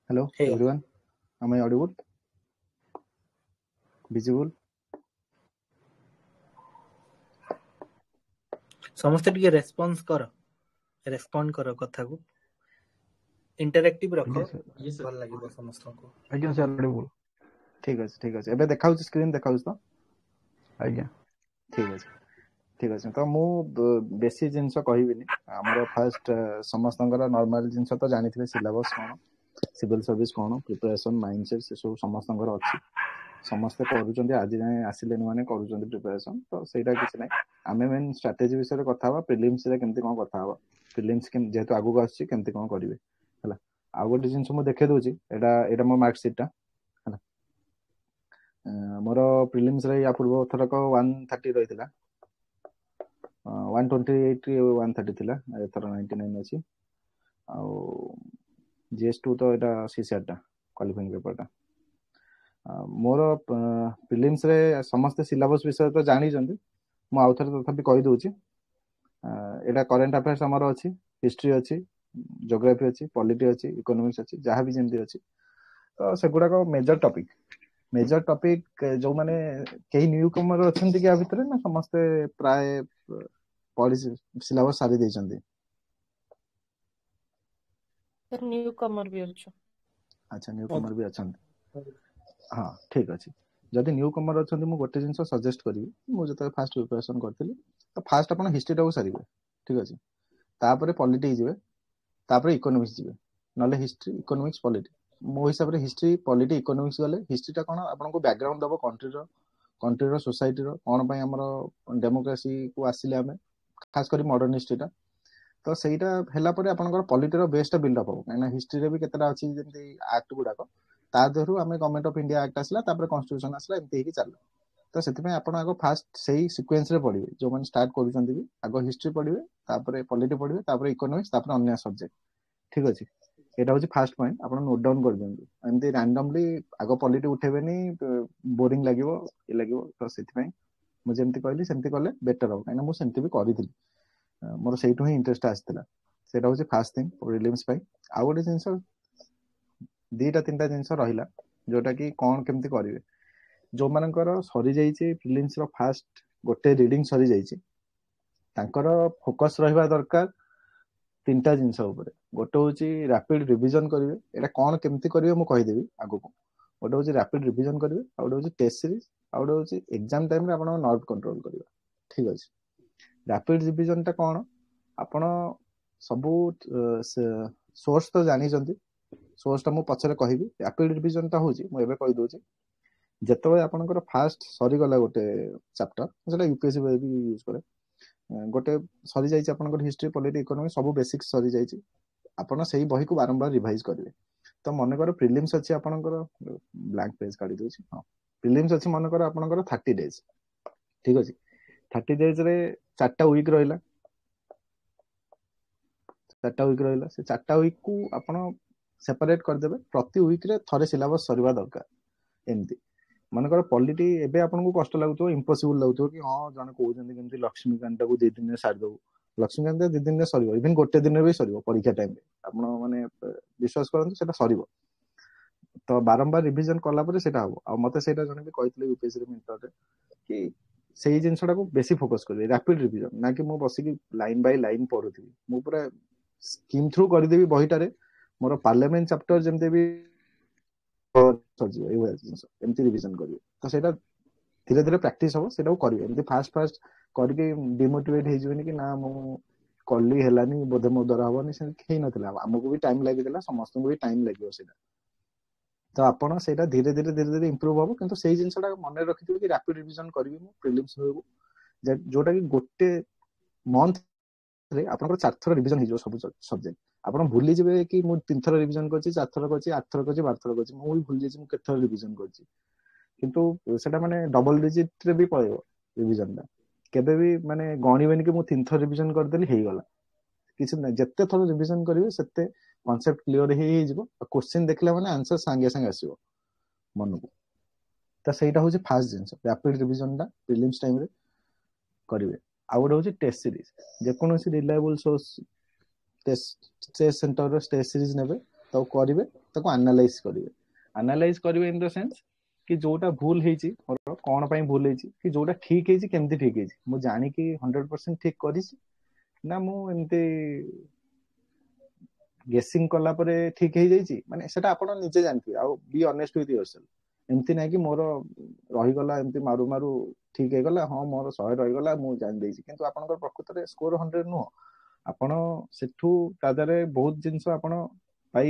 Hello, everyone. Am I audible? Visible? ସମସ୍ତେ ଟିକେ respond କର କଥାକୁ ଇଣ୍ଟରାକ୍ଟିଭ ରଖ ଭଲ ଲାଗିବ ସମସ୍ତଙ୍କୁ। ଆଜ୍ଞା ସାର୍ ଅଡିବୁଲ। ଠିକ ଅଛି ଏବେ ଦେଖାଉଛି ସ୍କ୍ରିନ୍ ଦେଖାଉଛି ତ? ଆଜ୍ଞା ଠିକ ଅଛି ତ ମୁଁ ବେଶୀ ଜିନିଷ କହିବିନି। ଆମର ଫାଷ୍ଟ ସମସ୍ତଙ୍କର ନର୍ମାଲ ଜିନିଷ ତ ଜାଣିଥିବେ, ସିଲାବସ୍ କ'ଣ, ସିଭିଲ ସର୍ଭିସ କ'ଣ, ପ୍ରିପାରେସନ, ମାଇଣ୍ଡସେଟ୍ ସେ ସବୁ ସମସ୍ତଙ୍କର ଅଛି। ସମସ୍ତେ କରୁଛନ୍ତି, ଆଜି ଯାଏଁ ଆସିଲେନି ମାନେ କରୁଛନ୍ତି ପ୍ରିପାରେସନ, ତ ସେଇଟା କିଛି ନାହିଁ। ଆମେ ମେନ୍ ଷ୍ଟ୍ରାଟେଜି ବିଷୟରେ କଥା ହେବା, ପ୍ରିଲିମ୍ସରେ କେମିତି କ'ଣ କଥା ହେବା, ପ୍ରିଲିମ୍ସ ଯେହେତୁ ଆଗକୁ ଆସୁଛି କେମିତି କ'ଣ କରିବେ ହେଲା। ଆଉ ଗୋଟେ ଜିନିଷ ମୁଁ ଦେଖେଇ ଦଉଛି, ଏଇଟା ମୋ ମାର୍କସିଟ୍ଟା ହେଲା। ମୋର ପ୍ରିଲିମ୍ସରେ ୟା ପୂର୍ବ ଥରକ 130 ରହିଥିଲା, 128 130 ଥିଲା, ଏଥର 99 ଅଛି। ଆଉ GS2 ତ ଏଇଟା CCRଟା କ୍ୱାଲିଫାଇଂ ପେପରଟା। ମୋର ପ୍ରିଲିମ୍ସରେ ସମସ୍ତେ ସିଲାବସ୍ ବିଷୟରେ ତ ଜାଣିଛନ୍ତି, ମୁଁ ଆଉ ଥରେ ତଥାପି କହିଦେଉଛି। ଏଇଟା କରେଣ୍ଟ ଆଫେୟାର୍ସ ଆମର ଅଛି, ହିଷ୍ଟ୍ରି ଅଛି, ଜୋଗ୍ରାଫି ଅଛି, ପଲିଟି ଅଛି, ଇକୋନୋମିକ୍ସ ଅଛି, ଯାହା ବି ଯେମିତି ଅଛି। ତ ସେଗୁଡ଼ାକ ମେଜର ଟପିକ୍ ଯେଉଁମାନେ କେହି ନ୍ୟୁ କମର ଅଛନ୍ତି କି ଆ ଭିତରେ, ନା ସମସ୍ତେ ପ୍ରାୟ ପଢ଼ି ସିଲାବସ୍ ସାରି ଦେଇଛନ୍ତି? ନ୍ୟୁ କମର ବି ଅଛୁ। ଆଚ୍ଛା, ନ୍ୟୁ କମର ବି ଅଛନ୍ତି। ହଁ ଠିକ୍ ଅଛି। ଯଦି ନ୍ୟୁ କମର ଅଛନ୍ତି, ମୁଁ ଗୋଟେ ଜିନିଷ ସଜେଷ୍ଟ କରିବି। ମୁଁ ଯେତେବେଳେ ଫାଷ୍ଟ ପ୍ରିପାରେସନ୍ କରିଥିଲି, ତ ଫାଷ୍ଟ ଆପଣ ହିଷ୍ଟ୍ରିଟାକୁ ସାରିବେ, ଠିକ୍ ଅଛି। ତାପରେ ପଲିଟିକ୍ସ ଯିବେ, ତାପରେ ଇକୋନୋମିକ୍ସ ଯିବେ, ନହେଲେ ହିଷ୍ଟ୍ରି, ଇକୋନୋମିକ୍ସ, ପଲିଟି। ମୋ ହିସାବରେ ହିଷ୍ଟ୍ରି, ପଲିଟି, ଇକୋନୋମିକ୍ସ ଗଲେ ହିଷ୍ଟ୍ରିଟା କ'ଣ ଆପଣଙ୍କୁ ବ୍ୟାକଗ୍ରାଉଣ୍ଡ ଦେବ କଣ୍ଟ୍ରିର ସୋସାଇଟିର, କ'ଣ ପାଇଁ ଆମର ଡେମୋକ୍ରାସିକୁ ଆସିଲେ ଆମେ, ଖାସ୍ କରି ମଡର୍ଣ୍ଣ ହିଷ୍ଟ୍ରିଟା। ତ ସେଇଟା ହେଲା ପରେ ଆପଣଙ୍କର ପଲିଟିର ବେସ୍ଟା ବିଲ୍ଡଅପ୍ ହେବ। କାହିଁକିନା ହିଷ୍ଟ୍ରିରେ ବି କେତେଟା ଅଛି ଯେମିତି ଆକ୍ଟ ଗୁଡ଼ାକ, ତା ଦେହରୁ ଆମେ ଗଭର୍ଣ୍ଣମେଣ୍ଟ ଅଫ୍ ଇଣ୍ଡିଆ ଆକ୍ଟ ଆସିଲା, ତାପରେ କନଷ୍ଟିଟ୍ୟୁସନ୍ ଆସିଲା, ଏମିତି ହେଇକି ଚାଲିଲା। ତ ସେଥିପାଇଁ ଆପଣ ଆଗ ଫାଷ୍ଟ ସେଇ ସିକ୍ୱେନ୍ସରେ ପଢ଼ିବେ। ଯେଉଁମାନେ ଷ୍ଟାର୍ଟ କରୁଛନ୍ତି ବି ଆଗ ହିଷ୍ଟ୍ରି ପଢ଼ିବେ, ତାପରେ ପଲିଟି ପଢ଼ିବେ, ତାପରେ ଇକୋନୋମିକ୍ସ, ତାପରେ ଅନ୍ୟ ସବଜେକ୍ଟ, ଠିକ୍ ଅଛି। ଏଇଟା ହେଉଛି ଫାଷ୍ଟ ପଏଣ୍ଟ, ଆପଣ ନୋଟ୍ ଡାଉନ୍ କରିଦିଅନ୍ତୁ। ଏମିତି ରାଣ୍ଡମଲି ଆଗ ପଲିଟି ଉଠେଇବେନି, ବୋରିଂ ଲାଗିବ, ଲାଗିବ। ତ ସେଥିପାଇଁ ମୁଁ ଯେମିତି କହିଲି ସେମିତି କଲେ ବେଟର ହେବ, କାହିଁକିନା ମୁଁ ସେମିତି ବି କରିଥିଲି, ମୋର ସେଇଠୁ ହିଁ ଇଣ୍ଟରେଷ୍ଟ ଆସିଥିଲା। ସେଇଟା ହେଉଛି ଫାଷ୍ଟ ଥିଙ୍ଗ ପ୍ରିଲିମ୍ସ ପାଇଁ। ଆଉ ଗୋଟେ ଜିନିଷ, 2-3ଟା ଜିନିଷ ରହିଲା ଯୋଉଟାକି କ'ଣ କେମିତି କରିବେ। ଯେଉଁମାନଙ୍କର ସରିଯାଇଛି ପ୍ରିଲିମ୍ସର ଫାଷ୍ଟ ଗୋଟେ ରିଡ଼ିଂ ସରିଯାଇଛି, ତାଙ୍କର ଫୋକସ୍ ରହିବା ଦରକାର 3ଟା ଜିନିଷ ଉପରେ। ଗୋଟେ ହେଉଛି ରାପିଡ୍ ରିଭିଜନ୍ କରିବେ। ଏଇଟା କ'ଣ କେମିତି କରିବେ ମୁଁ କହିଦେବି ଆଗକୁ। ଗୋଟେ ହେଉଛି ରାପିଡ୍ ରିଭିଜନ୍ କରିବେ, ଆଉ ଗୋଟେ ହେଉଛି ଟେଷ୍ଟ ସିରିଜ୍, ଆଉ ଗୋଟେ ହେଉଛି ଏକ୍ଜାମ୍ ଟାଇମ୍ରେ ଆପଣଙ୍କ ନର୍ଭ କଣ୍ଟ୍ରୋଲ୍ କରିବା, ଠିକ୍ ଅଛି। ରାପିଡ୍ ରିଭିଜନ୍ଟା କ'ଣ, ଆପଣ ସବୁ ସୋର୍ସ ତ ଜାଣିଛନ୍ତି, ସୋର୍ସଟା ମୁଁ ପଛରେ କହିବି। ରାପିଡ୍ ରିଭିଜନ୍ଟା ହେଉଛି, ମୁଁ ଏବେ କହିଦେଉଛି, ଯେତେବେଳେ ଆପଣଙ୍କର ଫାଷ୍ଟ ସରିଗଲା ଗୋଟେ ଚାପ୍ଟର, ସେଟା UPSC ବି ୟୁଜ୍ କରେ, ଗୋଟେ ସରିଯାଇଛି ଆପଣଙ୍କର ହିଷ୍ଟ୍ରି, ପଲିଟି, ଇକୋନୋମିକ୍ସ, ସବୁ ବେସିକ୍ସ ସରିଯାଇଛି, ଆପଣ ସେଇ ବହିକୁ ବାରମ୍ବାର ରିଭାଇଜ୍ କରିବେ। ତ ମନେକର ପ୍ରିଲିମ୍ସ ଅଛି ଆପଣଙ୍କର, ବ୍ଲାଙ୍କ ପେଜ୍ କାଢ଼ି ଦେଉଛି, ହଁ, ପ୍ରିଲିମ୍ସ ଅଛି ମନେକର ଆପଣଙ୍କର 30 days, ଠିକ୍ ଅଛି। 30 daysରେ 4ଟା ୱିକ୍ ରହିଲା। ସେ 4ଟା ୱିକ୍କୁ ଆପଣ ସେପାରେଟ୍ କରିଦେବେ। ପ୍ରତି ୱିକ୍ରେ ଥରେ ସିଲାବସ୍ ସରିବା ଦରକାର। ଏମିତି ମନେକର ପଲିଟି ଏବେ ଆପଣଙ୍କୁ କଷ୍ଟ ଲାଗୁଥିବ, ଇମ୍ପସିବୁଲ୍ ଲାଗୁଥିବ କି ହଁ ଜଣେ କହୁଛନ୍ତି କେମିତି ଲକ୍ଷ୍ମୀକାନ୍ତଟାକୁ 2 ଦିନରେ ସାରିଦେବୁ। ଲକ୍ଷ୍ମୀକାନ୍ତ 2 ଦିନରେ ସରିବ, ଇଭେନ୍ ଗୋଟେ ଦିନରେ ବି ସରିବ ପରୀକ୍ଷା ଟାଇମ୍ରେ। ଆପଣ ମାନେ ବିଶ୍ୱାସ କରନ୍ତୁ ସେଟା ସରିବ। ତ ବାରମ୍ବାର ରିଭିଜନ୍ କଲା ପରେ ସେଇଟା ହେବ। ଆଉ ମୋତେ ସେଇଟା ଜଣେ ବି କହିଥିଲେ UPSCରେ ମେଣ୍ଟରରେ, କି ସେଇ ଜିନିଷଟାକୁ ବେଶୀ ଫୋକସ୍ କରିବେ, ରାପିଡ୍ ରିଭିଜନ୍, ନା କି ମୁଁ ବସିକି ଲାଇନ୍ ବାଇ ଲାଇନ୍ ପଢ଼ୁଥିବି। ମୁଁ ପୁରା ସ୍କିମ୍ ଥ୍ରୁ କରିଦେବି ବହିଟାରେ, ମୋର ପାର୍ଲାମେଣ୍ଟ ଚାପ୍ଟର ଯେମିତି ବି ସରିଯିବ, ଏଇଭଳିଆ ଜିନିଷ ଏମିତି ରିଭିଜନ୍ କରିବେ। ତ ସେଇଟା ଧୀରେ ଧୀରେ ପ୍ରାକ୍ଟିସ୍ ହେବ, ସେଇଟାକୁ କରିବେ। ଏମିତି ଫାଷ୍ଟ କରିକି ଡିମୋଟିଭେଟ୍ ହେଇଯିବେନି କି ନା ମୁଁ କଲି ହେଲାନି, ବୋଧେ ମୋ ଦ୍ୱାରା ହେବନି, ସେମିତି ହେଇନଥିଲା। ଆମକୁ ବି ଟାଇମ୍ ଲାଗିଥିଲା, ସମସ୍ତଙ୍କୁ ବି ଟାଇମ୍ ଲାଗିବ ସେଇଟା। ତ ଆପଣ ସେଇଟା ଧୀରେ ଧୀରେ ଇମ୍ପ୍ରୁଭ୍ ହେବ। କିନ୍ତୁ ସେଇ ଜିନିଷଟା ମନେ ରଖିଥିବେ କି ରାପିଡ୍ ରିଭିଜନ୍ କରିବି ମୁଁ ପ୍ରିଲିମ୍ସ ବେଳକୁ, ଯୋଉଟାକି ଗୋଟେ ମନ୍ଥରେ ଆପଣଙ୍କର 4 ଥର ରିଭିଜନ୍ ହେଇଯିବ ସବୁ ସବଜେକ୍ଟ। ଆପଣ ଭୁଲିଯିବେ କି ମୁଁ 3 ଥର ରିଭିଜନ୍ କରିଛି, 4 ଥର କରିଛି, 8 ଥର କରିଛି, 12 ଥର କରିଛି। ମୁଁ ବି ଭୁଲିଯାଇଛି ମୁଁ କେତେ ଥର ରିଭିଜନ୍ କରିଛି। କିନ୍ତୁ ସେଟା ମାନେ ଡବଲ ଡିଜିଟ୍ରେ ବି ପଳେଇବ ରିଭିଜନ୍ଟା। କେବେ ବି ମାନେ ଗଣିବେନି କି ମୁଁ 3 ଥର ରିଭିଜନ୍ କରିଦେଲି ହେଇଗଲା, କିଛି ନାହିଁ। ଯେତେ ଥର ରିଭିଜନ୍ କରିବେ ସେତେ କନସେପ୍ଟ କ୍ଲିୟର ହେଇଯିବ। କ୍ୱେଶ୍ଚିନ୍ ଦେଖିଲା ମାନେ ଆନ୍ସର ସାଙ୍ଗେ ସାଙ୍ଗେ ଆସିବ ମନକୁ। ତ ସେଇଟା ହେଉଛି ଫାଷ୍ଟ ଜିନିଷ, ରାପିଡ୍ ରିଭିଜନ୍ଟା ପ୍ରିଲିମ୍ସ ଟାଇମ୍ରେ କରିବେ। ଆଉ ଗୋଟେ ହେଉଛି ଟେଷ୍ଟ ସିରିଜ୍। ଯେକୌଣସି ରିଲାଏବୁଲ୍ ସୋର୍ସ ଟେଷ୍ଟ ସେଣ୍ଟରର ଟେଷ୍ଟ ସିରିଜ୍ ନେବେ, ତାକୁ କରିବେ। ତାକୁ ଆନାଲାଇଜ କରିବେ इन द सेंस कि जोटा भूल ହେଇଛି ମୋର କଣ ପାଇଁ ଭୁଲ ହେଇଛି କି ଯୋଉଟା ଠିକ ହେଇଛି କେମିତି ଠିକ ହେଇଛି ମୁଁ ଜାଣିକି 100% ଠିକ କରିଛି ନା ମୁଁ ଏମିତି ଗେସିଂ କଲା ପରେ ଠିକ ହେଇଯାଇଛି ମାନେ ସେଟା ଆପଣ ନିଜେ ଜାଣିଥିବେ ଆଉ ବି ଅନେଷ୍ଟ ୱିଥ ୟୋରସେଲ୍ଫ ଏମିତି ନାହିଁ କି ମୋର ରହିଗଲା ଏମିତି ମାରୁ ମାରୁ ଠିକ ହେଇଗଲା ହଁ ମୋର 100 ରହିଗଲା ମୁଁ ଜାଣି ଦେଇଛି କିନ୍ତୁ ଆପଣଙ୍କର ପ୍ରକୃତରେ ସ୍କୋର 100 ନୁହଁ ଆପଣ ସେଠୁ ତା ଦେହରେ ବହୁତ ଜିନିଷ ଆପଣ ପାଇ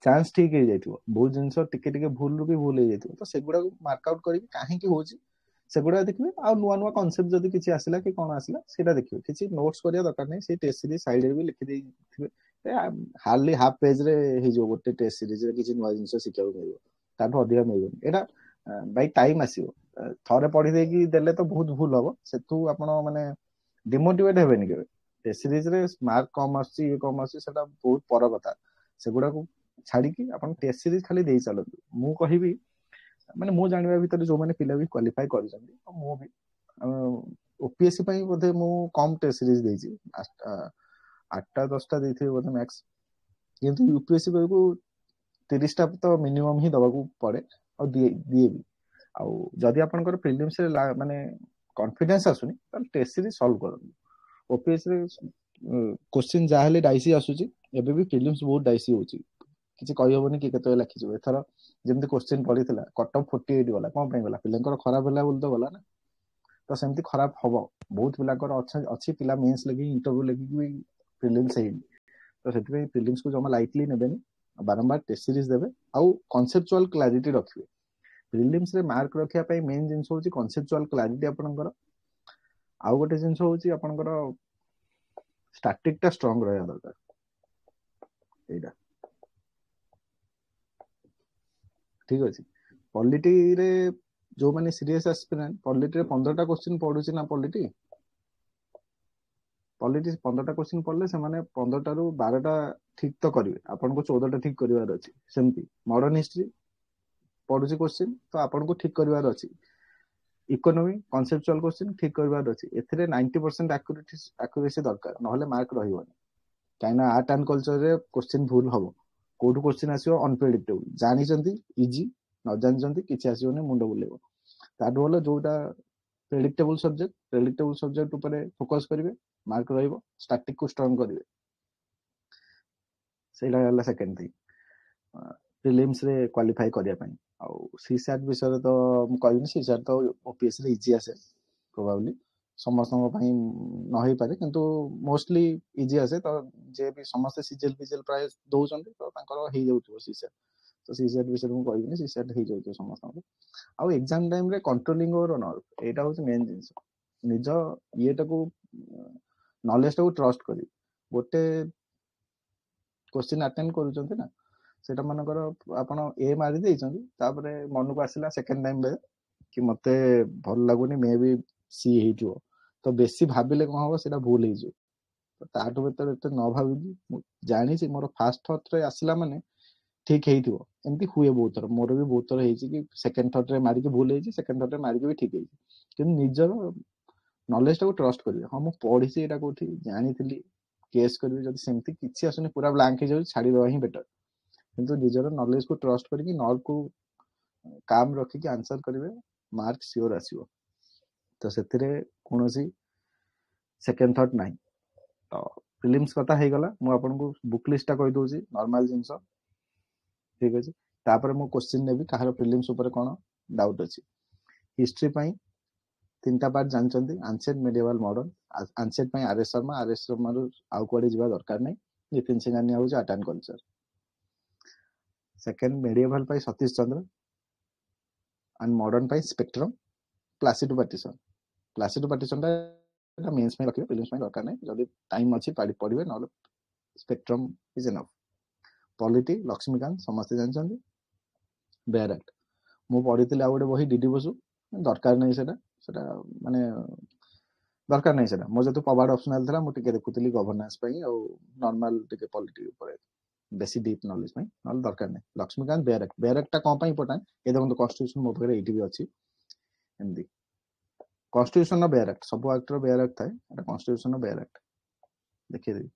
ଚାନ୍ସ ଠିକ ହେଇଯାଇଥିବ ବହୁତ ଜିନିଷ ଟିକେ ଟିକେ ଭୁଲରୁ ବି ଭୁଲ ହେଇଯାଇଥିବ ତ ସେଗୁଡାକୁ ମାର୍କ ଆଉଟ କରିକି କାହିଁକି ହଉଛି ସେଗୁଡା ଦେଖିବେ ଆଉ ନୂଆ ନୂଆ କନସେପ୍ଟ ଯଦି କିଛି ଆସିଲା କି କଣ ଆସିଲା ସେଇଟା ଦେଖିବେ କିଛି ନୋଟ୍ସ କରିବା ଦରକାର ନାହିଁ ସେଇ ଟେଷ୍ଟ ସିରିଜ ସାଇଡରେ ବି ଲେଖିଦେଇଥିବେ ହାର୍ଡଲି ହାଫ୍ ପେଜରେ ହେଇଯିବ ଗୋଟେ ଟେଷ୍ଟ ସିରିଜରେ କିଛି ନୂଆ ଜିନିଷ ଶିଖିବାକୁ ମିଳିବ ତାଠୁ ଅଧିକା ମିଳିବନି ଏଇଟା ବାଇ ଟାଇମ ଆସିବ ଥରେ ପଢି ଦେଇକି ଦେଲେ ତ ବହୁତ ଭୁଲ ହବ ସେଠୁ ଆପଣ ମାନେ ଡିମୋଟିଭେଟ ହେବେନି କେବେ ଟେଷ୍ଟ ସିରିଜରେ ମାର୍କ କମ ଆସୁଛି ଇଏ କମ ଆସୁଛି ସେଟା ବହୁତ ପର କଥା ସେଗୁଡାକୁ ଛାଡିକି ଆପଣ ଟେଷ୍ଟ ସିରିଜ ଖାଲି ଦେଇ ଚାଲନ୍ତୁ ମୁଁ କହିବି ମାନେ ମୁଁ ଜାଣିବା ଭିତରେ ଯୋଉମାନେ ପିଲା ବି କ୍ୱାଲିଫାଇ କରିଛନ୍ତି ମୁଁ ବି ଓପିଏସସି ପାଇଁ ବୋଧେ ମୁଁ କମ ଟେଷ୍ଟ ସିରିଜ ଦେଇଛି 8ଟା 10ଟା ଦେଇଥିବି ବୋଧେ ମ୍ୟାକ୍ସ କିନ୍ତୁ ୟୁପିଏସସି ବେଳକୁ 30ଟା ତ ମିନିମମ୍ ହିଁ ଦବାକୁ ପଡେ ଆଉ ଦିଏ ବି ଆଉ ଯଦି ଆପଣଙ୍କର ପ୍ରିଲିମ୍ସରେ ମାନେ କନଫିଡେନ୍ସ ଆସୁନି ତାହେଲେ ଟେଷ୍ଟ ସିରିଜ ସଲ୍ଭ କରନ୍ତୁ ଓପିଏସସିରେ କୋଶ୍ଚିନ୍ ଯାହା ହେଲେ ଡାଇସି ଆସୁଛି ଏବେ ବି ପ୍ରିଲିମ୍ସ ବହୁତ ଡାଇସି ହଉଛି କିଛି କହିହବନି କି କେତେବେଳେ ଲେଖିଯିବ ଏଥର ଯେମିତି କୋଶ୍ଚିନ୍ ପଡିଥିଲା କଟ ଅଫ୍ 48 ଗଲା କଣ ପାଇଁ ଗଲା ପିଲାଙ୍କର ଖରାପ ହେଲା ବୋଲି ତ ଗଲା ନା ତ ସେମିତି ଖରାପ ହବ ବହୁତ ପିଲାଙ୍କର ଅଛି ପିଲା ମେନ୍ସ ଲେଖିକି ଇଣ୍ଟରଭ୍ୟୁ ଲେଖିକି ବି ପ୍ରିଲିମ୍ସ ହେଇନି ତ ସେଥିପାଇଁ ପ୍ରିଲିମ୍ସକୁ ଜମା ଲାଇଟଲି ନେବେନି ବାରମ୍ବାର ଟେଷ୍ଟ ସିରିଜ ଦେବେ ଆଉ କନସେପଚୁଆଲ କ୍ଲାରିଟି ରଖିବେ ପ୍ରିଲିମ୍ସରେ ମାର୍କ ରଖିବା ପାଇଁ ମେନ୍ ଜିନିଷ ହଉଛି କନସେପଚୁଆଲ କ୍ଲାରିଟି ଆପଣଙ୍କର ଆଉ ଗୋଟେ ଜିନିଷ ହଉଛି ଆପଣଙ୍କର ଷ୍ଟାଟିକଟା ଷ୍ଟ୍ରଙ୍ଗ ରହିବା ଦରକାର ଏଇଟା ଠିକ ଅଛି ପଲିଟିରେ ଯୋଉମାନେ ସିରିୟସ୍ ଆସ୍ପିରାଣ୍ଟ ପଲିଟିରେ 15ଟା କ୍ୱେଶ୍ଚିନ୍ ପଡୁଛି ନା ପଲିଟି 15ଟା କ୍ୱେଶ୍ଚିନ୍ ପଡିଲେ ସେମାନେ 15ଟାରୁ 12ଟା ଠିକ ତ କରିବେ ଆପଣଙ୍କୁ 14ଟା ଠିକ କରିବାର ଅଛି ସେମିତି ମଡର୍ନ ହିଷ୍ଟ୍ରି ପଡୁଛି କ୍ୱେଶ୍ଚିନ୍ ତ ଆପଣଙ୍କୁ ଠିକ କରିବାର ଅଛି ଇକୋନୋମି କନସେପଚୁଆଲ କ୍ୱେଶ୍ଚିନ୍ ଠିକ କରିବାର ଅଛି ଏଥିରେ 90% ଆକ୍ୟୁରେସି ଦରକାର ନହେଲେ ମାର୍କ ରହିବନି କାହିଁକିନା ଆର୍ଟ ଆଣ୍ଡ କଲଚରରେ କ୍ୱେଶ୍ଚିନ୍ ଭୁଲ ହବ କୋଉଠୁ କ୍ୱେଶ୍ଚିନ୍ ଆସିବ ଅନପ୍ରେଡିକ୍ଟେବଲ ଜାଣିଛନ୍ତି ଇଜି ନ ଜାଣିଛନ୍ତି କିଛି ଆସିବନି ମୁଣ୍ଡ ବୁଲେଇବ ତାଠୁ ଭଲ ଯୋଉଟା ପ୍ରେଡିକ୍ଟେବଲ ସବଜେକ୍ଟ ଉପରେ ଫୋକସ କରିବେ ମାର୍କ ରହିବ ଷ୍ଟାଟିକ କୁ ଷ୍ଟ୍ରଙ୍ଗ କରିବେ ସେଇଟା ହେଲା ସେକେଣ୍ଡ ଥିଙ୍ଗ ପ୍ରିଲିମ୍ସ ରେ କ୍ୱାଲିଫାଇ କରିବା ପାଇଁ ଆଉ ସିସାଟ ବିଷୟରେ ତ ମୁଁ କହିବିନି ସିସାଟ ତ ଓପିଏସସି ରେ ଇଜି ଆସେ ପ୍ରୋବାବଲି ସମସ୍ତଙ୍କ ପାଇଁ ନ ହେଇପାରେ କିନ୍ତୁ ମୋଷ୍ଟଲି ଇଜି ଆସେ ତ ଯେ ବି ସମସ୍ତେ ସିଜିଏଲ ପ୍ରାୟ ଦଉଛନ୍ତି ତ ତାଙ୍କର ହେଇଯାଉଥିବ ସିସାଟ ତ ସିସାଟ ବିଷୟରେ ମୁଁ କହିବିନି ସିସାଟ ହେଇଯାଉଥିବ ସମସ୍ତଙ୍କୁ ଆଉ ଏକ୍ସାମ ଟାଇମରେ କଣ୍ଟ୍ରୋଲିଂ ଓଭର ନର୍ଭ ଏଇଟା ହଉଛି ମେନ୍ ଜିନିଷ ନିଜ ଇଏଟାକୁ ନଲେଜଟାକୁ ଟ୍ରଷ୍ଟ କରିବି ଗୋଟେ କ୍ୱେଶ୍ଚିନ୍ ଆଟେଣ୍ଡ କରୁଛନ୍ତି ନା ସେଟା ମନେକର ଆପଣ ଏ ମାରି ଦେଇଛନ୍ତି ତାପରେ ମନକୁ ଆସିଲା ସେକେଣ୍ଡ ଟାଇମ ବେଳେ କି ମତେ ଭଲ ଲାଗୁନି ମେ ବି ସି ହେଇଥିବ ତ ବେଶୀ ଭାବିଲେ କଣ ହବ ସେଟା ଭୁଲ ହେଇଯିବ ତାଠୁ ବେଟର ଏତେ ନ ଭାବିକି ମୁଁ ଜାଣିଛି ମୋର ଫାଷ୍ଟ ଥଟ୍ରେ ଆସିଲା ମାନେ ଠିକ ହେଇଥିବ ଏମିତି ହୁଏ ବହୁତ ଥର ମୋର ବି ବହୁତ ଥର ହେଇଛି କି ସେକେଣ୍ଡ ଥଟ୍ରେ ମାରିକି ଭୁଲ ହେଇଛି ସେକେଣ୍ଡ ଥଟ୍ରେ ମାରିକି ବି ଠିକ ହେଇଛି କିନ୍ତୁ ନିଜର ନଲେଜଟାକୁ ଟ୍ରଷ୍ଟ କରିବେ ହଁ ମୁଁ ପଢିଛି ଏଇଟା କୋଉଠି ଜାଣିଥିଲି କେସ୍ କରିବି ଯଦି ସେମିତି କିଛି ଆସୁନି ପୁରା ବ୍ଲାଙ୍କ ହେଇଯାଉଛି ଛାଡିଦେବା ହିଁ ବେଟର କିନ୍ତୁ ନିଜର ନଲେଜକୁ ଟ୍ରଷ୍ଟ କରିକି ନର୍ଭକୁ କାମ ରଖିକି ଆନ୍ସର କରିବେ ମାର୍କ ସିଓର ଆସିବ ତ ସେଥିରେ କୌଣସି ସେକେଣ୍ଡ ଥଟ୍ ନାହିଁ ତ ପ୍ରିଲିମ୍ସ କଥା ହେଇଗଲା ମୁଁ ଆପଣଙ୍କୁ ବୁକ୍ ଲିଷ୍ଟଟା କହିଦଉଛି ନର୍ମାଲ ଜିନିଷ ଠିକ ଅଛି ତାପରେ ମୁଁ କ୍ୱେଶ୍ଚିନ୍ ନେବି କାହାର ପ୍ରିଲିମ୍ସ ଉପରେ କ'ଣ ଡାଉଟ୍ ଅଛି ହିଷ୍ଟ୍ରି ପାଇଁ 3ଟା ପାର୍ଟ ଜାଣିଛନ୍ତି ଆନ୍ସିଏଣ୍ଟ ମିଡିଏଭାଲ ମଡର୍ନ ଆନ୍ସିଏଣ୍ଟ ପାଇଁ ଆର୍ଏସ୍ ଶର୍ମାରୁ ଆଉ କୁଆଡେ ଯିବା ଦରକାର ନାହିଁ ନିତିନ ସିଂହାନିଆ ହଉଛି ଆର୍ଟ ଆଣ୍ଡ କଲଚର ସେକେଣ୍ଡ ମିଡିଏଭାଲ ପାଇଁ ସତୀଶ ଚନ୍ଦ୍ର ଆଣ୍ଡ ମଡର୍ନ ପାଇଁ ସ୍ପେକ୍ଟ୍ରମ ପ୍ଲାସିଡ ପାର୍ଟିସନଟା ମେନ୍ସ ପାଇଁ ରଖିବେ ପ୍ରିଲିମ୍ସ ପାଇଁ ଦରକାର ନାହିଁ ଯଦି ଟାଇମ ଅଛି ପଢିବେ ନହେଲେ spectrum is enough polity Laxmikanth ସମସ୍ତେ ଜାଣିଛନ୍ତି ବେୟାର ଆକ୍ଟ ମୁଁ ପଢିଥିଲି ଆଉ ଗୋଟେ ବହି ଡିଡି ବସୁ ଦରକାର ନାହିଁ ସେଟା ମାନେ ଦରକାର ନାହିଁ ସେଟା ମୋ ଯେହେତୁ ପବାର୍ଡ ଅପସନାଲ ଥିଲା ମୁଁ ଟିକେ ଦେଖୁଥିଲି ଗଭର୍ନାନ୍ସ ପାଇଁ ଆଉ ନର୍ମାଲ ଟିକେ ପଲିଟି ଉପରେ ବେଶୀ ଡିପ୍ ନଲେଜ ପାଇଁ ନହେଲେ ଦରକାର ନାହିଁ ଲକ୍ଷ୍ମୀକାନ୍ତ ବେୟାର ଆକ୍ଟଟା କ'ଣ ପାଇଁ ଇମ୍ପୋର୍ଟାଣ୍ଟ ଏ ଦେଖନ୍ତୁ କନଷ୍ଟିଟ୍ୟୁସନ ମୋ ପାଖରେ ଏଇଠି ବି ଅଛି ଏମିତି କନଷ୍ଟିଟ୍ୟୁସନର ବେୟାର ଆକ୍ଟ ସବୁ ଆକ୍ଟର ବେୟାର ଆକ୍ଟ ଥାଏ ଏଟା କନଷ୍ଟିଟ୍ୟୁସନର ବେୟାର ଆକ୍ଟ ଦେଖେଇଦେବି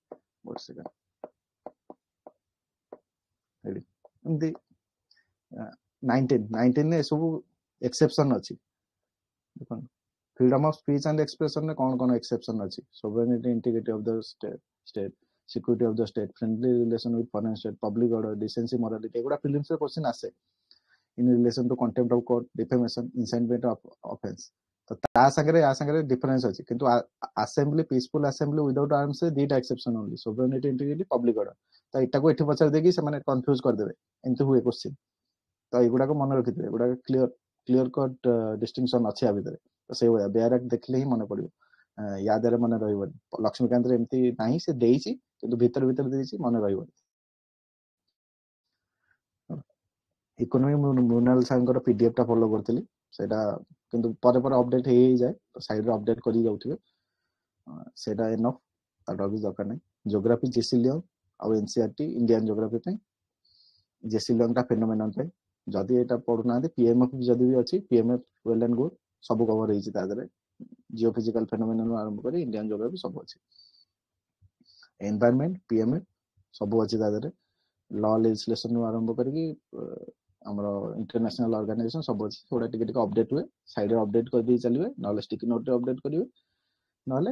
ଗୋଟେ ସେକେଣ୍ଡ ଏଇଠି ଏମିତି 19 ରେ ସବୁ ଏକ୍ସେପ୍ସନ ଅଛି। ଦେଖନ୍ତୁ freedom of speech and expression में कौन कौन एक्सेप्शन अछि? Sovereignty integrity of the state, security of the state, friendly relation with foreign state, public order, decency, morality, एगुड़ा प्रीलिम्स रे क्वेश्चन आसे in relation to contempt of court, defamation, incitement of offence. तो ता संगे या संगे difference अछि, किंतु assembly peaceful assembly without arms से दीटा exception only, sovereignty integrity, public order. तो एटा को एठी पचार देकी से माने कंफ्यूज कर देबे, एंती हुए क्वेश्चन। तो एगुड़ा को मन रखिथे, एगुड़ा क्लियर कट डिस्टिंक्शन अछि आ भितरे। तो से होया बेयर एक्ट देखले ही मन पड़ियो, याद रे मन रहइबनी। लक्ष्मीकांत रे एमती नाही, से देइची किंतु भीतर भीतर देइची, मन रहइबनी। इकोनॉमी म्यूनल सांगर पीडीएफ टा फॉलो करथिली, सेटा किंतु परे परे अपडेट हे जाय, तो साइड रे अपडेट करी जाउथिबे, सेटा एनफ आउट ऑफ दरकार नै। ज्योग्राफी जेसिलियन और एनसीईआरटी इंडियन ज्योग्राफी पे, जेसिलियन टा फेनोमेनन पे जदि एटा पढुना दे, पीएमएफ जदि भी अछि, पीएमएफ वेल एंड गुड, सब कवर हेछि ता दरे। जियोफिजिकल फेनोमेनन आरंभ करी इंडियन ज्योग्राफी सब अछि। एनवायरनमेंट पीएमएफ सब अछि ता दरे। लॉ लेजिस्लेशन नु आरंभ करी हमरो इंटरनेशनल ऑर्गेनाइजेशन सब अछि। थोड़ा टिके टिके अपडेट हुए, साइड रे अपडेट कर दी चलिबे, नले स्टिकी नोट रे अपडेट करिवे, नले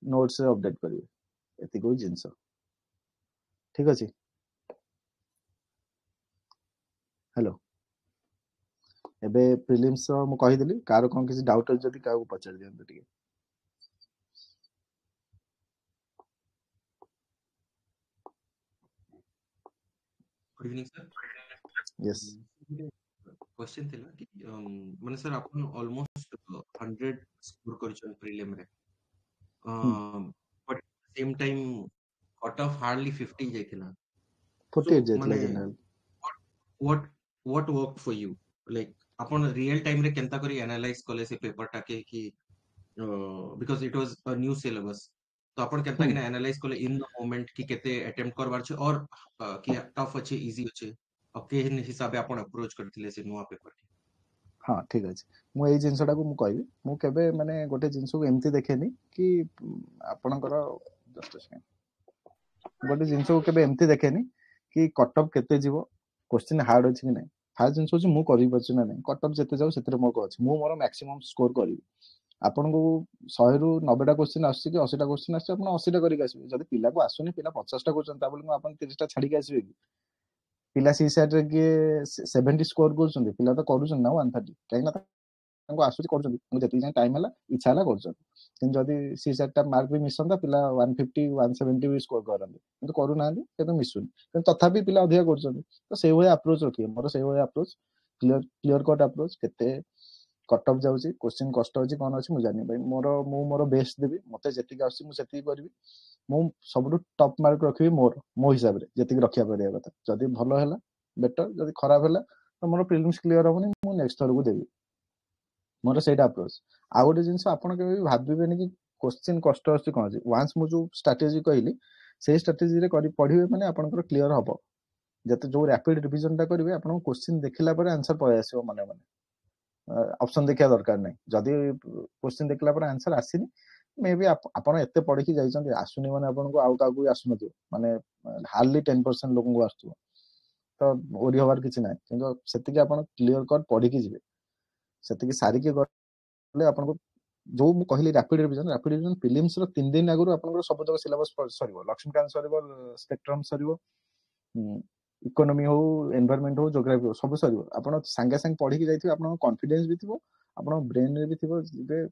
नोट्स रे अपडेट करिवे। एति को जिंस ठीक अछि। हेलो, एबे प्रीलिम्स मु कहि देली, कार कोन किसी डाउट जदि काउ पचार दियंत टिके। Good evening sir. Yes question थिला कि माने सर अपन ऑलमोस्ट 100 स्कोर करछन प्रीलिम रे, but same time cut off hardly 50 जाइथिला। 48 सो जेतला माने general. what worked for you, like upon real time रे केनता करी एनालाइज कले से पेपर टाके कि because it was a new syllabus, तो अपन केनता कि एनालाइज कले इन द मोमेंट कि केते अटेम्प्ट करबार छै और कि टफ अछि इजी अछि, और के हिसाबे अपन अप्रोच करथिले से नुवा पेपर के। हाँ ठीक अछि। मु एई जिंसटा को मु कहबी, मु केबे माने गोटे जिंस को एमती देखेनी कि आपनकर जस्ट सेकंड, गोटे जिंस को केबे एमती देखेनी कि कट ऑफ केते जीवो, क्वेश्चन हार्ड अछि कि नै। फास्ट जिंस होछि मु करि पछु ना नै, कट ऑफ जेते जाउ सेते मो को अछि, मु मोर मैक्सिमम स्कोर करिवि। आपन को 100 रु 90 टा क्वेश्चन आछि कि 80 टा क्वेश्चन आछि, आपन 80 टा करि आसीबे। जदि पिला को आसुनी, पिला 50 टा क्वेश्चन ता बोली मु आपन 30 टा छाडी के आसीबे कि? पिला सी सेट रे के 70 स्कोर करछन, पिला तो करूछन ना 130, काहे ना तांको आसुची करछन, मु जति जाय टाइम हला इच्छा हला करछन। किन जदि सी सेट टा मार्क भी मिसंदा, पिला 150 170 भी स्कोर करन, किंतु करू नांदी, केतो मिसुन, किंतु तथापि पिला अधिक करछन। तो सेही होय अप्रोच रखिए, मोर सेही होय अप्रोच, क्लियर कट अप्रोच। केते कट ऑफ जाउची, क्वेश्चन कष्ट अछि कोन अछि मु जानि भाई, मोर बेस्ट देबी, मते जेतिक आसी मु सेतिक करबी। मु सबरु टॉप मार्क रखिबी मो हिसाब रे, जेतिक रखिया परिया कथा। जदि भलो हैला बेटर, जदि खराब हैला तो मोर प्रीलिम्स क्लियर होबनी, मु नेक्स्ट थर को देबी। मोर सेटा अप्रोच। आ गोटे जिंस आपण के भी भाबिबेनी कि क्वेश्चन कष्ट अछि कोन अछि। वांस मु जो स्ट्रेटजी कहली, से स्ट्रेटजी रे करी पढिबे माने आपनकर क्लियर हबो। जते जो रैपिड रिवीजन टा करिवे, आपण क्वेश्चन देखिला पर आंसर पय आसीबो मने मने, ऑप्शन देखिया दरकार नै। जदि क्वेश्चन देखला पर आंसर आसीनी, मे बी आपण एते पढि कि जाइछन, आसुनी माने आपण को आउ काकू आसुनथि, माने हार्डली 10% लोगन को आस्तु, तो ओरी होबार किछि नै। किंतु सेति कि आपण क्लियर कट पढि कि जिवे, सेति कि सारी के गले आपण को जो मु कहली रैपिड रिवीजन प्रीलिम्स रो 3 दिन आगु आपण को सब जगह सिलेबस सरिबो, लक्ष्मीकांत सरिबो, स्पेक्ट्रम सरिबो, इकोनॉमी हो, एनवायरनमेंट हो, ज्योग्राफी हो, सब सरिबो। आपण संगे संग पढि कि जाइथिबे, आपण कॉन्फिडेंस भी थिबो, आपण ब्रेन रे भी थिबो, जे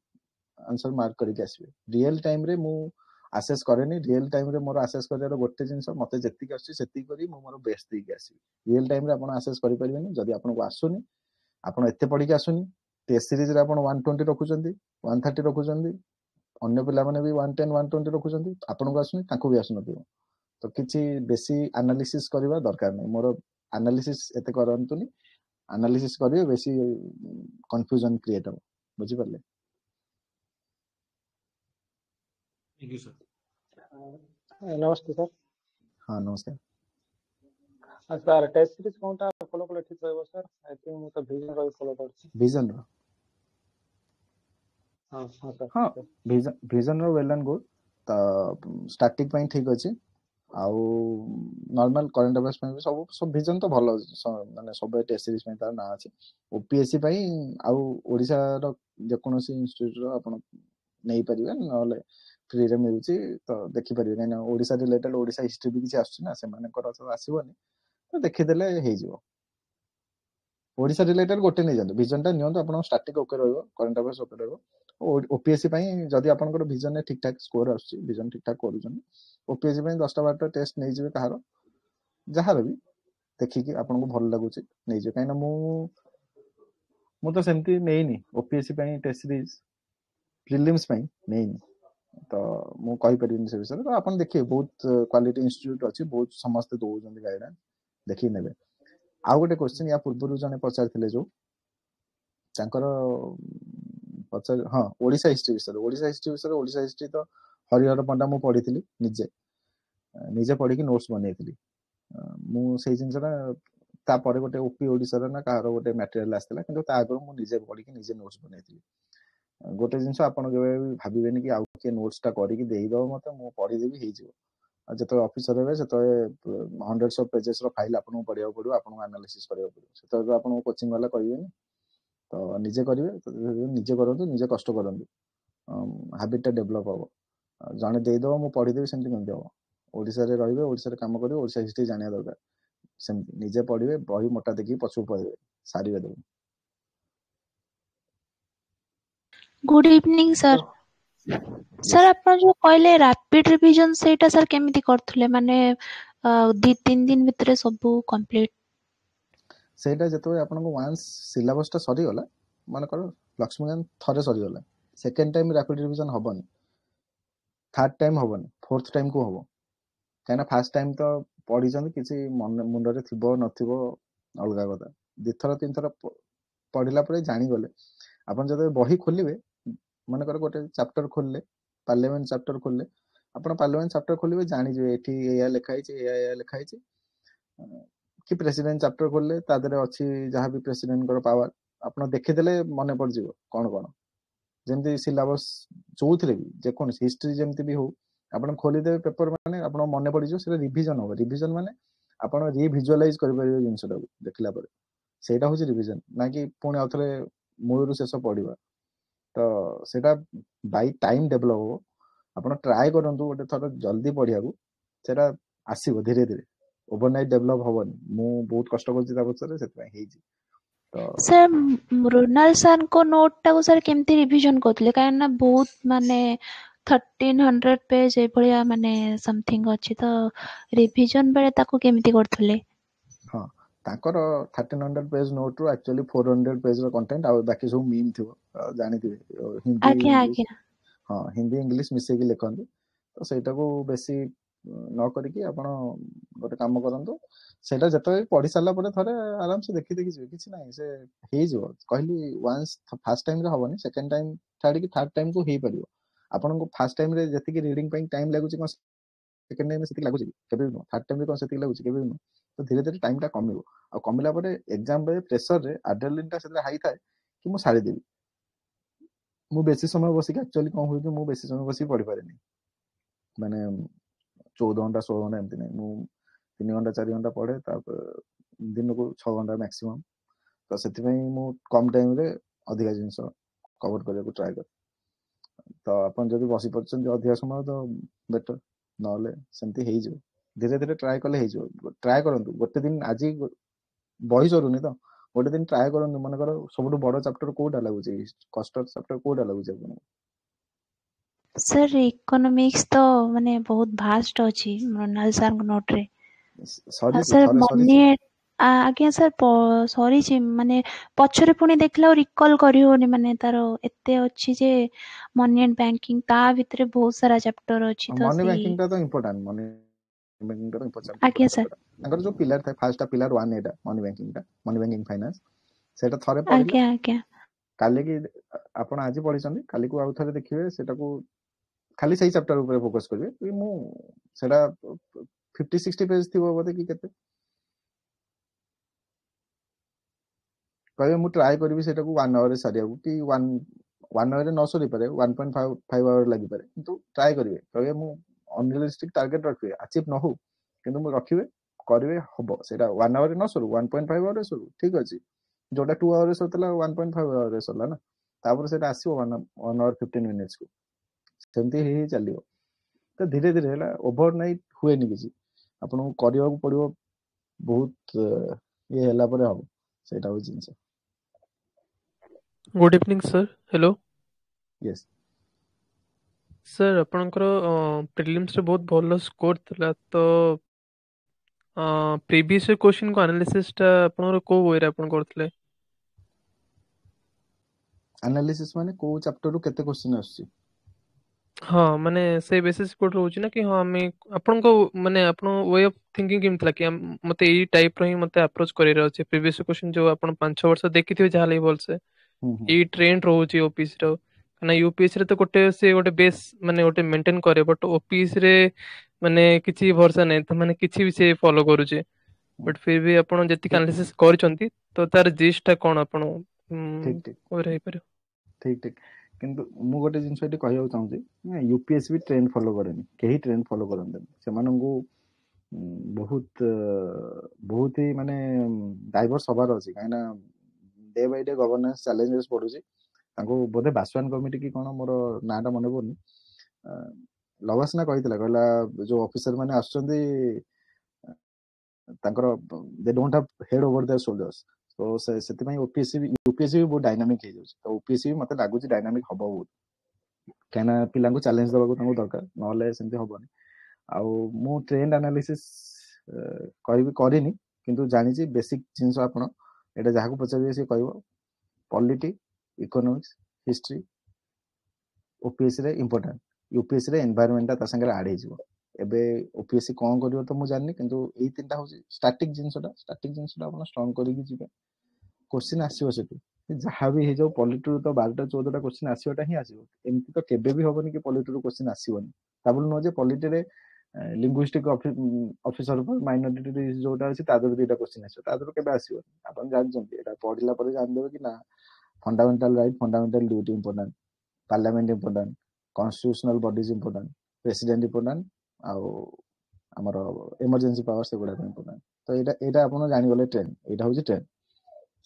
आंसर मार्क करि के आसीबे। रियल टाइम रे मु असेस करेनी, रियल टाइम रे मोर असेस करियार गोटे जिंस, मते जेतिक आसी सेतिक करी मु मोर बेस्ट दी के आसीबे। रियल टाइम रे आपण असेस करि परिबेनी जदि आपण को आसुनी, आपण एते पढि के आसुनी। टेस्ट सीरीज रे आपण 120 रखुचंदी, 130 रखुचंदी, अन्य पिला माने भी 110 120 रखुचंदी, आपण को आसुनी, ताको भी आसुनथिबो। तो किछि बेसी एनालिसिस करबा दरकार नै। मोर एनालिसिस एते करंतुनी, एनालिसिस करिवे बेसी कंफ्यूजन क्रिएट हो, बुझि परले। Thank you sir. नमस्ते सर। हाँ नमस्कार। सर टेस्ट सीरीज कोनटा फॉलो कले ठीक रहबो सर? आई थिंक मु तो विजन रो फॉलो करछि। विजन रो, हां सर। हाँ विजन रो वेल एंड गुड। तो स्टैटिक पई ठीक अछि, ଆଉ ନର୍ମାଲ କରେଣ୍ଟ ଆଫେୟାର୍ସ ପାଇଁ ବି ସବୁ ଭିଜନ ତ ଭଲ ମାନେ ସବୁ ଟେଷ୍ଟ ସିରିଜ ପାଇଁ ତାର ନାଁ ଅଛି। ଓପିଏସସି ପାଇଁ ଆଉ ଓଡ଼ିଶାର ଯେକୌଣସି ଇନଷ୍ଟିଚ୍ୟୁଟର ଆପଣ ନେଇପାରିବେ, ନହେଲେ ଫ୍ରିରେ ମିଳୁଛି ତ ଦେଖିପାରିବେ। କାହିଁକିନା ଓଡ଼ିଶା ରିଲେଟେଡ ଓଡ଼ିଶା ହିଷ୍ଟ୍ରି ବି କିଛି ଆସୁଛି ନା, ସେମାନଙ୍କର ତ ଆସିବନି, ତ ଦେଖିଦେଲେ ହେଇଯିବ। ଓଡ଼ିଶା ରିଲେଟେଡ ଗୋଟେ ନେଇଯାନ୍ତୁ, ଭିଜନଟା ନିଅନ୍ତୁ, ଆପଣଙ୍କ ଷ୍ଟାଟିକ୍ ଓକେ ରହିବ, କରେଣ୍ଟ ଆଫେୟାର୍ସ ଓକେ ରହିବ। ଓପିଏସସି ପାଇଁ ଯଦି ଆପଣଙ୍କର ଭିଜନରେ ଠିକ୍ ଠାକ୍ ସ୍କୋର ଆସୁଛି, ଭିଜନ ଠିକ୍ ଠାକ୍ କରୁଛନ୍ତି, ଓପିଏସସି ପାଇଁ 10ଟା 12ଟା ଟେଷ୍ଟ ନେଇଯିବେ, କାହାର ଯାହାର ବି ଦେଖିକି ଆପଣଙ୍କୁ ଭଲ ଲାଗୁଛି ନେଇଯିବେ। କାହିଁକିନା ମୁଁ ତ ସେମିତି ନେଇନି ଓପିଏସସି ପାଇଁ ଟେଷ୍ଟ ସିରିଜ, ପ୍ରିଲିମ୍ସ ପାଇଁ ନେଇନି, ତ ମୁଁ କହିପାରିବିନି ସେ ବିଷୟରେ। ତ ଆପଣ ଦେଖିବେ ବହୁତ କ୍ୱାଲିଟି ଇନଷ୍ଟିଚ୍ୟୁଟ୍ ଅଛି, ବହୁତ ସମସ୍ତେ ଦଉଛନ୍ତି ଗାଇଡାନ୍ସ, ଦେଖିକି ନେବେ। ଆଉ ଗୋଟେ କ୍ୱେଶ୍ଚିନ୍ ୟା ପୂର୍ବରୁ ଜଣେ ପଚାରିଥିଲେ ଯୋଉ ତାଙ୍କର ହଁ ଓଡ଼ିଶା ହିଷ୍ଟ୍ରି ବିଷୟରେ। ଓଡ଼ିଶା ହିଷ୍ଟ୍ରି ତ ହରିହର ପଣ୍ଡା ମୁଁ ପଢିଥିଲି, ନିଜେ ପଢିକି ନୋଟ୍ସ ବନେଇଥିଲି। ମୁଁ ସେଇ ଜିନିଷଟା ତାପରେ ଗୋଟେ ଓପି ଓଡ଼ିଶାର ନା କାହାର ଗୋଟେ ମ୍ୟାଟେରିଆଲ ଆସିଥିଲା, କିନ୍ତୁ ତା ଆଗରୁ ମୁଁ ନିଜେ ପଢିକି ନିଜେ ନୋଟ୍ସ ବନେଇଥିଲି। ଗୋଟେ ଜିନିଷ ଆପଣ କେବେ ବି ଭାବିବେନି କି ଆଉ କିଏ ନୋଟ୍ସଟା କରିକି ଦେଇଦବ ମତେ, ମୁଁ ପଢିଦେବି ହେଇଯିବ। ଆଉ ଯେତେବେଳେ ଅଫିସର ହେବେ ସେତେବେଳେ ହଣ୍ଡ୍ରେଡ୍ସ ଅଫ୍ ପେଜେସର ଫାଇଲ ଆପଣଙ୍କୁ ପଢିବାକୁ ପଡିବ, ଆପଣଙ୍କୁ ଆନାଲିସିସ୍ କରିବାକୁ ପଡିବ। ସେତେବେଳେ ଆପଣଙ୍କୁ କୋଚିଂ ବାଲା କହିବେନି, ତ ନିଜେ କରିବେ। ନିଜେ କରନ୍ତୁ, ନିଜେ କଷ୍ଟ କରନ୍ତୁ, ହାବିଟଟା ଡେଭଲପ ହବ। ଜଣେ ଦେଇଦବ ମୁଁ ପଢିଦେବି ସେମିତି କେମିତି ହବ? ଓଡ଼ିଶାରେ ରହିବେ, ଓଡ଼ିଶାରେ କାମ କରିବେ, ଓଡ଼ିଶା ହିଷ୍ଟ୍ରି ଜାଣିବା ଦରକାର। ସେମିତି ନିଜେ ପଢିବେ, ବହି ମୋଟା ଦେଖିକି ପଛକୁ ପଳେଇବେ, ସାରିବେ ଦେବେ। Good evening sir. ସାର୍ ଆପଣ ଯୋଉ କହିଲେ ରାପିଡ ରିଭିଜନ, ସେଇଟା ସାର୍ କେମିତି କରୁଥିଲେ? ମାନେ 2-3 ଦିନ ଭିତରେ ସବୁ କମ୍ପ୍ଲିଟ? ସେଇଟା ଯେତେବେଳେ ଆପଣଙ୍କୁ ୱାନ୍ସ ସିଲାବସଟା ସରିଗଲା, ମନେକର ଲକ୍ଷ୍ମୀକାନ୍ତ ଥରେ ସରିଗଲା, ସେକେଣ୍ଡ ଟାଇମ ରାପିଡ ରିଭିଜନ ହବନି, ଥାର୍ଡ ଟାଇମ ହବନି, ଫୋର୍ଥ ଟାଇମକୁ ହବ। କାହିଁକିନା ଫାର୍ଷ୍ଟ ଟାଇମ ତ ପଢିଛନ୍ତି, କିଛି ମୁଣ୍ଡରେ ଥିବ ନଥିବ ଅଲଗା କଥା। 2-3 3 ଥର ପଢିଲା ପରେ ଜାଣିଗଲେ, ଆପଣ ଯେତେବେଳେ ବହି ଖୋଲିବେ, ମନେକର ଗୋଟେ ଚାପ୍ଟର ଖୋଲିଲେ, ପାର୍ଲାମେଣ୍ଟ ଚାପ୍ଟର ଖୋଲିଲେ, ଆପଣ ପାର୍ଲାମେଣ୍ଟ ଚାପ୍ଟର ଖୋଲିବେ, ଜାଣିଯିବେ ଏଠି ଏଇଆ ଲେଖା ହେଇଛି, ଏଇଆ ଲେଖା ହେଇଛି। କି ପ୍ରେସିଡେଣ୍ଟ ଚାପ୍ଟର ଖୋଲିଲେ ତା ଦେହରେ ଅଛି ଯାହା ବି ପ୍ରେସିଡେଣ୍ଟଙ୍କର ପାୱାର, ଆପଣ ଦେଖିଦେଲେ ମନେ ପଡିଯିବ କ'ଣ କ'ଣ। ଯେମିତି ସିଲାବସ ଯୋଉଥିରେ ବି, ଯେକୌଣସି ହିଷ୍ଟ୍ରି ଯେମିତି ବି ହଉ, ଆପଣ ଖୋଲିଦେବେ ପେପର, ମାନେ ଆପଣ ମନେ ପଡିଯିବ, ସେଟା ରିଭିଜନ ହବ। ରିଭିଜନ ମାନେ ଆପଣ ରିଭିଜୁଆଲାଇଜ କରିପାରିବେ ଜିନିଷଟାକୁ ଦେଖିଲା ପରେ, ସେଇଟା ହଉଛି ରିଭିଜନ, ନା କି ପୁଣି ଆଉଥରେ ମୂଳରୁ ଶେଷ ପଢିବା। ତ ସେଇଟା ବାଇ ଟାଇମ ଡେଭଲପ ହବ। ଆପଣ ଟ୍ରାଏ କରନ୍ତୁ ଗୋଟେ ଥର ଜଲ୍ଦି ପଢିବାକୁ, ସେଟା ଆସିବ ଧୀରେ ଧୀରେ, ଓଭରନାଇଟ୍ ଡେଭଲପ ହବନି। ମୁଁ ବହୁତ କଷ୍ଟ କରୁଛି ତା ପଛରେ, ସେଥିପାଇଁ ହେଇଛି। ତ ସାର୍ ମୃଣାଲ ସାରଙ୍କ ନୋଟ ଟାକୁ ସାର୍ କେମିତି ରିଭିଜନ କରୁଥିଲେ? କାହିଁକି ନା ବହୁତ ମାନେ 1300 ପେଜ ଏଭଳିଆ ମାନେ ସମଥିଙ୍ଗ ଅଛି, ତ ରିଭିଜନ ବେଳେ ତାକୁ କେମିତି କରୁଥିଲେ? ହଁ, ତାଙ୍କର 1300 ପେଜ ନୋଟରୁ ଆକ୍ଚୁଆଲି 400 ପେଜର କଣ୍ଟେଣ୍ଟ, ଆଉ ବାକି ସବୁ ମିମ୍ ଥିବ, ଜାଣିଥିବେ, ହିନ୍ଦୀ ଇଂଲିଶ। ହଁ, ହିନ୍ଦୀ ଇଂଲିଶ ମିଶେଇକି ଲେଖନ୍ତି। ତ ସେଇଟାକୁ ବେଶୀ ନ କରିକି ଆପଣ ଗୋଟେ କାମ କରନ୍ତୁ, ସେଇଟା ଯେତେବେଳେ ପଢି ସାରିଲା ପରେ ଥରେ ଆରାମସେ ଦେଖିଯିବେ, କିଛି ନାହିଁ, ସେ ହେଇଯିବ। କହିଲି ୱାନ୍ସ ଫାର୍ଷ୍ଟ ଟାଇମରେ ହବନି, ସେକେଣ୍ଡ ଟାଇମ ଛାଡିକି ଥାର୍ଡ ଟାଇମକୁ ହେଇପାରିବ। ଆପଣଙ୍କୁ ଫାର୍ଷ୍ଟ ଟାଇମରେ ଯେତିକି ରିଡିଂ ପାଇଁ ଟାଇମ ଲାଗୁଛି, କ'ଣ ସେକେଣ୍ଡ ଟାଇମରେ ସେତିକି ଲାଗୁଛି? କେବେ ବି ନୁହଁ। ଥାର୍ଡ ଟାଇମରେ କ'ଣ ସେତିକି ଲାଗୁଛି? କେବେ ବି ନୁହଁ। ତ ଧୀରେ ଧୀରେ ଟାଇମଟା କମିବ, ଆଉ କମିଲା ପରେ ଏକ୍ସାମ ବେଳେ ପ୍ରେସରରେ ଆଡ୍ରେନାଲିନଟା ସେଥିରେ ହାଇ ଥାଏ କି ମୁଁ ସାରିଦେବି। ମୁଁ ବେଶୀ ସମୟ ବସିକି, ଆକ୍ଚୁଆଲି କ'ଣ ହୁଏ କି ମୁଁ ବେଶୀ ସମୟ ବସିକି ପଢିପାରେନି, ମାନେ 14 ଘଣ୍ଟା 16 ଘଣ୍ଟା ଏମିତି ନାହିଁ, ମୁଁ 3 ଘଣ୍ଟା 4 ଘଣ୍ଟା ପଢେ, ତାପରେ ଦିନକୁ 6 ଘଣ୍ଟା ମ୍ୟାକ୍ସିମମ୍। ତ ସେଥିପାଇଁ ମୁଁ କମ୍ ଟାଇମରେ ଅଧିକା ଜିନିଷ କଭର କରିବାକୁ ଟ୍ରାଏ କରେ। ତ ଆପଣ ଯଦି ବସି ପଡୁଛନ୍ତି ଅଧିକା ସମୟ, ତ ବେଟର, ନହେଲେ ସେମିତି ହେଇଯିବ। ଧୀରେ ଧୀରେ ଟ୍ରାଏ କଲେ ହେଇଯିବ। ଟ୍ରାଏ କରନ୍ତୁ, ଗୋଟେ ଦିନ, ଆଜି ବହି ସରୁନି ତ ଗୋଟେ ଦିନ ଟ୍ରାଏ କରନ୍ତୁ। ମନେକର ସବୁଠୁ ବଡ ଚାପ୍ଟର କୋଉଟା ଲାଗୁଛି, କଷ୍ଟ ଚାପ୍ଟର କୋଉଟା ଲାଗୁଛି ଆପଣଙ୍କୁ? ସାର୍ ଇକୋନୋମିକ୍ସ ତ ମାନେ ବହୁତ ଭାଷ୍ଟ ଅଛି ମୃଣାଲ ସାରଙ୍କ ନୋଟରେ। ସାର୍ ମନି, ଆଜ୍ଞା ସାର୍ ସରିଛି, ମାନେ ପଛରେ ପୁଣି ଦେଖିଲା ଆଉ ରିକଲ କରିହଉନି, ମାନେ ତାର ଏତେ ଅଛି ଯେ ମନି ଆଣ୍ଡ ବ୍ୟାଙ୍କିଙ୍ଗ, ତା ଭିତରେ ବହୁତ ସାରା ଚାପ୍ଟର ଅଛି। ତ ମନି ବ୍ୟାଙ୍କିଙ୍ଗଟା ତ ଇମ୍ପୋର୍ଟାଣ୍ଟ, ମନି ବ୍ୟାଙ୍କିଙ୍ଗଟା ଇମ୍ପୋର୍ଟାଣ୍ଟ। ଆଜ୍ଞା ସାର୍, ତାଙ୍କର ଯୋଉ ପିଲାର ଥାଏ, ଫାର୍ଷ୍ଟ ପିଲାର 1 ଏଟା ମନି ବ୍ୟାଙ୍କିଙ୍ଗଟା, ମନି ବ୍ୟାଙ୍କିଙ୍ଗ ଫାଇନାନ୍ସ, ସେଇଟା ଥରେ ପଢିଲେ, ଆଜ୍ଞା କାଲିକି ଆପଣ ଆଜି ପଢିଛନ୍ତି, କାଲିକୁ ଆଉ ଥରେ ଦେଖିବେ, ସେଟାକୁ ଖାଲି ସେଇ ଚାପ୍ଟର ଉପରେ ଫୋକସ କରିବେ। ମୁଁ ସେଟା 50-60 ପେଜ ଥିବ ବୋଧେ କି କେତେ, କହିବେ ମୁଁ ଟ୍ରାଏ କରିବି ସେଟାକୁ 1 ଆୱାରରେ ସାରିବାକୁ, କି 1 ଆୱାରରେ ନ ସରିପାରେ, 1.5 ଆୱାର ଲାଗିପାରେ, କିନ୍ତୁ ଟ୍ରାଏ କରିବେ। କହିବେ ମୁଁ ଅନରିଆଲିଷ୍ଟିକ ଟାର୍ଗେଟ ରଖିବେ, ଆଚିଭ ନ ହଉ କିନ୍ତୁ ମୁଁ ରଖିବେ, କରିବେ, ହବ। ସେଇଟା 1 ଆୱାରରେ ନ ସରୁ, 1.5 ଆୱାରରେ ସରୁ, ଠିକ ଅଛି। ଯୋଉଟା 2 ଆୱାରରେ ସରୁଥିଲା 1.5 ଆୱାରରେ ସରିଲା ନା, ତାପରେ ସେଇଟା ଆସିବ 1 ଆୱାର 15 ମିନିଟ୍ସକୁ। ସେମିତି ହେଇ ହେଇ ଚାଲିବ। ତ ଧୀରେ ଧୀରେ ହେଲା, ଓଭର ନାଇଟ୍ ହୁଏନି କିଛି, ଆପଣଙ୍କୁ କରିବାକୁ ପଡିବ, ବହୁତ ଇଏ ହେଲା ପରେ ହବ। ସେଇଟା ହଉଛି ଜିନିଷ। Good evening sir. Hello Yes sir, ଆପଣଙ୍କର ପ୍ରିଲିମ୍ସରେ ବହୁତ ଭଲ ସ୍କୋର ଥିଲା, ତ ପ୍ରିଭିୟସ୍ କ୍ୱେଶ୍ଚିନ୍କୁ ଆନାଲିସିସ୍ଟା ଆପଣଙ୍କର କୋଉ ୱେରେ ଆପଣ କରୁଥିଲେ? ଆନାଲିସିସ୍ ମାନେ କୋଉ ଚାପ୍ଟରରୁ କେତେ କ୍ୱେଶ୍ଚିନ୍ ଆସୁଛି? ହଁ, ମାନେ ସେଇ ବେସିସ୍ କୋଉଠି ରହୁଛି ନା କି ହଁ ଆମେ ଆପଣଙ୍କ ମାନେ ଆପଣଙ୍କ ୱେ ଅଫ୍ ଥିଙ୍କିଂ କେମିତି ଥିଲା କି ମତେ ଏଇ ଟାଇପ୍ର ହିଁ ମତେ ଆପ୍ରୋଚ୍ କରିବାର ଅଛି? ପ୍ରିଭିୟସ୍ କ୍ୱେଶ୍ଚିନ୍ ଯୋଉ ଆପଣ 5-6 ବର୍ଷ ଦେଖିଥିବେ ଯାହା ହେଲେ ଭଲସେ, ଏଇ ଟ୍ରେଣ୍ଡ ରହୁଛି ଓପିଏସସି ର। କାହିଁକିନା ୟୁପିଏସସି ରେ ତ ସେ ଗୋଟେ ବେସ୍ ମାନେ ଗୋଟେ ମେଣ୍ଟେନ୍ କରେ, ବଟ୍ ଓପିଏସସି ରେ ମାନେ କିଛି ଭରସା ନାହିଁ, ତ ମାନେ କିଛି ବି ସେ ଫଲୋ କରୁଛି। ବଟ୍ ଫିର୍ ବି ଆପଣ ଯେତିକି ଆନାଲିସିସ୍ କରିଛନ୍ତି, ତ ତାର ଜିଷ୍ଟା କ'ଣ ଆପଣ ଠିକ ଠିକ ହେଇପାରିବ? ଠିକ ଠିକ କିନ୍ତୁ ମୁଁ ଗୋଟେ ଜିନିଷ ଏଠି କହିବାକୁ ଚାହୁଁଛି, ୟୁପିଏସସି ବି ଟ୍ରେଣ୍ଡ ଫଲୋ କରେନି, କେହି ଟ୍ରେଣ୍ଡ ଫଲୋ କରନ୍ତିନି। ସେମାନଙ୍କୁ ବହୁତ ହି ମାନେ ଡାଇଭର୍ସ ହବାର ଅଛି, କାହିଁକିନା day by day governance challenges ପଡୁଛି ତାଙ୍କୁ। ବୋଧେ ବାସୱାନ କମିଟି କି କ'ଣ, ମୋର ନାଁଟା ମନେ ପଡୁନି, ଲବାସନା କହିଥିଲା, କହିଲା ଯୋଉ ଅଫିସର ମାନେ ଆସୁଛନ୍ତି ତାଙ୍କର they don't have head over their shoulders. ତ ସେଥିପାଇଁ ୟୁପିଏସସି ବି ବହୁତ ଡାଇନାମିକ ହେଇଯାଉଛି। ତ ୟୁପିଏସସି ବି ମତେ ଲାଗୁଛି ଡାଇନାମିକ ହବ ବହୁତ, କାହିଁକିନା ପିଲାଙ୍କୁ ଚ୍ୟାଲେଞ୍ଜ ଦେବାକୁ ତାଙ୍କୁ ଦରକାର, ନହେଲେ ସେମିତି ହବନି। ଆଉ ମୁଁ ଟ୍ରେଣ୍ଡ ଆନାଲିସିସ୍ କହିବି କରିନି, କିନ୍ତୁ ଜାଣିଛି ବେସିକ୍ ଜିନିଷ। ଆପଣ ଏଇଟା ଯାହାକୁ ପଚାରିବେ ସେ କହିବ ପଲିଟି, ଇକୋନୋମିକ୍ସ, ହିଷ୍ଟ୍ରି ଓପିଏସସି ରେ ଇମ୍ପୋର୍ଟାଣ୍ଟ। ୟୁପିଏସସି ରେ ଏନଭାୟରନମେଣ୍ଟ ତା ସାଙ୍ଗରେ ଆଡ୍ ହେଇଯିବ। ଏବେ ଓପିଏସସି କ'ଣ କରିବ ତ ମୁଁ ଜାଣିନି, କିନ୍ତୁ ଏଇ ତିନିଟା ହଉଛି ଷ୍ଟାଟିକ୍ ଜିନିଷଟା ଆପଣ ଷ୍ଟ୍ରଙ୍ଗ କରିକି ଯିବେ, କ୍ୱେଶ୍ଚିନ୍ ଆସିବ ସେଠୁ। ଯାହା ବି ହେଇଯାଉ, ପଲିଟିରୁ ତ 12ଟା 14ଟା କ୍ୱେଶ୍ଚିନ୍ ଆସିବାଟା ହିଁ ଆସିବ। ଏମିତି ତ କେବେ ବି ହବନି କି ପଲିଟିରୁ କ୍ୱେଶ୍ଚିନ୍ ଆସିବନି। ତା ବୋଲି ନୁହଁ ଯେ ପଲିଟିରେ ଲିଙ୍ଗୁଇଷ୍ଟିକ ଅଫିସର ମାଇନରିଟି ଯୋଉଟା ଅଛି ତା ଦେହରୁ 2ଟା କ୍ୱେଶ୍ଚିନ୍ ଆସିବ, ତା ଦେହରୁ କେବେ ଆସିବନି। ଆପଣ ଜାଣିଛନ୍ତି, ଏଇଟା ପଢିଲା ପରେ ଜାଣିଦେବେ କି ନା fundamental right, fundamental duty important, parliament important, constitutional bodies important, president important, ଆଉ ଆମର ଏମର୍ଜେନ୍ସି ପାୱାର ସେଗୁଡାକ ଇମ୍ପୋର୍ଟାଣ୍ଟ। ତ ଏଇଟା ଆପଣ ଜାଣିଗଲେ ଟ୍ରେଣ୍ଡ, ଏଇଟା ହଉଛି ଟ୍ରେଣ୍ଡ।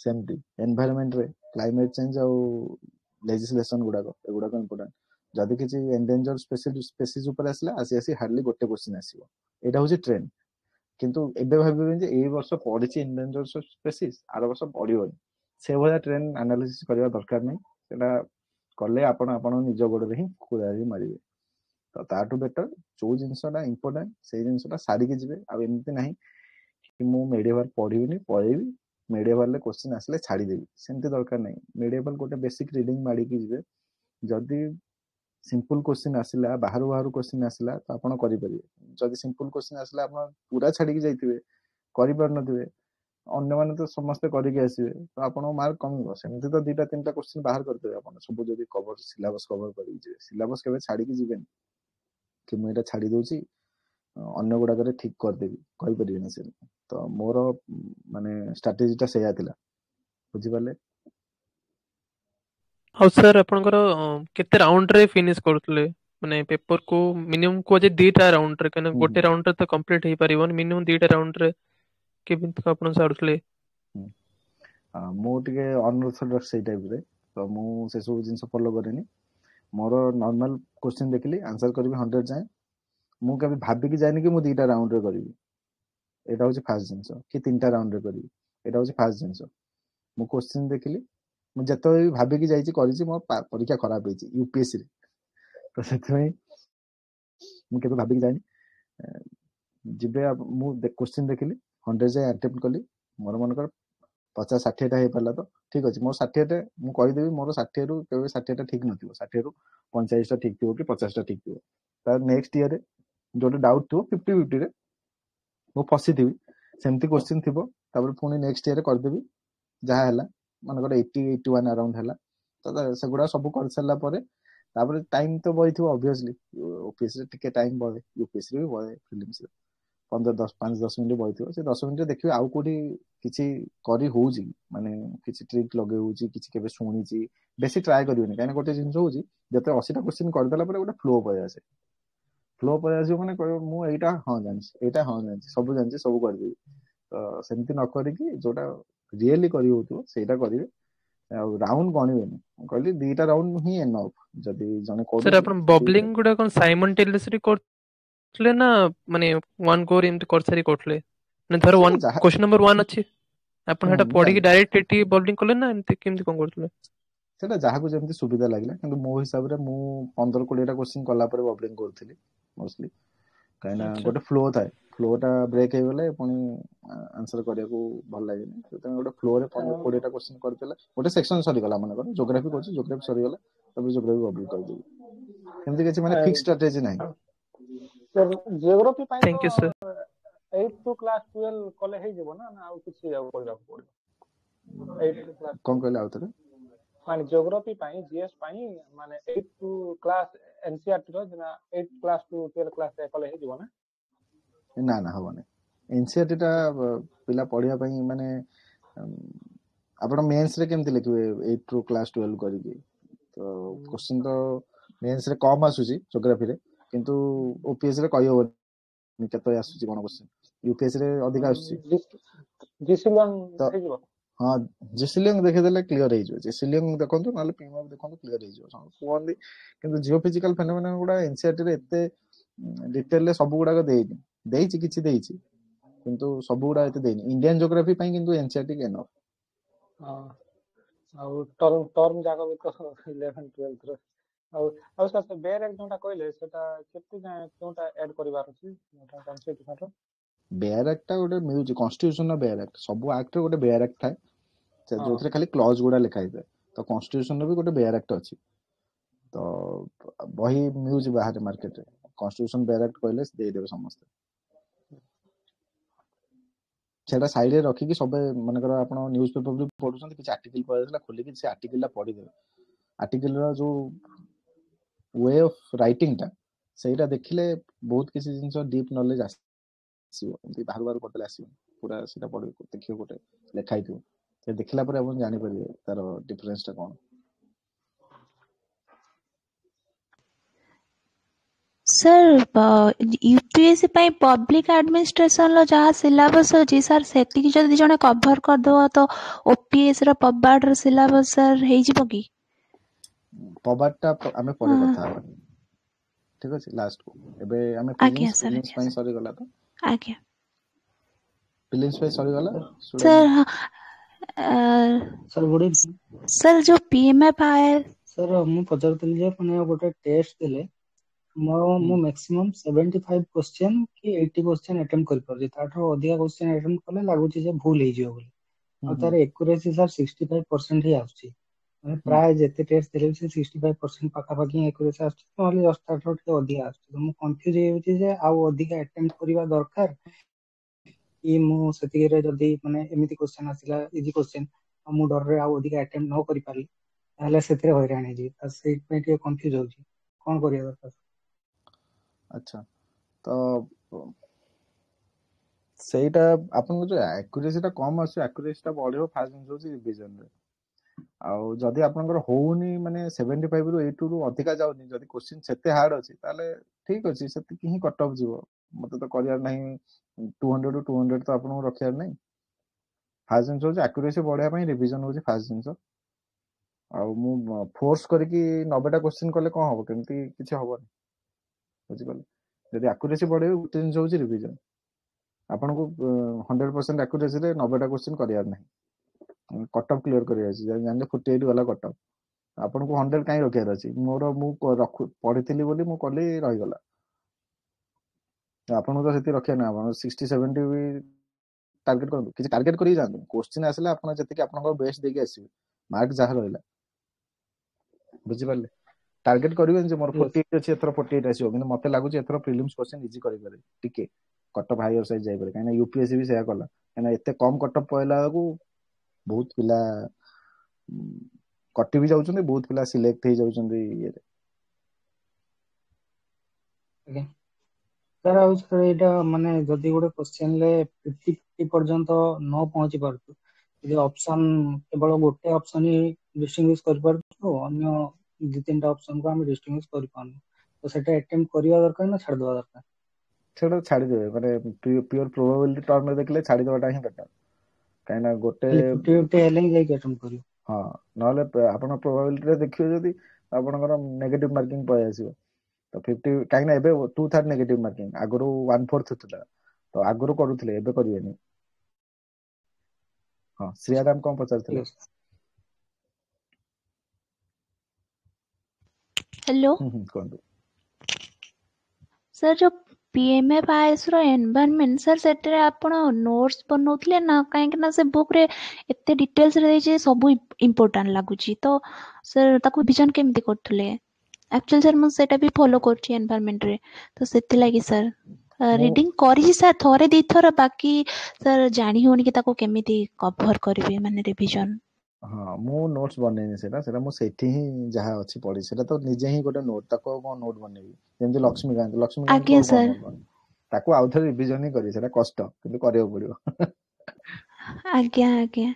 ସେମିତି ଏନଭାୟରନମେଣ୍ଟରେ କ୍ଲାଇମେଟ ଚେଞ୍ଜ ଆଉ ଲେଜିସ୍ଲେସନ ଏଗୁଡାକ ଇମ୍ପୋର୍ଟାଣ୍ଟ। ଯଦି କିଛି ଏନ୍ଡେଞ୍ଜର ସ୍ପେସିସ୍ ଉପରେ ଆସିଲା, ଆସି ହାର୍ଡଲି ଗୋଟେ କ୍ୱେଶ୍ଚିନ୍ ଆସିବ। ଏଇଟା ହଉଛି ଟ୍ରେଣ୍ଡ। କିନ୍ତୁ ଏବେ ଭାବିବେନି ଯେ ଏଇ ବର୍ଷ ପଢିଛି ଏନ୍ଡେଞ୍ଜର ସ୍ପେସିସ୍, ଆର ବର୍ଷ ପଢିବନି। ସେଭଳିଆ ଟ୍ରେଣ୍ଡ ଆନାଲିସିସ୍ କରିବା ଦରକାର ନାହିଁ। ସେଟା କଲେ ଆପଣ ନିଜ ଗୋଡରେ ହିଁ କୁରାରି ମାରିବେ। ତ ତାଠୁ ବେଟର ଯୋଉ ଜିନିଷଟା ଇମ୍ପୋର୍ଟାଣ୍ଟ ସେଇ ଜିନିଷଟା ସାରିକି ଯିବେ। ଆଉ ଏମିତି ନାହିଁ କି ମୁଁ ମେଡିଆଭାଲ ପଢିବିନି, ପଳେଇବି, ମେଡିଆଭାଲରେ କ୍ୱେଶ୍ଚିନ୍ ଆସିଲେ ଛାଡିଦେବି, ସେମିତି ଦରକାର ନାହିଁ। ମେଡିଆଭାଲ ଗୋଟେ ବେସିକ ରିଡିଂ ମାରିକି ଯିବେ। ଯଦି ସିମ୍ପଲ କ୍ୱେଶ୍ଚିନ୍ ଆସିଲା, ବାହାରୁ କ୍ୱେଶ୍ଚିନ୍ ଆସିଲା, ତ ଆପଣ କରିପାରିବେ। ଯଦି ସିମ୍ପଲ କ୍ୱେଶ୍ଚିନ୍ ଆସିଲା, ଆପଣ ପୁରା ଛାଡିକି ଯାଇଥିବେ, କରିପାରୁନଥିବେ, ଅନ୍ୟମାନେ ତ ସମସ୍ତେ କରିକି ଆସିବେ, ତ ଆପଣଙ୍କ ମାର୍କ କମିବ। ସେମିତି ତ 2ଟା 3ଟା କ୍ୱେଶ୍ଚିନ୍ ବାହାର କରିଦେବେ ଆପଣ, ସବୁ ଯଦି ସିଲାବସ କଭର କରିକି ଯିବେ। ସିଲାବସ କେବେ ଛାଡିକି ଯିବେନି କି ମୁଁ ଏଇଟା ଛାଡି ଦଉଛି ଅନ୍ୟ ଗୁଡାକରେ ଠିକ କରିଦେବି, କହିପାରିବେନି ସେମିତି। ତ ମୋର ମାନେ ଷ୍ଟ୍ରାଟେଜିଟା ସେଇଆ ଥିଲା, ବୁଝିପାରିଲେ? ଆଉ ସାର୍, ଆପଣଙ୍କର କେତେ ରାଉଣ୍ଡରେ ଫିନିଶ କରୁଥିଲେ ମାନେ ପେପରକୁ? ମିନିମମ୍ କୁହ ଯେ 2ଟା ରାଉଣ୍ଡରେ, କାହିଁକିନା ଗୋଟେ ରାଉଣ୍ଡରେ ତ କମ୍ପ୍ଲିଟ ହେଇପାରିବନି, ମିନିମମ୍ 2ଟା ରାଉଣ୍ଡରେ କେମିତି ଆପଣ ସାରୁଥିଲେ? ମୁଁ ଟିକେ ଅନଅର୍ଥୋଡକ୍ସ ସେଇ ଟାଇପରେ, ତ ମୁଁ ସେସବୁ ଜିନିଷ ଫଲୋ କରେନି। ମୋର ନର୍ମାଲ କ୍ୱେଶ୍ଚିନ୍ ଦେଖିଲି, ଆନ୍ସର କରିବି 100 ଯାଏଁ। ମୁଁ କେବେ ଭାବିକି ଯାଇନି କି ମୁଁ 2ଟା ରାଉଣ୍ଡରେ କରିବି, ଏଇଟା ହଉଛି ଫାର୍ଷ୍ଟ ଜିନିଷ, କି 3ଟା ରାଉଣ୍ଡରେ କରିବି, ଏଇଟା ହଉଛି ଫାର୍ଷ୍ଟ ଜିନିଷ। ମୁଁ କ୍ୱେଶ୍ଚିନ୍ ଦେଖିଲି, ମୁଁ ଯେତେବେଳେ ବି ଭାବିକି ଯାଇଛି କରିଛି, ମୋ ପରୀକ୍ଷା ଖରାପ ହେଇଛି ୟୁପିଏସସିରେ। ତ ସେଥିପାଇଁ ମୁଁ କେବେ ଭାବିକି ଯାଇନି। ଯିବେ ମୁଁ କ୍ୱେଶ୍ଚିନ୍ ଦେଖିଲି, 100 ଯାଏଁ ଆଟେମ୍ପ୍ଟ କଲି। ମୋର ମନେକର 50-60ଟା ହେଇପାରିଲା, ତ ଠିକ ଅଛି। ମୋର 60ଟା, ମୁଁ କହିଦେବି ମୋର 60ରୁ କେବେ 60ଟା ଠିକ ନଥିବ, 60ରୁ 45ଟା ଠିକ ଥିବ କି 50ଟା ଠିକ ଥିବ। ତାର ନେକ୍ସଟ ଇୟରରେ ଯୋଉଟା ଡାଉଟ୍ ଥିବ 50-50ରେ ମୁଁ ଫସିଥିବି, ସେମିତି କ୍ୱେଶ୍ଚିନ୍ ଥିବ। ତାପରେ ପୁଣି ନେକ୍ସଟ ଇୟରରେ କରିଦେବି, ଯାହା ହେଲା ମନେକର 80-81 ଆରାଉଣ୍ଡ ହେଲା, ତ ସେଗୁଡା ସବୁ କରିସାରିଲା ପରେ ତାପରେ ଟାଇମ ତ ବହିଥିବ ଅବଭିୟସଲି। ଓପିଏସସିରେ ଟିକେ ଟାଇମ ବଳେ, ୟୁପିଏସସିରେ ବି ବଳେ, ଫିଲିମ୍ସରେ 5-10 ମିନିଟ୍ ବହିଥିବ। ସେ 10 ମିନିଟ୍ରେ ଦେଖିବେ ଆଉ କୋଉଠି କିଛି କରି ହଉଛି, ମାନେ କିଛି ଟ୍ରିକ୍ ଲଗେଇ ହଉଛି, କିଛି କେବେ ଶୁଣିଛି। ବେଶୀ ଟ୍ରାଏ କରିବେନି, କାହିଁକିନା ଗୋଟେ ଜିନିଷ ହଉଛି ଯେତେବେଳେ 80ଟା କ୍ୱେଶ୍ଚିନ୍ କରିଦେଲା ପରେ ଗୋଟେ ଫ୍ଲୋ ପଳେଇ ଆସେ। ଫ୍ଲୋ ପଳେଇ ଆସିବ ମାନେ କହିବ ମୁଁ ଏଇଟା ହଁ ଜାଣିଛି, ଏଇଟା ହଁ ଜାଣିଛି, ସବୁ ଜାଣିଛି, ସବୁ କରିଦେବି। ତ ସେମିତି ନ କରିକି ଯୋଉଟା ରିଏଲି କରି ହଉଥିବ ସେଇଟା କରିବେ। ଆଉ ରାଉଣ୍ଡ ଗଣିବେନି। ମୁଁ କହିଲି 2ଟା ରାଉଣ୍ଡ ହିଁ ଏନଫ୍। ଯଦି ଜଣେ ସାର୍ କରୁଛି ଆପଣ ବବଲିଂ ଗୁଡା କଣ ସାଇମଲ୍ଟେନିୟସଲି କରୁଥିଲେ ନା ମାନେ ୱାନ୍ ଗୋରେ ଏମିତି କରିସାରି କରୁଥିଲେ? ମାନେ ଧର ସେଇଟା ଯାହା କ୍ୱେଶ୍ଚନ ନମ୍ବର 1 ଅଛି, ଆପଣ ସେଟା ମୁଁ ପଢିକି ଜାଣିଲି ଡାଇରେକ୍ଟ ଏଠି ବବଲିଂ କଲେ ନା ଏମିତି କେମିତି କଣ କରୁଥିଲେ? ସେଇଟା ଯାହାକୁ ଯେମିତି ସୁବିଧା ଲାଗିଲା, କିନ୍ତୁ ମୋ ହିସାବରେ ମୁଁ 15-20ଟା କ୍ୱେଶ୍ଚନ କଲା ପରେ ବବଲିଂ କରୁଥିଲି ମୋଷ୍ଟଲି। କାହିଁକିନା ଆଚ୍ଛା ଗୋଟେ ଫ୍ଲୋ ଥାଏ, ଫ୍ଲୋଟା ବ୍ରେକ୍ ହେଇଗଲେ ପୁଣି ଆନ୍ସର କରିବାକୁ ଭଲ ଲାଗେନି। ସେଥିପାଇଁ ଗୋଟେ ଫ୍ଲୋରେ 15-20ଟା କ୍ୱେଶ୍ଚନ କରିଦେଲେ ଗୋଟେ ସେକ୍ସନ ସରିଗଲା। ମନେକର ଜୋଗ୍ରାଫି କରୁଛି, ଜୋଗ୍ରାଫି ସରିଗଲା, ତାପରେ ଜୋଗ୍ରାଫି ବବଲିଂ କରିଦେବି। ଏମିତି କିଛି ମାନେ ଫିକ୍ସ ଷ୍ଟ୍ରାଟେଜି ନାହିଁ। ଜିଓଗ୍ରାଫି ପାଇଁ ଥ୍ୟାଙ୍କ ୟୁ ସାର୍। ତ 8 to class 12 କଲେ ହେଇଯିବ ନା ଆଉ କିଛି ଆଉ କରିବାକୁ ପଡିବ? 8 to class କଣ କହିଲେ ଆଉଥରେ? ମାନେ ଜିଓଗ୍ରାଫି ପାଇଁ ଜିଏସ୍ ପାଇଁ ମାନେ 8 to class ଏନସିଆରଟି ର ନା 8 class to 12 class କଲେ ହେଇଯିବ ନା? ନା ନା ହବନି। ଏନସିଆରଟି ଟା ପିଲା ପଢିବା ପାଇଁ ମାନେ ଆପଣ ମେନ୍ସ ରେ କେମିତି ଲେଖିବେ 8 ରୁ କ୍ଲାସ 12 କରିକି? ତ କ୍ୱେଶ୍ଚନ ତ ମେନ୍ସ ରେ କମ ଆସୁଛି ଜିଓଗ୍ରାଫିରେ, କିନ୍ତୁ ଓପିଏସ୍ ରେ କହିହବନି କେତେ ଆସୁଛି କଣ କ୍ୱେଶ୍ଚନ। ୟୁପିଏସ୍ ରେ ଅଧିକା ଆସୁଛି। ତ ହେଇଯିବ। ହଁ ଜିସିଲିୟନ ଦେଖିଦେଲେ କ୍ଲିୟର ହେଇଯିବ। ଜିସିଲିୟନ ଦେଖନ୍ତୁ ନହେଲେ ପିଏମଏଫ ଦେଖନ୍ତୁ, କ୍ଲିୟର ହେଇଯିବ କୁହନ୍ତି। କିନ୍ତୁ ଜିଓଫିଜିକାଲ ଫେନୋମେନନ ଗୁଡା ଏନସିଆରଟି ରେ ଏତେ ଡିଟେଲରେ ସବୁ ଗୁଡାକ ଦେଇନି। ଦେଇଛି କିଛି ଦେଇଛି, କିନ୍ତୁ ସବୁ ଗୁଡା ଏତେ ଦେଇନି। ଇଣ୍ଡିଆନ ଜିଓଗ୍ରାଫି ପାଇଁ କିନ୍ତୁ ଏନସିଆରଟି ଏନଫ୍। ଆଉ ଟର୍ମ ଯାକ ବି ତ 11-12 ର। ଆଉ ସାର୍ ବେୟାର ଆକ୍ଟ ଯୋଉଟା କହିଲେ ସେଟା କେତେ ଯାଏଁ କୋଉଟା ଆଡ୍ କରିବାର ଅଛି କନଷ୍ଟିଟ୍ୟୁସନ ର? ବେୟାର ଆକ୍ଟ ଟା ଗୋଟେ ମିଳୁଛି କନଷ୍ଟିଟ୍ୟୁସନ ର ବେୟାର ଆକ୍ଟ। ସବୁ ଆକ୍ଟ ରେ ଗୋଟେ ବେୟାର ଆକ୍ଟ ଥାଏ, ହଁ ଯୋଉଥିରେ ଖାଲି କ୍ଲଜ ଗୁଡା ଲେଖା ହେଇଥାଏ। ତ କନଷ୍ଟିଟ୍ୟୁସନ ର ବି ଗୋଟେ ବେୟାର ଆକ୍ଟ ଅଛି। ତ ବହି ମିଳୁଛି ବାହାରେ ମାର୍କେଟରେ, କନଷ୍ଟିଟ୍ୟୁସନ ବେୟାର ଆକ୍ଟ କହିଲେ ଦେଇଦେବେ ସମସ୍ତେ। ସେଟା ସାଇଡରେ ରଖିକି ସବୁ ମନେକର ଆପଣ ନ୍ୟୁଜ ପେପର ବି ପଢୁଛନ୍ତି, କିଛି ଆର୍ଟିକଲ ପଳେଇଥିଲା ଖୋଲିକି ସେ ଆର୍ଟିକଲ ଟା ପଢିଦେବେ। ଆର୍ଟିକଲ ର ଯୋଉ ୱେ ଅଫ ରାଇଟିଂ ଟା ସେଇଟା ଦେଖିଲେ ବହୁତ କିଛି ଜିନିଷ ଡିପ୍ ନଲେଜ ଆସିବ। ଏମିତି ବାହାରୁ ବାହାରୁ ପଢିଦେଲେ ଆସିବନି। ପୁରା ସେଇଟା ପଢିବେ, ଦେଖିବେ ଗୋଟେ ଲେଖା ହେଇଥିବ, ସେ ଦେଖିଲା ପରେ ଆପଣ ଜାଣିପାରିବେ ତାର ଡିଫରେନ୍ସ ଟା କଣ। ସାର୍ ୟୁପିଏସସି ପାଇଁ ପବ୍ଲିକ ଆଡମିନିଷ୍ଟ୍ରେସନ ର ଯାହା ସିଲାବସ ଅଛି ସାର୍, ସେତିକି ଯଦି ଜଣେ କଭର କରିଦବ ତ ଓପିଏସ୍ ର ପବାଡ ର ସିଲାବସ ସାର୍ ହେଇଯିବ କି? ପବାଡ ଟା ଆମେ ପରେ କଥା ହବା, ଠିକ ଅଛି। ଲାଷ୍ଟ କୁ ଏବେ ଆମେ ଆଜ୍ଞା ସାର୍, ପ୍ରିଲିମ୍ସ ଆଜ୍ଞା ପାଇଁ ସାର୍, ସରିଗଲା ତ? ଆଜ୍ଞା ପ୍ରିଲିମ୍ସ ପାଇଁ ସରିଗଲା sir. Sir good evening. Sir ଯୋଉ ପିଏମଏଫଆଇଆର ସାର୍ ମୁଁ ପଚାରୁଥିଲି ଯେ ମାନେ ଗୋଟେ ଟେଷ୍ଟ ଦେଲେ ମୁଁ ମ୍ୟାକ୍ସିମମ୍ 75 କ୍ୱେଶ୍ଚନ କି 80 କ୍ୱେଶ୍ଚନ ଆଟେମ୍ପ୍ଟ କରିପାରୁଛି। ତାଠୁ ଅଧିକା କ୍ୱେଶ୍ଚନ ଆଟେମ୍ପ୍ଟ କଲେ ଲାଗୁଛି ଯେ ଭୁଲ ହେଇଯିବ ବୋଲି। ଆଉ ତାର ଏକୁରେସି ସାର୍ 65% ହିଁ ଆସୁଛି। ମାନେ ପ୍ରାୟ ଯେତେ ଟେଷ୍ଟ ଦେଲେ ବି ସେ 65% ପାଖାପାଖି ଏକୁରେସି ଆସୁଛି, ନହେଲେ ଜଷ୍ଟ ତାଠୁ ଟିକେ ଅଧିକା ଆସୁଛି। ତ ମୁଁ କନଫ୍ୟୁଜ ହେଇଯାଉଛି ଯେ ଆଉ ଅଧିକା ଆଟେମ୍ପ୍ଟ କରିବା ଦରକାର କି ମୁଁ ସେତିକିରେ ଯଦି ମାନେ ଏମିତି କ୍ୱେଶ୍ଚନ ଆସିଲା ଇଜି କ୍ୱେଶ୍ଚନ ଆଉ ମୁଁ ଡରରେ ଆଉ ଅଧିକା ଆଟେମ୍ପ୍ଟ ନ କରିପାରିଲି ତାହେଲେ ସେଥିରେ ହଇରାଣ ହେଇଯିବି। ତ ସେଇଥିପାଇଁ ଟିକେ କନଫ୍ୟୁଜ ହଉଛି କଣ କରିବା ଦରକାର। ଆଚ୍ଛା, ତ ସେଇଟା ଆପଣଙ୍କ ଯୋଉ ଆକ୍ୟୁରେସି ଟା କମ ଆସୁଛି, ଆକ୍ୟୁରେସି ଟା ବଢିବ ଫାଷ୍ଟ ଜିନିଷ ହଉଛି ରିଭିଜନ ରେ। ଆଉ ଯଦି ଆପଣଙ୍କର ହଉନି ମାନେ 75 ରୁ 80 ରୁ ଅଧିକା ଯାଉନି, ଯଦି କ୍ୱେଶ୍ଚିନ ସେତେ ହାର୍ଡ ଅଛି ତାହେଲେ ଠିକ ଅଛି, ସେତିକି ହିଁ କଟ ଅଫ୍ ଯିବ। ମତେ ତ କରିବାର ନାହିଁ 200 ରୁ 200 ତ ଆପଣଙ୍କୁ ରଖିବାର ନାହିଁ। ଫାଷ୍ଟ ଜିନିଷ ହଉଛି ଆକ୍ୟୁରେସି ବଢେଇବା ପାଇଁ ରିଭିଜନ ହଉଛି ଫାଷ୍ଟ ଜିନିଷ। ଆଉ ମୁଁ ଫୋର୍ସ କରିକି 90ଟା କ୍ୱେଶ୍ଚିନ କଲେ କଣ ହବ, କେମିତି କିଛି ହବନି, ବୁଝିପାରିଲେ। ଯଦି ଆକ୍ୟୁରେସି ବଢେଇବେ ଗୋଟେ ଜିନିଷ ହଉଛି ରିଭିଜନ। ଆପଣଙ୍କୁ 100% ଆକ୍ୟୁରେସିରେ 90ଟା କ୍ୱେଶ୍ଚିନ କରିବାର ନାହିଁ, କଟ ଅଫ୍ କ୍ଲିୟର କରିବାର ଅଛି। ଜାଣିଲେ 48 ଗଲା କଟ ଅଫ୍, ଆପଣଙ୍କୁ 100 କାହିଁ ରଖିବାର ଅଛି। ମୁଁ ପଢିଥିଲି ବୋଲି ମୁଁ କଲି ରହିଗଲା, ଆପଣଙ୍କୁ ତ ସେତିକି ରଖିବାର ନାହିଁ। ଆପଣ 60-70 ବି ଟାର୍ଗେଟ କରନ୍ତୁ, କିଛି ଟାର୍ଗେଟ କରିକି ଯାଆନ୍ତୁ। କ୍ୱେଶ୍ଚିନ ଆସିଲେ ଆପଣ ଯେତିକି ଆପଣଙ୍କ ବେଷ୍ଟ ଦେଇକି ଆସିବେ, ମାର୍କ ଯାହା ରହିଲା, ବୁଝିପାରିଲେ। ଟାର୍ଗେଟ କରିବେନି ଯେ ମୋର 48 ଅଛି ଏଥର 48 ଆସିବ, କିନ୍ତୁ ମତେ ଲାଗୁଛି ଏଥର ପ୍ରିଲିମ୍ସ କ୍ୱେଶ୍ଚିନ ଇଜି କରିପାରେ, ଟିକେ କଟ ଅଫ୍ ହାୟର ସାଇଜ ଯାଇପାରେ। କାହିଁକିନା ୟୁପିଏସସି ବି ସେଇଆ କଲା। କାହିଁକିନା ଏତେ କମ କଟ ଅଫ୍ ପଇଲା ବେଳକୁ ବହୁତ ପିଲା କଟି ବି ଯାଉଛନ୍ତି, ବହୁତ ପିଲା ସିଲେକ୍ଟ ହେଇଯାଉଛନ୍ତି ଇଏରେ। ଆଜ୍ଞା ସାର୍, ଆଉ ସାର୍ ଏଇଟା ମାନେ ଯଦି ଗୋଟେ କ୍ୱେଶ୍ଚନ ରେ 50 ପର୍ଯ୍ୟନ୍ତ ନ ପହଞ୍ଚି ପାରୁଛୁ, ଯଦି ଅପସନ କେବଳ ଗୋଟେ ଅପସନ ହିଁ ଡିଷ୍ଟିଂଗୁଇଶ କରିପାରୁଛୁ, ଅନ୍ୟ 2-3ଟା ଅପସନ କୁ ଆମେ ଡିଷ୍ଟିଂଗୁଇଶ କରିପାରୁନୁ, तो सेटा अटेम्प्ट करिवा दरकार ना छाड़ देवा दरकार? ସେଟା ଛାଡ଼ିଦେବେ ମାନେ ପିଓର ପ୍ରୋବାବିଲିଟି ଟର୍ମରେ ଦେଖିଲେ ଛାଡ଼ିଦେବାଟା ହିଁ ବେଟର କାହିଁକି ନା ଗୋଟେ ଖାଲି 50-50 ହେଲେ ହିଁ ଯାଇକି अटेम्प्ट करियो। ହଁ ନହେଲେ ଆପଣ ପ୍ରୋବାବିଲିଟିରେ ଦେଖିବେ ଯଦି ଆପଣଙ୍କର ନେଗେଟିଭ ମାର୍କିଂ ପଳେଇ ଆସିବ ତ 50 କାହିଁକି ନା ଏବେ 2/3 ନେଗେଟିଭ ମାର୍କିଂ ଆଗରୁ 1/4 ଥିଲା ତ ଆଗରୁ କରୁଥିଲେ ଏବେ କରିବେନି। ହଁ ଶ୍ରେୟା ମ୍ୟାମ୍ କଣ ପଚାରୁଥିଲେ? हेलो କୁହନ୍ତୁ। सर जो PMFIS रो एनवायरनमेंट सर सेटरे आपण नोट्स बनौथले ना काहे ना से बुक रे एते डिटेल्स रे जे सब इंपोर्टेंट लागुची तो सर ताको विजन केमती करथले एक्चुअली सर मु सेटा भी फॉलो करची एनवायरनमेंट रे तो सेति लागि सर रीडिंग करी सर थोरे दी थोर बाकी सर जानी होनी कि ताको केमिति कवर करबे माने रिवीजन। हाँ मु नोट्स बनेनी सेटा मु सेठी ही जहाँ अच्छी पढ़ी सेटा तो निजे ही गोटे नोट ताको कौन नोट बनेबी जेमति लक्ष्मीकांत आज्ञा को कौन सर नोट बने ताको आउ थरे रिवीजन ही करी सेटा कष्ट किंतु करियो पड़ियो आज्ञा आज्ञा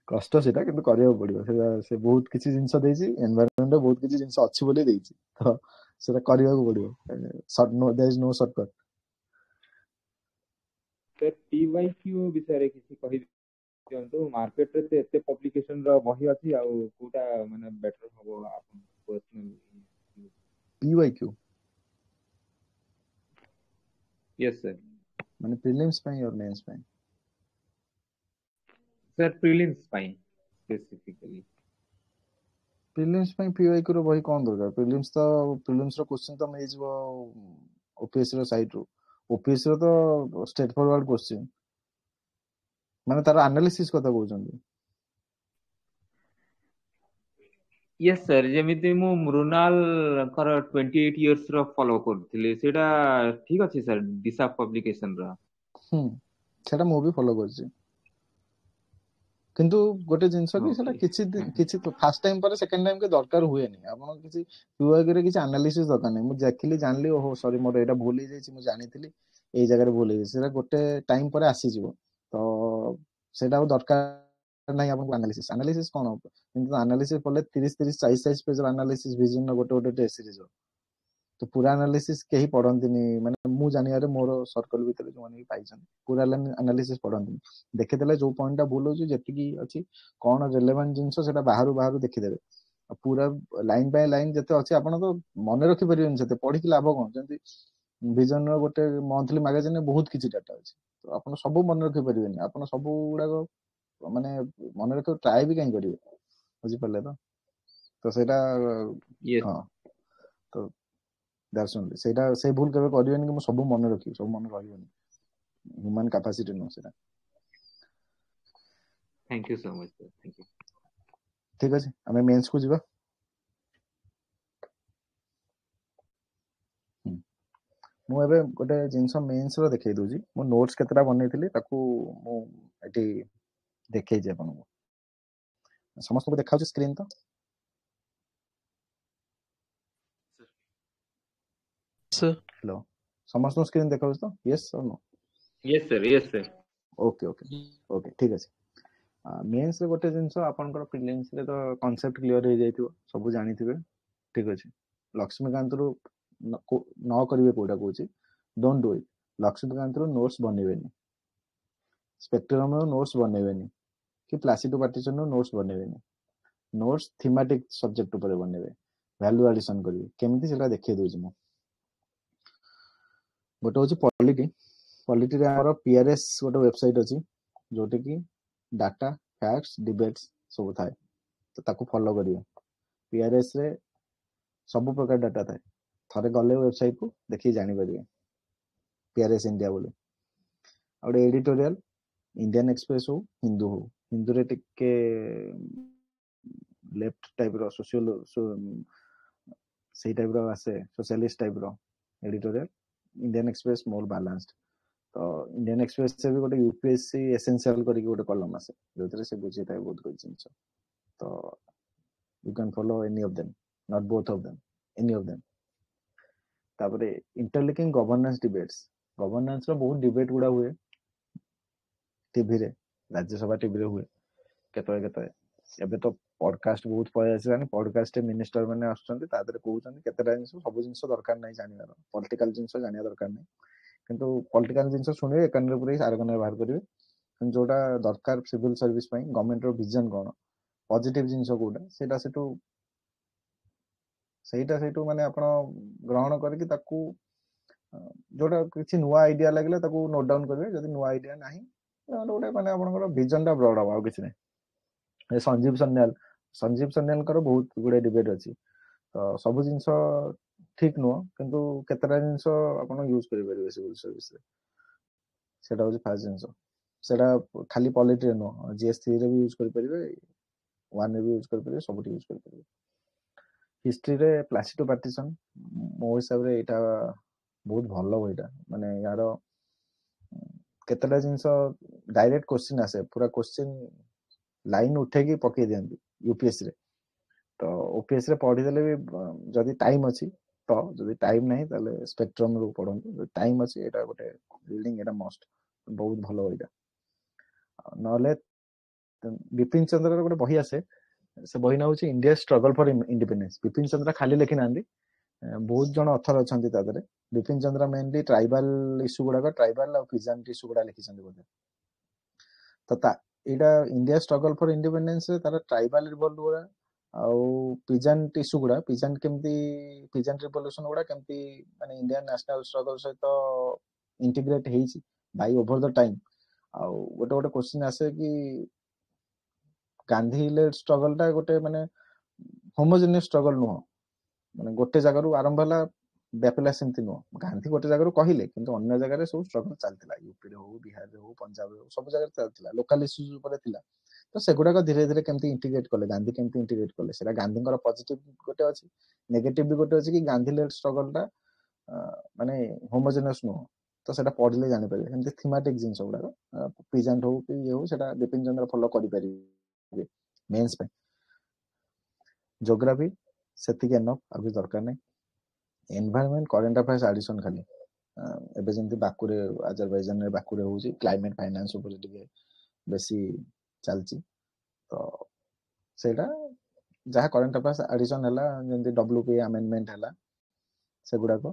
कष्ट सेटा किंतु करियो पड़ियो सेटा से बहुत किछि जिंस देइछि एनवायरनमेंट बहुत किछि जिंस अछि बोली देइछि तो सेटा करियो पड़ियो short no there is no shortcut. Sir PYQ विषय किसी कहि दियंतु मार्केट रे ते एते पब्लिकेशन रो बही अछि आ कोटा माने बेटर हबो आपन पर्सनल PYQ यस सर माने प्रीलिम्स ପାଇଁ और मेंस ପାଇଁ सर प्रीलिम्स ପାଇଁ स्पेसिफिकली प्रीलिम्स ପାଇଁ PYQ रो बही कोन दरकार प्रीलिम्स रो क्वेश्चन तो मिल जिवो OPSC रो साइट रो OPSC रो तो स्ट्रेट फॉरवर्ड क्वेश्चन माने तार एनालिसिस कथा कहउछन्ती। यस सर जेमिति मु मृणाल कर 28 इयर्स रो फॉलो करथिले सेटा ठीक अछि सर दिशा पब्लिकेशन रो सेटा मु भी फॉलो करछि किंतु गोटे जिंस कि सेटा किछि तो फर्स्ट टाइम पर सेकंड टाइम के दरकार हुए नहीं आपण किछि PYQ रे किछि एनालिसिस दरकार नहीं मु देखिली जानली ओहो सॉरी मोर एटा भूल ही जाइछि मु जानिथिली एई जगह रे भूल ही सेटा गोटे टाइम पर आसी जिवो तो सेटा दरकार नहीं आपण एनालिसिस कोन हो किंतु एनालिसिस पले 30-40 पेज एनालिसिस विजन गोटे गोटे टेस्ट सीरीज तो पूरा एनालिसिस केही पढंतिनी माने मु जानियारे मोर सर्कल भीतर जो माने पाइछन पूरा एनालिसिस पढंतिनी देखि देले जो पॉइंटटा भूल होची जेति की अछि कोन रिलेवेंट जिंस सेटा बाहरु देखि देबे पूरा लाइन बाय लाइन जते अछि आपण तो मने रखि परियन जते पढि कि लाभ कोन जंती विजन रो गोटे मंथली मैगजीन में बहुत किछि डाटा अछि तो आपण सब मने रखि परियन आपण सब गुडा को माने मने रखि ट्राई भी काई करिवे बुझि पले तो सेटा हां तो दैट्स ओनली सेटा से भूल केबे करिवेनी कि मु सब मने रखि सब मने रहिबनी ह्यूमन कैपेसिटी नो सेटा। Thank you so much sir thank you ठीक अछि हमें मेंस को जिबा मु एबे गोटे जिंस मेंस रो देखै दोजी मु नोट्स केतरा बनेइथिली ताकू मु एटी देखै जे आपन समस्त को देखाउ स्क्रीन तो सर हेलो समस्त स्क्रीन देखाउ तो यस और no yes sir okay okay okay ठीक अछि मेंस रे गोटे जिंस आपनकर प्रीलिम्स रे तो कांसेप्ट क्लियर हो जाइथिबो सब जानिथिबे ठीक अछि लक्ष्मीकांत रो न करिवे कोडा कहूची डोंट डू इट लक्ष्मीकांत रो नोट्स बनेबेनी स्पेक्ट्रम रो नोट्स बनेबेनी कि प्लासिडो पार्टीशन रो नोट्स बनेबेनी नोट्स थीमेटिक सब्जेक्ट ऊपर बनेबे वैल्यू एडिशन करिवे केमिति सेला देखै दोजी मु गोटे होची पॉलिटी रे हमर PRS गोटे वेबसाइट अछि जोटे की डाटा फैक्ट्स डिबेट्स सब थाए तो ताको फॉलो करियो PRS रे सब प्रकार डाटा थाए थरे गले वेबसाइट को देखि जानि परिबे PRS इंडिया बोले और एडिटोरियल इंडियन एक्सप्रेस हो हिंदू रे टिके लेफ्ट टाइप रो सोशल से टाइप रो आसे सोशलिस्ट टाइप रो editorial Indian Express more balanced तो इंडियन एक्सप्रेस से भी गोटे UPSC एसेंशियल करी गोटे कॉलम आसे जोतरे से बुझे थाए बहुत कोई जिंस तो you can follow any of them not both of them any of them तापरे इंटरलिंकिंग गवर्नेंस डिबेट्स गवर्नेंस रो बहुत डिबेट गुडा हुए टीवी रे राज्यसभा टीवी रे हुए केतय एबे तो ପଡକାଷ୍ଟ ବହୁତ ପଳେଇ ଆସିଲାଣି। ପଡକାଷ୍ଟ ମିନିଷ୍ଟର ମାନେ ଆସୁଛନ୍ତି, ତା ଦେହରେ କହୁଛନ୍ତି କେତେଟା ଜିନିଷ, ସବୁ ଜିନିଷ ଦରକାର ନାହିଁ ଜାଣିବାର, ପଲିଟିକାଲ ଜିନିଷ ଜାଣିବା ଦରକାର ନାହିଁ। କିନ୍ତୁ ପଲିଟିକାଲ ଜିନିଷ ଶୁଣିବେ, ଏ କାନରେ ପୁରେଇ ଆର କାନରେ ବାହାର କରିବେ। କିନ୍ତୁ ଯୋଉଟା ଦରକାର ସିଭିଲ ସର୍ଭିସ ପାଇଁ, ଗଭର୍ଣ୍ଣମେଣ୍ଟର ଭିଜନ କ'ଣ, ପଜିଟିଭ ଜିନିଷ କୋଉଟା, ସେଇଟା ମାନେ ଆପଣ ଗ୍ରହଣ କରିକି ତାକୁ ଯୋଉଟା କିଛି ନୂଆ ଆଇଡିଆ ଲାଗିଲା ତାକୁ ନୋଟ୍ ଡାଉନ୍ କରିବେ। ଯଦି ନୂଆ ଆଇଡିଆ ନାହିଁ, ଗୋଟେ ମାନେ ଆପଣଙ୍କର ଭିଜନଟା ବ୍ରଡ୍ ହବ, ଆଉ କିଛି ନାହିଁ। ସଞ୍ଜୀବ ସନ୍ୟାଲଙ୍କର ବହୁତ ଗୁଡେ ଡିବେଟ୍ ଅଛି। ତ ସବୁ ଜିନିଷ ଠିକ ନୁହଁ, କିନ୍ତୁ କେତେଟା ଜିନିଷ ଆପଣ ୟୁଜ କରିପାରିବେ ସିଭିଲ ସର୍ଭିସରେ, ସେଟା ହଉଛି ଫାର୍ଷ୍ଟ ଜିନିଷ। ସେଟା ଖାଲି ପଲିଟିରେ ନୁହଁ, GS3ରେ ବି ୟୁଜ କରିପାରିବେ, 1ରେ ବି ୟୁଜ କରିପାରିବେ, ସବୁଠି ୟୁଜ କରିପାରିବେ। ହିଷ୍ଟ୍ରିରେ ପ୍ଲାସିଡୋ ପାର୍ଟିସନ୍, ମୋ ହିସାବରେ ଏଇଟା ବହୁତ ଭଲ ବହିଟା। ମାନେ ୟାର କେତେଟା ଜିନିଷ ଡାଇରେକ୍ଟ କ୍ୱେଶ୍ଚିନ୍ ଆସେ, ପୁରା କ୍ୱେଶ୍ଚିନ୍ ଲାଇନ୍ ଉଠେଇକି ପକେଇ ଦିଅନ୍ତି ୟୁପିଏସ୍ସିରେ। ତ ଓପିଏସ୍ସିରେ ପଢିଦେଲେ ବି ଯଦି ଟାଇମ୍ ଅଛି, ତ ଯଦି ଟାଇମ୍ ନାହିଁ ତାହେଲେ ସ୍ପେକ୍ଟ୍ରମରୁ ପଢନ୍ତୁ। ଯଦି ଟାଇମ୍ ଅଛି, ଏଇଟା ଗୋଟେ ରିଡିଂ, ଏଇଟା ମଷ୍ଟ, ବହୁତ ଭଲ ବହିଟା। ନହେଲେ ବିପିନ ଚନ୍ଦ୍ରର ଗୋଟେ ବହି ଆସେ, ସେ ବହି ନା ହଉଛି ଇଣ୍ଡିଆ ଷ୍ଟ୍ରଗଲ ଫର ଇଣ୍ଡିପେଣ୍ଡେନ୍ସ। ବିପିନ ଚନ୍ଦ୍ର ଖାଲି ଲେଖି ନାହାନ୍ତି, ବହୁତ ଜଣ ଅଥର ଅଛନ୍ତି ତା ଦେହରେ। ବିପିନ ଚନ୍ଦ୍ର ମେନଲି ଟ୍ରାଇବାଲ ଇସ୍ୟୁ ଗୁଡାକ, ଟ୍ରାଇବାଲ ଆଉ ପିଜାଣ୍ଟ ଇସ୍ୟୁ ଗୁଡା ଲେଖିଛନ୍ତି ବୋଧେ। ତ ଏଇଟା ଇଣ୍ଡିଆ ଷ୍ଟ୍ରଗଲ ଫର ଇଣ୍ଡିପେଣ୍ଡେନ୍ସରେ ତାର ଟ୍ରାଇବାଲ ରିଭଲ୍ଟ ଗୁଡା ଆଉ ପିଜାଣ୍ଟ ଇସ୍ୟୁ ଗୁଡା, ପିଜାଣ୍ଟ ରିଭଲ୍ୟୁସନ ଗୁଡା କେମିତି ମାନେ ଇଣ୍ଡିଆନ ନ୍ୟାସନାଲ ଷ୍ଟ୍ରଗଲ ସହିତ ଇଣ୍ଟିଗ୍ରେଟ ହେଇଛି ବାଇ ଓଭର ଦ ଟାଇମ୍। ଆଉ ଗୋଟେ କ୍ୱେଶ୍ଚିନ୍ ଆସେ କି ଗାନ୍ଧୀ ଲେଡ୍ ଷ୍ଟ୍ରଗଲଟା ଗୋଟେ ମାନେ ହୋମୋଜେନିୟସ୍ ଷ୍ଟ୍ରଗଲ ନୁହଁ, ମାନେ ଗୋଟେ ଜାଗାରୁ ଆରମ୍ଭ ହେଲା ବ୍ୟାପିଲା, ସେମିତି ନୁହଁ। ଗାନ୍ଧୀ ଗୋଟେ ଜାଗାରୁ କହିଲେ, କିନ୍ତୁ ଅନ୍ୟ ଜାଗାରେ ସବୁ ଷ୍ଟ୍ରଗଲ ଚାଲିଥିଲା, ୟୁପିରେ ହଉ, ବିହାରରେ ହଉ, ପଞ୍ଜାବରେ ହଉ, ସବୁ ଜାଗାରେ ଚାଲିଥିଲା, ଲୋକାଲ ଇସ୍ୟୁଜ ଉପରେ ଥିଲା। ତ ସେଗୁଡାକ ଧୀରେ ଧୀରେ କେମିତି ଇଣ୍ଟିଗ୍ରେଟ କଲେ, ଗାନ୍ଧୀ କେମିତି ଇଣ୍ଟିଗ୍ରେଟ କଲେ, ସେଟା ଗାନ୍ଧୀଙ୍କର ପଜିଟିଭ ଗୋଟେ ଅଛି, ନେଗେଟିଭ ବି ଗୋଟେ ଅଛି କି ଗାନ୍ଧୀ ଲେଡ୍ ଷ୍ଟ୍ରଗଲଟା ମାନେ ହୋମୋଜେନିୟସ୍ ନୁହଁ। ତ ସେଟା ପଢିଲେ ଜାଣିପାରିବେ। ସେମିତି ଥିମାଟିକ ଜିନିଷ ଗୁଡାକ ପିଜାଣ୍ଟ ହଉ କି ଇଏ ହଉ, ସେଟା ବିପିନ ଚନ୍ଦ୍ର ଫଲୋ କରିପାରିବେ ମେନ୍ସ ପାଇଁ। ଜୋଗ୍ରାଫି ସେତିକି ଏନଫ୍, ଆଉ କିଛି ଦରକାର ନାହିଁ। ଏନଭାୟରନମେଣ୍ଟ, କରେଣ୍ଟ ଆଫେୟାର୍ସ ଆଡିସନ ଖାଲି। ଏବେ ଯେମିତି ବାକୁରେ, ଆଜରବାଇଜାନରେ ବାକୁରେ ହଉଛି, କ୍ଲାଇମେଟ ଫାଇନାନ୍ସ ଉପରେ ଟିକେ ବେଶୀ ଚାଲିଛି। ତ ସେଇଟା ଯାହା କରେଣ୍ଟ ଆଫେୟାର୍ସ ଆଡିସନ ହେଲା, ଯେମିତି WPA ଆମେଣ୍ଡମେଣ୍ଟ ହେଲା, ସେଗୁଡାକ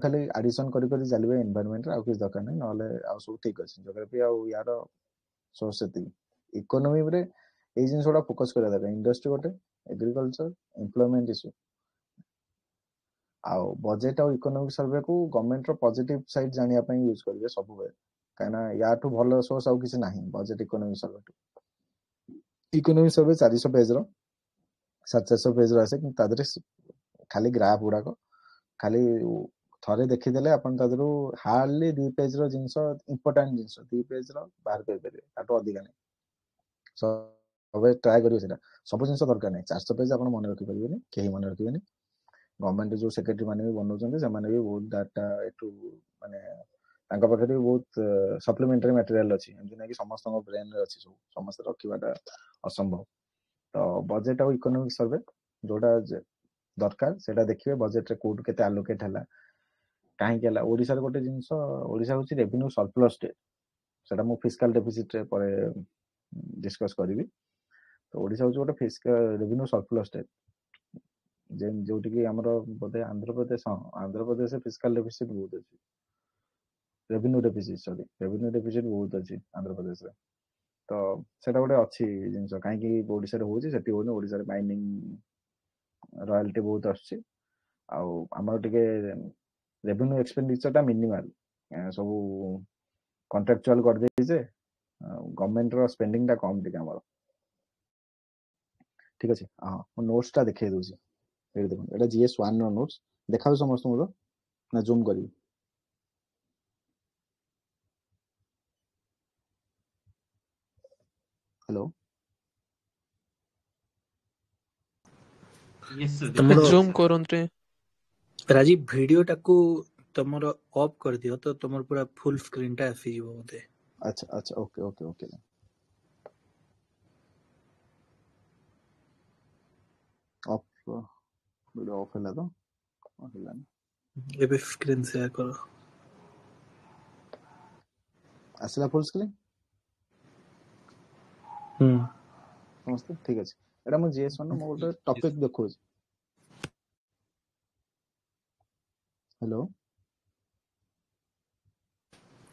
ଖାଲି ଆଡିସନ କରି ଚାଲିବେ ଏନଭାୟରନମେଣ୍ଟରେ, ଆଉ କିଛି ଦରକାର ନାହିଁ। ନହେଲେ ଆଉ ସବୁ ଠିକ ଅଛି। ଜୋଗ୍ରାଫି ଆଉ ୟାର ସୋର୍ସ ସେତିକି। ଇକୋନୋମିରେ ଏଇ ଜିନିଷ ଗୁଡା ଫୋକସ କରିବା ଦରକାର। ଇଣ୍ଡଷ୍ଟ୍ରି ଗୋଟେ, ଏଗ୍ରିକଲଚର, ଏମ୍ପ୍ଲୟମେଣ୍ଟ ଇସ୍ୟୁ, ଆଉ ବଜେଟ୍ ଆଉ ଇକୋନୋମିକ ସର୍ଭେକୁ ଗଭର୍ଣ୍ଣମେଣ୍ଟର ପଜିଟିଭ ସାଇଡ୍ ଜାଣିବା ପାଇଁ ୟୁଜ କରିବେ ସବୁବେଳେ, କାହିଁକିନା ୟାଠୁ ଭଲ ସୋର୍ସ ଆଉ କିଛି ନାହିଁ ବଜେଟ୍ ଇକୋନୋମିକ ସର୍ଭେଠୁ। ଇକୋନୋମିକ ସର୍ଭେ 400 ପେଜର, 700 ପେଜର ଆସେ, କିନ୍ତୁ ତା ଦେହରେ ଖାଲି ଗ୍ରାଫ ଗୁଡାକ, ଖାଲି ଥରେ ଦେଖିଦେଲେ ଆପଣ ତା ଦେହରୁ ହାର୍ଡଲି 2 ପେଜର ଜିନିଷ, ଇମ୍ପୋର୍ଟାଣ୍ଟ ଜିନିଷ 2 ପେଜର ବାହାର କରିପାରିବେ, ତାଠୁ ଅଧିକା ନାହିଁ। ସବୁବେଳେ ଟ୍ରାଏ କରିବେ ସେଇଟା। ସବୁ ଜିନିଷ ଦରକାର ନାହିଁ, 400 ପେଜ ଆପଣ ମନେ ରଖିପାରିବେନି, କେହି ମନେ ରଖିବେନି। ଗଭର୍ଣ୍ଣମେଣ୍ଟ ଯୋଉ ସେକ୍ରେଟାରୀ ମାନେ ବି ବନଉଛନ୍ତି, ସେମାନେ ବି ବହୁତ ଡାଟା ଏଠୁ ମାନେ ତାଙ୍କ ପାଖରେ ବି ବହୁତ ସପ୍ଲିମେଣ୍ଟାରୀ ମ୍ୟାଟେରିଆଲ ଅଛି, ଏମିତି ନାଇଁ କି ସମସ୍ତଙ୍କ ବ୍ରେନରେ ଅଛି ସବୁ, ସମସ୍ତେ ରଖିବାଟା ଅସମ୍ଭବ। ତ ବଜେଟ୍ ଆଉ ଇକୋନୋମିକ ସର୍ଭେ ଯୋଉଟା ଦରକାର ସେଇଟା ଦେଖିବେ, ବଜେଟରେ କୋଉଠୁ କେତେ ଆଲୋକେଟ ହେଲା, କାହିଁକି ହେଲା। ଓଡିଶାର ଗୋଟେ ଜିନିଷ, ଓଡିଶା ହଉଛି ରେଭିନ୍ୟୁ ସରପ୍ଲସ ଷ୍ଟେଟ୍, ସେଟା ମୁଁ ଫିସ୍କାଲ ଡେଫିସିଟରେ ପରେ ଡିସ୍କସ କରିବି। ତ ଓଡିଶା ହଉଛି ଗୋଟେ ରେଭିନ୍ୟୁ ସରପ୍ଲସ ଷ୍ଟେଟ୍, ଯୋଉଠିକି ଆମର ବୋଧେ ଆନ୍ଧ୍ରପ୍ରଦେଶ ଫିସ୍କାଲ ଡେଫିସିଟ ବହୁତ ଅଛି, ରେଭିନ୍ୟୁ ଡେଫିସିଟ ବହୁତ ଅଛି ଆନ୍ଧ୍ରପ୍ରଦେଶରେ। ତ ସେଟା ଗୋଟେ ଅଛି ଜିନିଷ, କାହିଁକି ଓଡିଶାରେ ହଉଛି, ସେଠି ହଉନି। ଓଡିଶାରେ ମାଇନିଂ ରୟାଲିଟି ବହୁତ ଆସୁଛି, ଆଉ ଆମର ଟିକେ ରେଭିନ୍ୟୁ ଏକ୍ସପେଣ୍ଡିଚରଟା ମିନିମାଲ, ସବୁ କଣ୍ଟ୍ରାକ୍ଚୁଆଲ କରିଦେଇଛେ, ଗଭର୍ଣ୍ଣମେଣ୍ଟର ସ୍ପେଣ୍ଡିଙ୍ଗଟା କମ୍ ଟିକେ ଆମର। ଠିକ ଅଛି, ହଁ ମୁଁ ନୋଟ୍ସଟା ଦେଖେଇ ଦଉଛି, ଏଇଠି ଦେଖନ୍ତୁ, ଏଇଟା GS1 ର ନୋଟ୍ସ ଦେଖାଉଛି ସମସ୍ତଙ୍କୁ ତ, ନା ଜୁମ୍ କରିବି? ହ୍ୟାଲୋ, ତମର ଜୁମ୍ କରନ୍ତୁ ରାଜୀବ, ଭିଡିଓଟାକୁ ତମର ଅଫ୍ କରିଦିଅ, ତ ତମର ପୁରା ଫୁଲ ସ୍କ୍ରିନଟା ଆସିଯିବ ବୋଧେ। ଆଚ୍ଛା ଆଚ୍ଛା, okay okay okay. Of, video of ହେଲା ତ? ହେଲାନି। ଏବେ ସ୍କ୍ରିନ ସେୟାର କର। ଆସିଲା ଫୁଲ ସ୍କ୍ରିନ୍? ସମସ୍ତେ ଠିକ ଅଛି ଏଟା ମୁଁ GS1 ର ମୁଁ ଗୋଟେ ଟପିକ ଦେଖଉଛି hello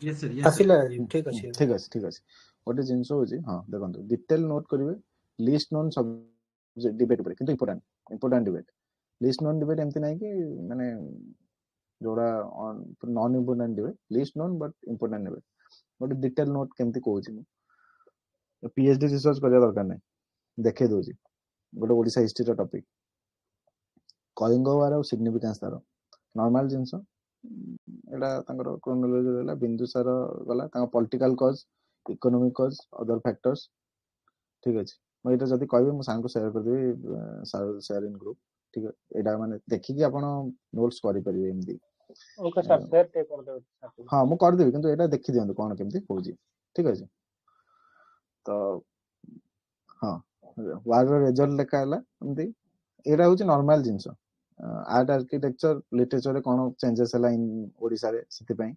yes sir yes sir ଆସିଲା ରାଜୀବ ଠିକ ଅଛି ठीक ଅଛି ଠିକ ଅଛି ଗୋଟେ ଜିନିଷ ହଉଛି ହଁ ଦେଖନ୍ତୁ ଡିଟେଲ ନୋଟ କରିବେ लिस्ट नोन सब्जेक्ट डिबेट ଉପରେ କିନ୍ତୁ important debate list known debate ଏମିତି ନାହିଁ କି ମାନେ जोड़ा non important debate list known but important debate ଗୋଟେ डिटेल नोट केमती कहूची ମୁଁ पीएचडी रिसर्च କରିବା दरकार नाही ଦେଖେଇ ଦଉଛି ଗୋଟେ ओडिशा हिस्ट्री ର टॉपिक कलिंग वार और सिग्निफिकेंस तार नॉर्मल जिंस एटा तांकर क्रोनोलॉजी रहला बिंदुसार गला तांका political cause economic cause other factors ठीक अछि मैं एटा जदी कहबे मु सांग को शेयर कर देबी शेयर इन ग्रुप ठीक है एटा माने देखि कि आपण नोट्स करि परिबे एमदी ओके सर शेयर टे कर देबो सर हां मु कर देबी किंतु एटा देखि दियंतु कोन केमती होजी ठीक अछि तो हां वार रो रिजल्ट लेखा हला एमदी एटा होची नॉर्मल जिंस आर्ट आर्किटेक्चर लिटरेचर रे कोन चेंजेस हला इन ओडिसा रे सिति पई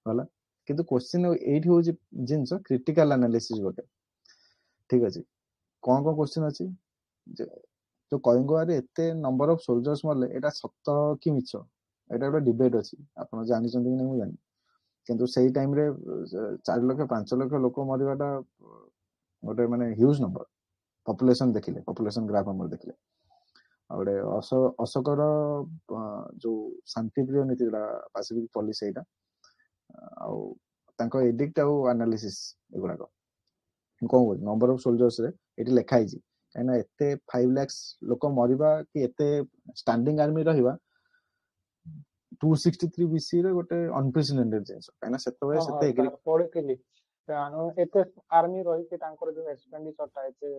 हला किंतु क्वेश्चन एठी होची जिंस क्रिटिकल एनालिसिस गोटे ठीक अछि कोन क्वेश्चन अछि जो कलिंग वार रे एते नंबर ऑफ सोल्जर्स मरले एटा सत्य कि मिछ एटा ଗୋଟେ डिबेट अछि आपण जानि चंदी कि नै जानि किंतु सेही टाइम रे 4 लाख 5 लाख लोक मरिबाटा गोटे माने ह्यूज नंबर पॉपुलेशन देखिले पॉपुलेशन ग्राफ हमर देखिले आउडे अशोकर जो शांति प्रिय नीतिडा पैसिफिक पॉलिसी एटा आउ तांको एडिक्ट आउ एनालिसिस एगुडा को कोन नंबर ऑफ सोल्जर्स रे एटी लेखा हिजी काना एते 5 लाख लोक मरिबा कि एते स्टैंडिंग आर्मी रहिबा 263 बीसी रे गोटे अनप्रेसिडेंटेड जिंस काना सेतवे सेते एग्री पढिथिली तानो एते आर्मी रही के तांकर जो एक्सपेंडिचर ता एते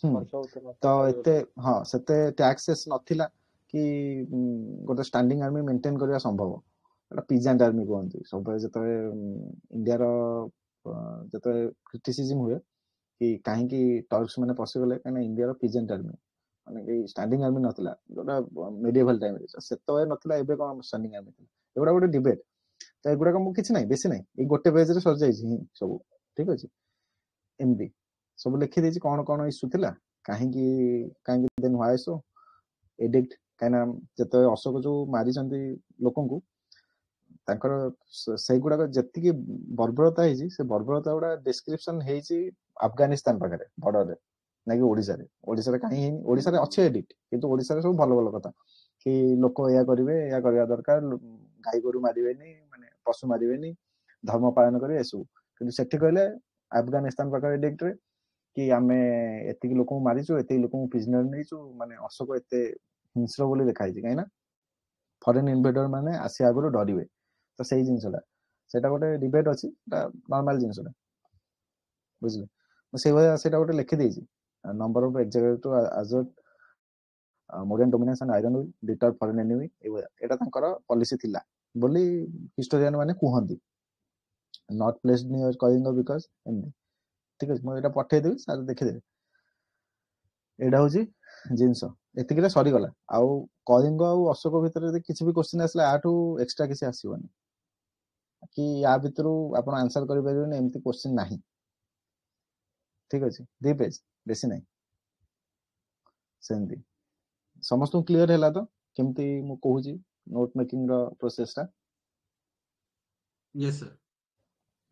खर्च होतला तो एते हां सेते टैक्सेस नथिला कि गोटे स्टैंडिंग आर्मी मेंटेन करिया संभव एटा पीजेंट आर्मी कोहंती सब जते इंडिया रो जते क्रिटिसिज्म हुए कि काहे कि टर्क्स माने पसि गले काना इंडिया रो पीजेंट आर्मी माने कि स्टैंडिंग आर्मी नथिला जोटा मेडिएवल टाइम रे सेतवे नथिला एबे कोन स्टैंडिंग आर्मी एगुडा गोटे डिबेट तो एगुडा को मु किछि नै बेसी नै ए गोटे पेज रे सर जाई छी सब ठीक अछि एमडी सब लिखि देछि कोन कोन इशू थिला काहे कि देन व्हाई सो एडिक्ट काना जते अशोक जो मारी चंदी लोकन को तांकर सेई गुडा जति कि बर्बरता हेजी से बर्बरता गुडा डिस्क्रिप्शन हेजी अफगानिस्तान पाखरे बॉर्डर रे ना कि ओडिसा रे काहे ओडिसा रे अच्छे एडिक्ट किंतु ओडिसा रे सब भलो भलो कथा कि लोक या करिवे या करिया दरकार गाई गोरु मारिवेनी माने पशु मारिवेनी धर्म पालन करिवे एसु किंतु सेठी कहले अफगानिस्तान पाखरे एडिक्ट रे कि आमे एतिक लोक मारिचो एतिक लोक प्रिजनर नैचो माने अशोक एते हिंस्र बोली देखाई छै काइना फॉरेन इन्वेडर माने आसी आगरो डरिवे तो सेही जिंसला सेटा गोटे डिबेट अछि ता नॉर्मल जिंसला बुझले म सेवा सेटा गोटे लिखि देछि नंबर ऑफ एक्सजेक्टिव आजोट Mauryan domination iron will deter foreign enemy एटा तांकर पॉलिसी थिला बोली हिस्टोरियन माने कुहंदी not placed near Kalinga because MD ठीक अछि म एटा पठे देबी सार देखि देबे एडा होजी जिंस एतिकिरे सरी गला आउ कलिंग आउ अशोक भितर यदि किछि भी क्वेश्चन आसला आठू एक्स्ट्रा किछि आसीबनी कि या भितरु आपण आंसर करि परिबेनी एम्ति क्वेश्चन नाही ठीक अछि दी पेज बेसी नाही सेंदी समस्त क्लियर हैला तो केमती मु कहूजी नोट मेकिंग रो प्रोसेस ता यस सर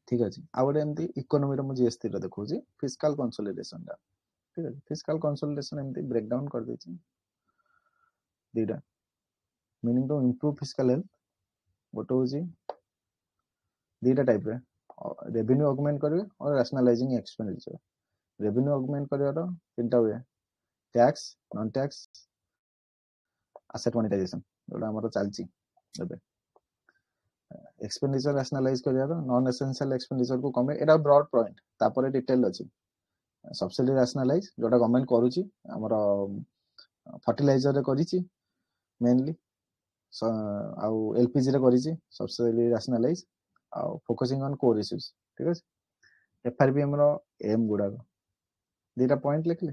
ठीक अछि आ गोटे एम्ति इकोनॉमी रो मु जीएसटी रो देखौजी फिस्कल कंसोलिडेशन दा ठीक अछि फिस्कल कंसोलिडेशन एम्ति ब्रेक डाउन कर देछि दीटा meaning to improve fiscal health गोटे होजी दीटा टाइप रे रेवेन्यू ऑगमेंट करबे और रैशनलाइजिंग एक्सपेंडिचर रेवेन्यू ऑगमेंट करबा रो तीनटा way tax non tax asset monetization जोटा हमर चलची एबे एक्सपेंडिचर रैशनलाइज करिया नॉन एसेंशियल एक्सपेंडिचर को कमे एटा ब्रॉड पॉइंट तापर डिटेल अछि सब्सिडी रैशनलाइज जोटा गवर्नमेंट करूची हमर फर्टिलाइजर रे करिची मेनली आउ एलपीजी रे करिची सब्सिडी रैशनलाइज आउ फोकसिंग ऑन कोर इश्यूज ठीक अछि एफआरबीएम रो एम गुडा दीटा पॉइंट लिखले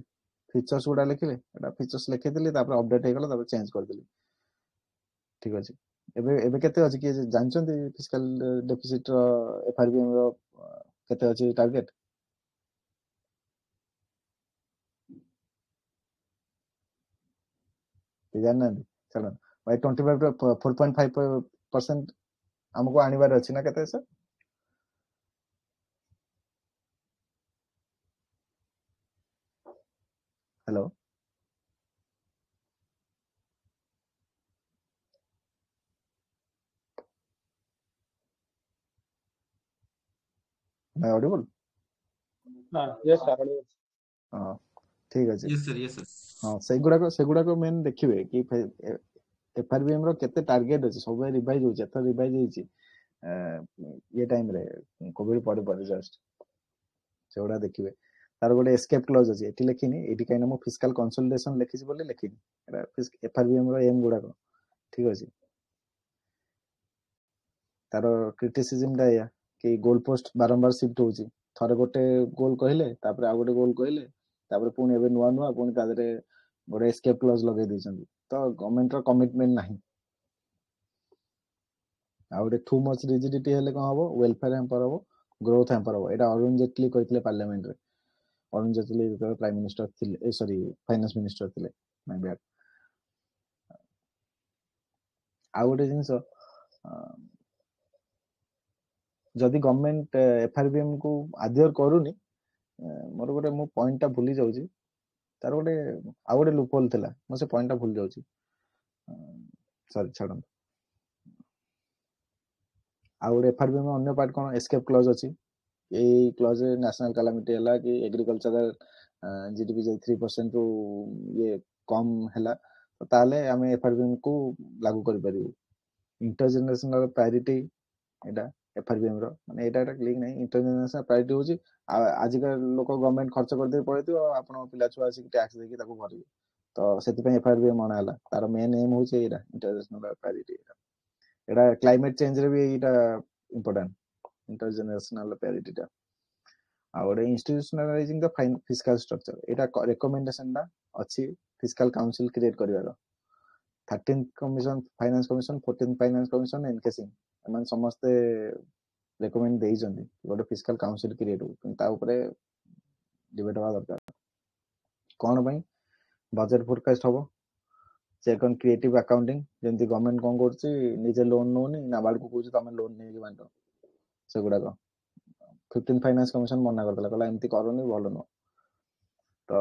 फीचर्स गुडा लिखले एटा फीचर्स लिखि देली तापर अपडेट हे गला तापर चेंज कर देली ठीक अछि एबे एबे केते अछि कि जानचंती फिस्कल डेफिसिट रो एफआरबीएम रो केते अछि टारगेट ଜାଣିନାହାନ୍ତି ଛାଡ଼ ଭାଇ 25 4.5% ଆମକୁ ଆଣିବାର ଅଛି ନା କେତେ ସାର୍? ହ୍ୟାଲୋ ଭାଇ ଅଡିବଲ? yes sir audible. ହଁ ଠିକ ଅଛି। yes sir ହଁ ସେଗୁଡାକ ମେନ୍ ଦେଖିବେ କି FRBM ର କେତେ ଟାର୍ଗେଟ ଅଛି, ସବୁବେଳେ ରିଭାଇଜ ହଉଛି, ଏଥର ରିଭାଇଜ ହେଇଛି ଇଏ ଟାଇମରେ କୋଭିଡ ପରେ ଜଷ୍ଟ ସେଗୁଡା ଦେଖିବେ। ତାର ଗୋଟେ ଏସ୍କେପ୍ କ୍ଲଜ ଅଛି, ଏଠି ଲେଖିନି, ଏଠି କାହିଁକିନା ମୁଁ ଫିସ୍କାଲ କନସୋଲିଡେସନ ଲେଖିଛି ବୋଲି ଲେଖିନି, ଏଟା FRBM ର ଏମ୍ ଗୁଡାକ ଠିକ ଅଛି। ତାର କ୍ରିଟିସିଜମଟା ଏଇଆ କି ଗୋଲ ପୋଷ୍ଟ ବାରମ୍ବାର ସିଫ୍ଟ ହଉଛି, ଥରେ ଗୋଟେ ଗୋଲ କହିଲେ ତାପରେ ଆଉ ଗୋଟେ ଗୋଲ କହିଲେ ତାପରେ ପୁଣି ଏବେ ନୂଆ ପୁଣି ତା ଦେହରେ ଗୋଟେ ଏସ୍କେପ୍ କ୍ଲଜ ଲଗେଇ ଦେଇଛନ୍ତି, ତ ଗଭର୍ଣ୍ଣମେଣ୍ଟର କମିଟମେଣ୍ଟ ନାହିଁ। ଆଉ ଗୋଟେ ଟୁ ମଚ୍ ରିଜିଡିଟି ହେଲେ କଣ ହବ, ୱେଲଫେୟାର ହ୍ୟାମ୍ପର ହବ, ଗ୍ରୋଥ ହ୍ୟାମ୍ପର ହବ। ଏଇଟା ଅରୁଣ ଜେଟଲୀ କହିଥିଲେ ପାର୍ଲାମେଣ୍ଟରେ, ଅରୁଣ ଜେଟଲୀ ଯେତେବେଳେ ପ୍ରାଇମ ମିନିଷ୍ଟର ଥିଲେ, ଫାଇନାନ୍ସ ମିନିଷ୍ଟର ଥିଲେ। ମାଇ ବ୍ୟାଡ୍। ଆଉ ଗୋଟେ ଜିନିଷ, ଯଦି ଗଭର୍ଣ୍ଣମେଣ୍ଟ FRBM କୁ ଆଦିଅର କରୁନି, ମୋର ଗୋଟେ ମୁଁ ପଏଣ୍ଟଟା ଭୁଲି ଯାଉଛି, ତାର ଗୋଟେ ଆଉ ଗୋଟେ ଲୁପହୋଲ ଥିଲା, ମୁଁ ସେ ପଏଣ୍ଟଟା ଭୁଲି ଯାଉଛି, ସରି ଛାଡ଼ନ୍ତୁ। ଆଉ ଗୋଟେ FRBM ଅନ୍ୟ ପାର୍ଟ କଣ, ଏସ୍କେପ୍ କ୍ଲଜ ଅଛି। ଏଇ କ୍ଲଜରେ ନ୍ୟାସନାଲ କାଲାମିଟି ହେଲା କି ଏଗ୍ରିକଲଚର GDP ଯଦି 3% ରୁ ଇଏ କମ ହେଲା, ତାହେଲେ ଆମେ FRBM କୁ ଲାଗୁ କରିପାରିବୁ। ଇଣ୍ଟରଜେନେରେସନାଲ ପ୍ରାୟୋରିଟି ଏଇଟା FRBM ର, ମାନେ ଏଇଟା କ୍ଲିକ୍ ନାହିଁ। ଇଣ୍ଟରଜେନେରେସନାଲ ପ୍ରାୟୋରିଟି ହଉଛି ଆଜିକା ଲୋକ ଗଭର୍ଣ୍ଣମେଣ୍ଟ ଖର୍ଚ୍ଚ କରିଦେଇ ପଳେଇଥିବ, ଆପଣ ପିଲା ଛୁଆ ଆସିକି ଟ୍ୟାକ୍ସ ଦେଇକି ତାକୁ ଭରିବେ, ତ ସେଥିପାଇଁ FRBM ଅଣା ହେଲା। ତାର ମେନ୍ ଏମ୍ ହଉଛି ଏଇଟା, ଇଣ୍ଟରଜେନେରେସନାଲ ପ୍ରାୟୋରିଟି। ଏଇଟା କ୍ଲାଇମେଟ ଚେଞ୍ଜରେ ବି ଏଇଟା ଇମ୍ପୋର୍ଟାଣ୍ଟ, ଇଣ୍ଟରଜେନେରେସନାଲ ପ୍ରାୟୋରିଟିଟା। ଆଉ ଗୋଟେ ଇନଷ୍ଟିଟ୍ୟୁସନାଲାଇଜିଂ ଦ ଫିସ୍କାଲ ଷ୍ଟ୍ରକ୍ଚର, ଏଇଟା ରେକମେଣ୍ଡେସନଟା ଅଛି ଫିସ୍କାଲ କାଉନସିଲ କ୍ରିଏଟ କରିବାର। 13th commission finance commission, 14th finance commission, NK Singh, ଏମାନେ ସମସ୍ତେ ରେକମେଣ୍ଡ ଦେଇଛନ୍ତି ଗୋଟେ ଫିସ୍କାଲ କାଉନସିଲ କ୍ରିଏଟ ହଉ, କିନ୍ତୁ ତା ଉପରେ ଡିବେଟ ହବା ଦରକାର। କଣ ପାଇଁ? ବଜେଟ ଫୋରକାଷ୍ଟ ହବ, ଚେକ୍ ଅନ୍ କ୍ରିଏଟିଭ ଆକାଉଣ୍ଟିଂ, ଯେମିତି ଗଭର୍ଣ୍ଣମେଣ୍ଟ କଣ କରୁଛି, ନିଜେ ଲୋନ୍ ନଉନି, ନାବାର୍ଡକୁ କହୁଛି ତମେ ଲୋନ୍ ନେଇକି ବାଣ୍ଟ, ସେଗୁଡାକ 15th ଫାଇନାନ୍ସ କମିଶନ ମନା କରିଦେଲା, କହିଲା ଏମିତି କରନି, ଭଲ ନୁହଁ। ତ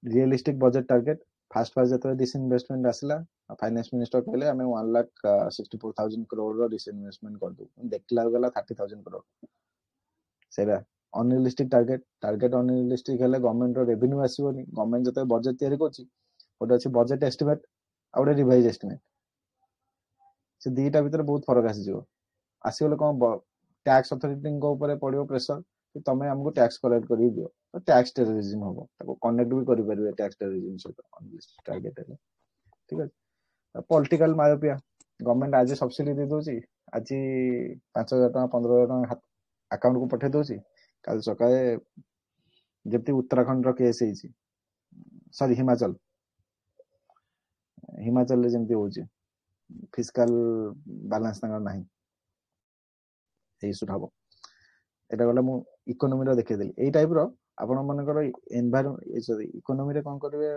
ରିଏଲିଷ୍ଟିକ ବଜେଟ ଟାର୍ଗେଟ, ଫାଷ୍ଟ ଯେତେବେଳେ ଡିସଇନଭେଷ୍ଟମେଣ୍ଟ ଆସିଲା, ଫାଇନାନ୍ସ ମିନିଷ୍ଟର କହିଲେ ଆମେ 1,64,000 crore ଡିସଇନଭେଷ୍ଟମେଣ୍ଟ କରିଦେବୁ, ଦେଖିଲା ଗଲା 30,000 crore। ସେଇଟା ଅନରିଲିଷ୍ଟିକ ଟାର୍ଗେଟ ଅନରିଲିଷ୍ଟିକ ହେଲେ ଗଭର୍ଣ୍ଣମେଣ୍ଟର ରେଭିନ୍ୟୁ ଆସିବନି। ଗଭର୍ଣ୍ଣମେଣ୍ଟ ଯେତେବେଳେ ବଜେଟ ତିଆରି କରୁଛି, ଗୋଟେ ଅଛି ବଜେଟ ଏଷ୍ଟିମେଟ ଆଉ ଗୋଟେ ରିଭାଇଜ ଏଷ୍ଟିମେଟ, ସେ ଦିଟା ଭିତରେ ବହୁତ ଫରକ ଆସିଯିବ। ଆସିଗଲେ କଣ, ଟ୍ୟାକ୍ସ ଅଥରିଟିଙ୍କ ଉପରେ ପଡିବ ପ୍ରେସର କି ତମେ ଆମକୁ ଟ୍ୟାକ୍ସ କଲେକ୍ଟ କରିକି ଦିଅ, ତ ଟ୍ୟାକ୍ସ ଟେରରିଜିମ ହବ, ତାକୁ କନେକ୍ଟ ବି କରିପାରିବେ ଟ୍ୟାକ୍ସ ଟେରରିଜିମ ସହିତ ଟାର୍ଗେଟ ହେଲେ। ଠିକ ଅଛି। ପଲିଟିକାଲ ମାୟୋପିଆ, ଗଭର୍ଣ୍ଣମେଣ୍ଟ ଆଜି ସବସିଡି ଦେଇ ଦଉଛି, ଆଜି 5,000 ଟଙ୍କା 15,000 ଟଙ୍କା ଆକାଉଣ୍ଟକୁ ପଠେଇ ଦଉଛି, କାଲି ସକାଳେ ଯେମିତି ଉତ୍ତରାଖଣ୍ଡର କେସ୍ ହେଇଛି, ସରି ହିମାଚଳରେ ଯେମିତି ହଉଛି, ଫିସ୍କାଲ ବାଲାନ୍ସ ତାଙ୍କର ନାହିଁ, ଏଇ ଇସ୍ୟୁଟା ହବ। ଏଇଟା ଗଲା ମୁଁ ଇକୋନୋମିର ଦେଖେଇଦେଲି। ଏଇ ଟାଇପର ଆପଣ ମନେକର ଇକୋନୋମିରେ କଣ କରିବେ,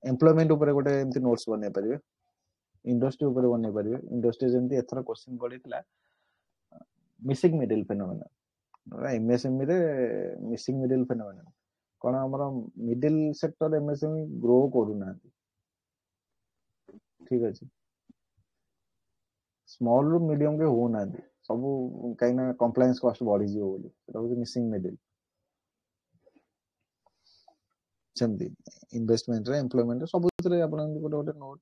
ଏମ୍ପ୍ଲୟମେଣ୍ଟ ଉପରେ ଗୋଟେ ଏମିତି ନୋଟ୍ସ ବନେଇ ପାରିବେ, ଇଣ୍ଡଷ୍ଟ୍ରି ଉପରେ ବନେଇ ପାରିବେ। ଇଣ୍ଡଷ୍ଟ୍ରି ଯେମିତି ଏଥର କ୍ୱେଶ୍ଚିନ୍ ପଡିଥିଲା, ମିସିଂ ମିଡିଲ ଫେନୋମେନା, MSME ରେ ମିସିଂ ମିଡିଲ ଫେନୋମେନା କଣ, ଆମର ମିଡିଲ ସେକ୍ଟର MSME ଗ୍ରୋ କରୁନାହାନ୍ତି। ଠିକ ଅଛି, ସ୍ମଲ ରୁ ମିଡିୟମ କେ ହଉନାହାନ୍ତି ସବୁ, କାହିଁକିନା କମ୍ପ୍ଲାଏନ୍ସ କଷ୍ଟ ବଢିଯିବ ବୋଲି, ସେଟା ହଉଛି ମିସିଂ ମିଡିଲ। ସେମିତି ଇନଭେଷ୍ଟମେଣ୍ଟରେ, ଏମ୍ପ୍ଲୟମେଣ୍ଟରେ, ସବୁଥିରେ ଆପଣ ଗୋଟେ ଗୋଟେ ନୋଟ୍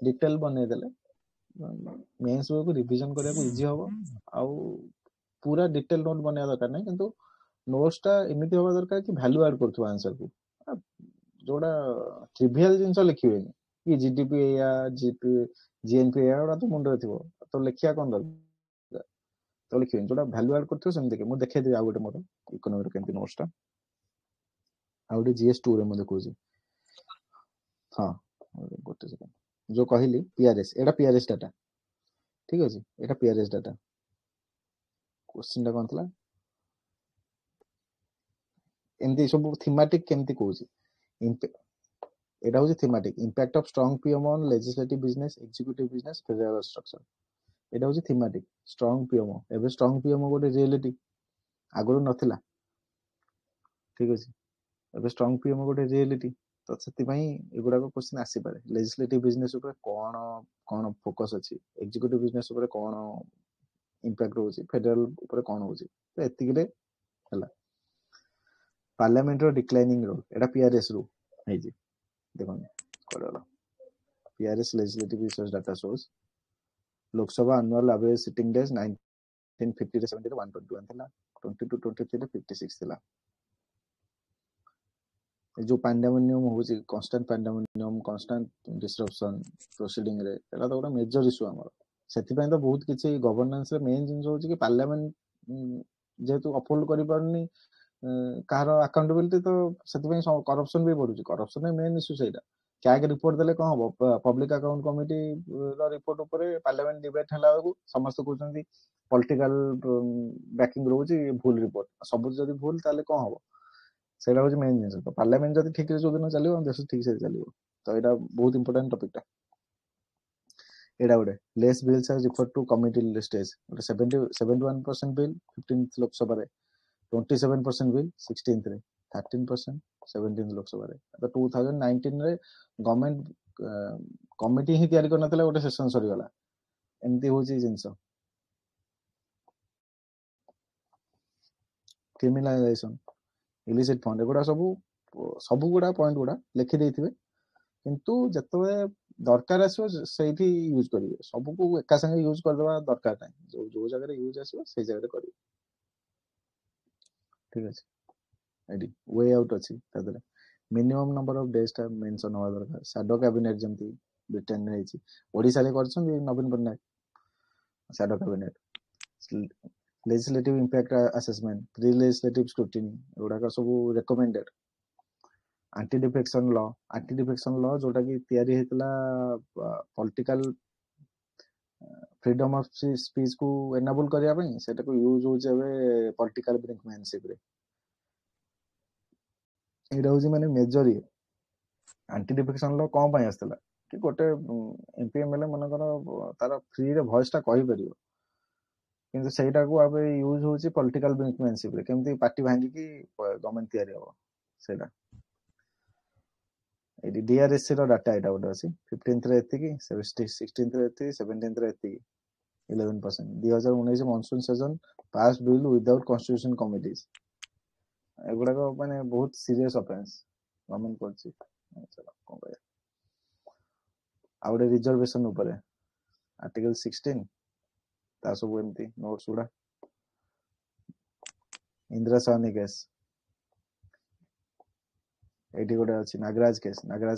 ଡିଟେଲ ବନେଇଦେଲେ ମେନ୍ସ ବେଳକୁ ରିଭିଜନ କରିବାକୁ ଇଜି ହବ। ଆଉ ପୁରା ଡିଟେଲ ନୋଟ୍ ବନେଇବା ଦରକାର ନାହିଁ, କିନ୍ତୁ ନୋଟ୍ସଟା ଏମିତି ହବା ଦରକାର କି ଭ୍ୟାଲୁ ଆଡ୍ କରୁଥିବା ଆନ୍ସରକୁ। ଯୋଉଟା ଟ୍ରିଭିଆଲ ଜିନିଷ ଲେଖିବେନି କି GDP ଏଇଆ, GNP ଏଇଆ, ଗୁଡା ତ ମୁଣ୍ଡରେ ଥିବ, ତ ଲେଖିବା କଣ ଦରକାର, ତ ଲେଖିବେନି। ଯୋଉଟା ଭ୍ୟାଲୁ ଆଡ୍ କରୁଥିବ ସେମିତି ମୁଁ ଦେଖେଇଦେବି। ଆଉ ଗୋଟେ ମୋର ଇକୋନୋମିର କେମିତି ନୋଟ୍ସଟା, ଆଉ ଗୋଟେ GS2 ରେ ମୁଁ ଦେଖଉଛି। ହଁ ଗୋଟେ ସେକେଣ୍ଡ, ଯୋଉ କହିଲି PRS, ଏଇଟା PRS ଡାଟା, ଠିକ ଅଛି, ଏଇଟା PRS ଡାଟା। କ୍ୱେଶ୍ଚିନ୍ଟା କଣ ଥିଲା, ଏମିତି ସବୁ ଥିମାଟିକ କେମିତି କହୁଛି, এটা হচ্ছে thematic impact of strong PMO on legislative business executive business federal structure এটা হচ্ছে থিমেଟିক স্ট্রং ପିଏମଓ ଏବେ ସ୍ଟ୍ରଙ୍ଗ ପିଏମଓ ଗୋଟେ ରିଏଲିଟି ଆଗରୁ ନଥିଲା ଠିକ ଅଛି ଏବେ ସ୍ଟ୍ରଙ୍ଗ ପିଏମଓ ଗୋଟେ ରିଏଲିଟି ତ ସେଥିପାଇଁ ଏଗୁଡାକ କ୍ୱେଶ୍ଚନ ଆସିପାରେ ଲେଜିସ୍ଲେଟିଭ ବିଜନେସ ଉପରେ କଣ କଣ ଫୋକସ ଅଛି ଏକ୍ସିକ୍ୟୁଟିଭ ବିଜନେସ ଉପରେ କଣ ଇମ୍ପାକ୍ଟ ରହୁଛି ଫେଡeraल ଉପରେ କଣ ହଉଛି ତ ଏତିକିରେ ହେଲା ପାର୍ଲାମେଣ୍ଟର ଡିକ୍ଲାଇନିଂ ରୋଲ ଏଟା ପିଆରଏସ୍ ରୁ ହେଇଛି ଦେଖନ୍ତୁ କଡଲା PRS legislative research data shows Lok Sabha annual average sitting days 1950 रे 70 रे 121 थिला 22 23 रे 56 थिला ए जो पैंडेमिनियम होची कांस्टेंट पैंडेमिनियम कांस्टेंट डिसरप्शन प्रोसीडिंग रे एला तो गोटा मेजर इशू हमर सेति पय तो बहुत किछि गवर्नेंस रे मेन जिंस होची कि पार्लियामेंट जेतु अपहोल्ड करि परनी कार अकाउंटेबिलिटी तो सेति पय करप्शन भी बढ़ुची करप्शन मेन इशू सेटा क्याग रिपोर्ट देले कौन हम पब्लिक अकाउंट कमिटी रिपोर्ट ऊपर पार्लियामेंट डिबेट हला समस्त कहते पॉलिटिकल बैकिंग रोची भूल रिपोर्ट सब जदि भूल ताले कौन हम सेटा होची मेन जिंस तो पार्लियामेंट जदि ठीक रे जो दिन चलियो देश ठीक से चलियो तो एटा बहुत इंपोर्टेंट टॉपिक टा एटा गोटे less bills are refer to committee stage 71% bill 15th Lok Sabha रे 27% बिल 16th रे 13% 17th लोकसभा रे तो 2019 रे गवर्नमेंट कमिटी ही तयारी करनतला गोटे सेशन सरी गला एमती होची जिंस क्रिमिनलाइजेशन इलिसिट फंड एगुडा सब गुडा पॉइंट गुडा लिखि देथिबे किंतु जतवे दरकार आसो सेठी यूज करिवे सब को एका संगे यूज कर देबा दरकार नै जो जो जगह रे यूज आसो से जगह रे करिवे ठीक अछि एडी वे आउट अछि तदरे मिनिमम नंबर ऑफ डेज टा मेंशन होवा दरकार शैडो कैबिनेट जंती ब्रिटेन रे अछि ओडिसा रे करछन Naveen Patnaik shadow cabinet legislative impact assessment pre legislative scrutiny एगुडा का सब रेकमेंडेड एंटी डिफेक्शन लॉ जोटा की तयारी हेतला पॉलिटिकल फ्रीडम ऑफ स्पीच को एनेबल करिया पई सेटा को यूज हो जेबे पॉलिटिकल ब्रिंकमैनशिप रे एटा होजी माने मेजर एंटी डिफेक्शन लॉ कोन पई आस्तला कि गोटे एमपीएमएलए मन कर तार फ्री रे वॉइस टा कहि परियो किंतु सेटा को आबे यूज होची पॉलिटिकल ब्रिंकमैनशिप रे केमती पार्टी भांगी की गवर्नमेंट तयारी हो सेटा एडी डीआरएस रो डाटा एटा गोटे अछि 15th रे एति की 16th रे एति 17th रे एति 11% 2019 मॉनसून सीजन पास बिल विदाउट कॉन्स्टिट्यूशन कमिटीज एगुडा को माने बहुत सीरियस ऑफेंस गवर्नमेंट करछि चलो कोन कहया आउडे रिजर्वेशन ऊपर आर्टिकल 16 ता सब एमती नोट्स गुडा इंदिरा साहनी केस एटी गोटे अछि नागराज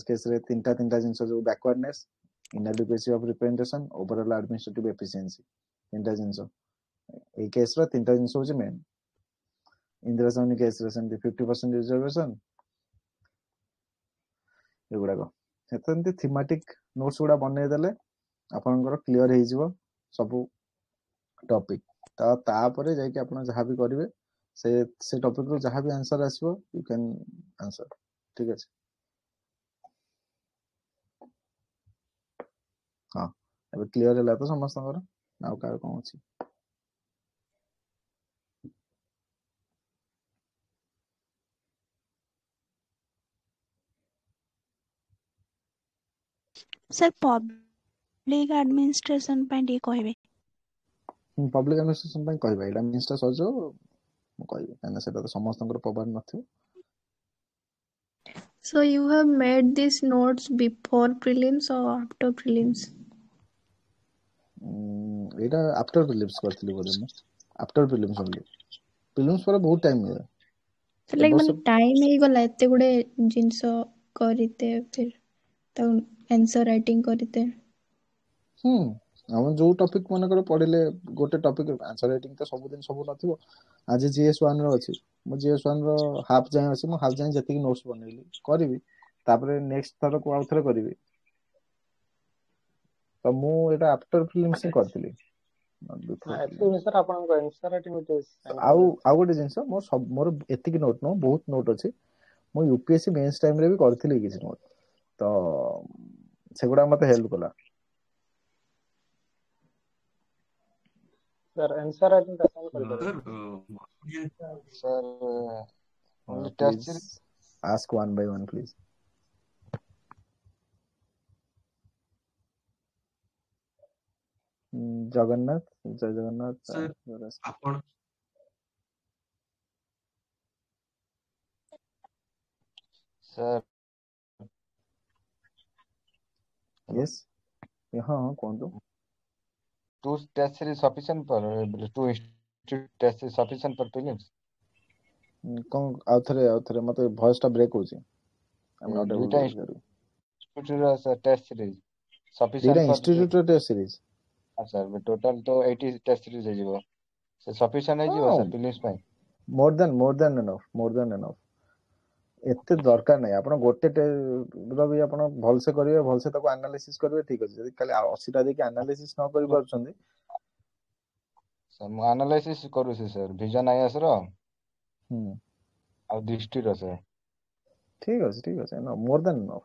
केस रे तीनटा जिंस जो backwardness inadequacy of representation overall administrative efficiency तीनटा जिंस ए केस रो तीनटा जिंस होछि मेन इंदिरा साहनी केस रे सेमती 50% रिजर्वेशन एगुडा को हेतंती थीमेटिक नोट्स गुडा बनै देले आपनकर क्लियर हे जिवो सब टॉपिक ता परे जाय कि आपन जहां भी करिवे से टॉपिक रो जहां भी आंसर आसीबो यू कैन आंसर ठीक है हाँ अब क्लियर है तो समस्त नाउ का कौन अछि सर पब्लिक एडमिनिस्ट्रेशन पे डी कहबे पब्लिक एडमिनिस्ट्रेशन पे कहबे एडा मिनिस्टर सजो म कहबे काना सेटा तो समस्त पबार नथि So you have made these notes before prelims or after prelims? Etah after prelims करथली बोले म आफ्टर प्रीलिम्स ओनली प्रीलिम्स पर बहुत टाइम है तो लाइक माने टाइम हे गला एते गुडे जिंस करिते फिर तो आंसर राइटिंग करिते हम जो टॉपिक मन कर पढिले गोटे टॉपिक आंसर राइटिंग तो सब दिन सब नथिबो आज जीएस1 रो अछि मो जीएस1 रो हाफ जाय अछि मो हाफ जाय जति नोट्स बनैली करबी तापरे नेक्स्ट थर को आउथरे करबी तो मु एटा आफ्टर प्रीलिम्स से करथली एक्चुअली सर आपन को आंसर राइटिंग आउ गोटे जिंस मोर एतिकी नोट नो बहुत नोट अछि मो यूपीएससी मेंस टाइम रे भी करथली किछ नोट ତ ସେଗୁଡା ମତେ ହେଲ୍ପ କଲା। सर आंसर राइटिंग का सेंड कर दो sir sir only test please series ask one by one please. Jagannath, जय जगन्नाथ। सर आपण सर यस हाँ कौन तो 2 test series sufficient for 2 institute test series sufficient for prelims कौन आउ थरे मते वॉइस टा ब्रेक होची। आई एम नॉट एबल दुईटा to hear you. institute test series दुईटा sufficient for institute test series sir total तो 80 test series ହେଇଯିବ ସେ sufficient ହେଇଯିବ हाँ sir prelims ପାଇଁ। मोर देन एनफ एते दरकार नहीं। आपण गोटे रो भी आपण भलसे करिवे, भलसे ताको एनालिसिस करिवे, ठीक अछि। जदी खाली 80 टा देखि एनालिसिस न करि परछन्ती सर ମୁଁ analysis କରୁଛି sir vision IAS ର ଆଉ ଦୃଷ୍ଟିର sir। ठीक अछि no more than enough.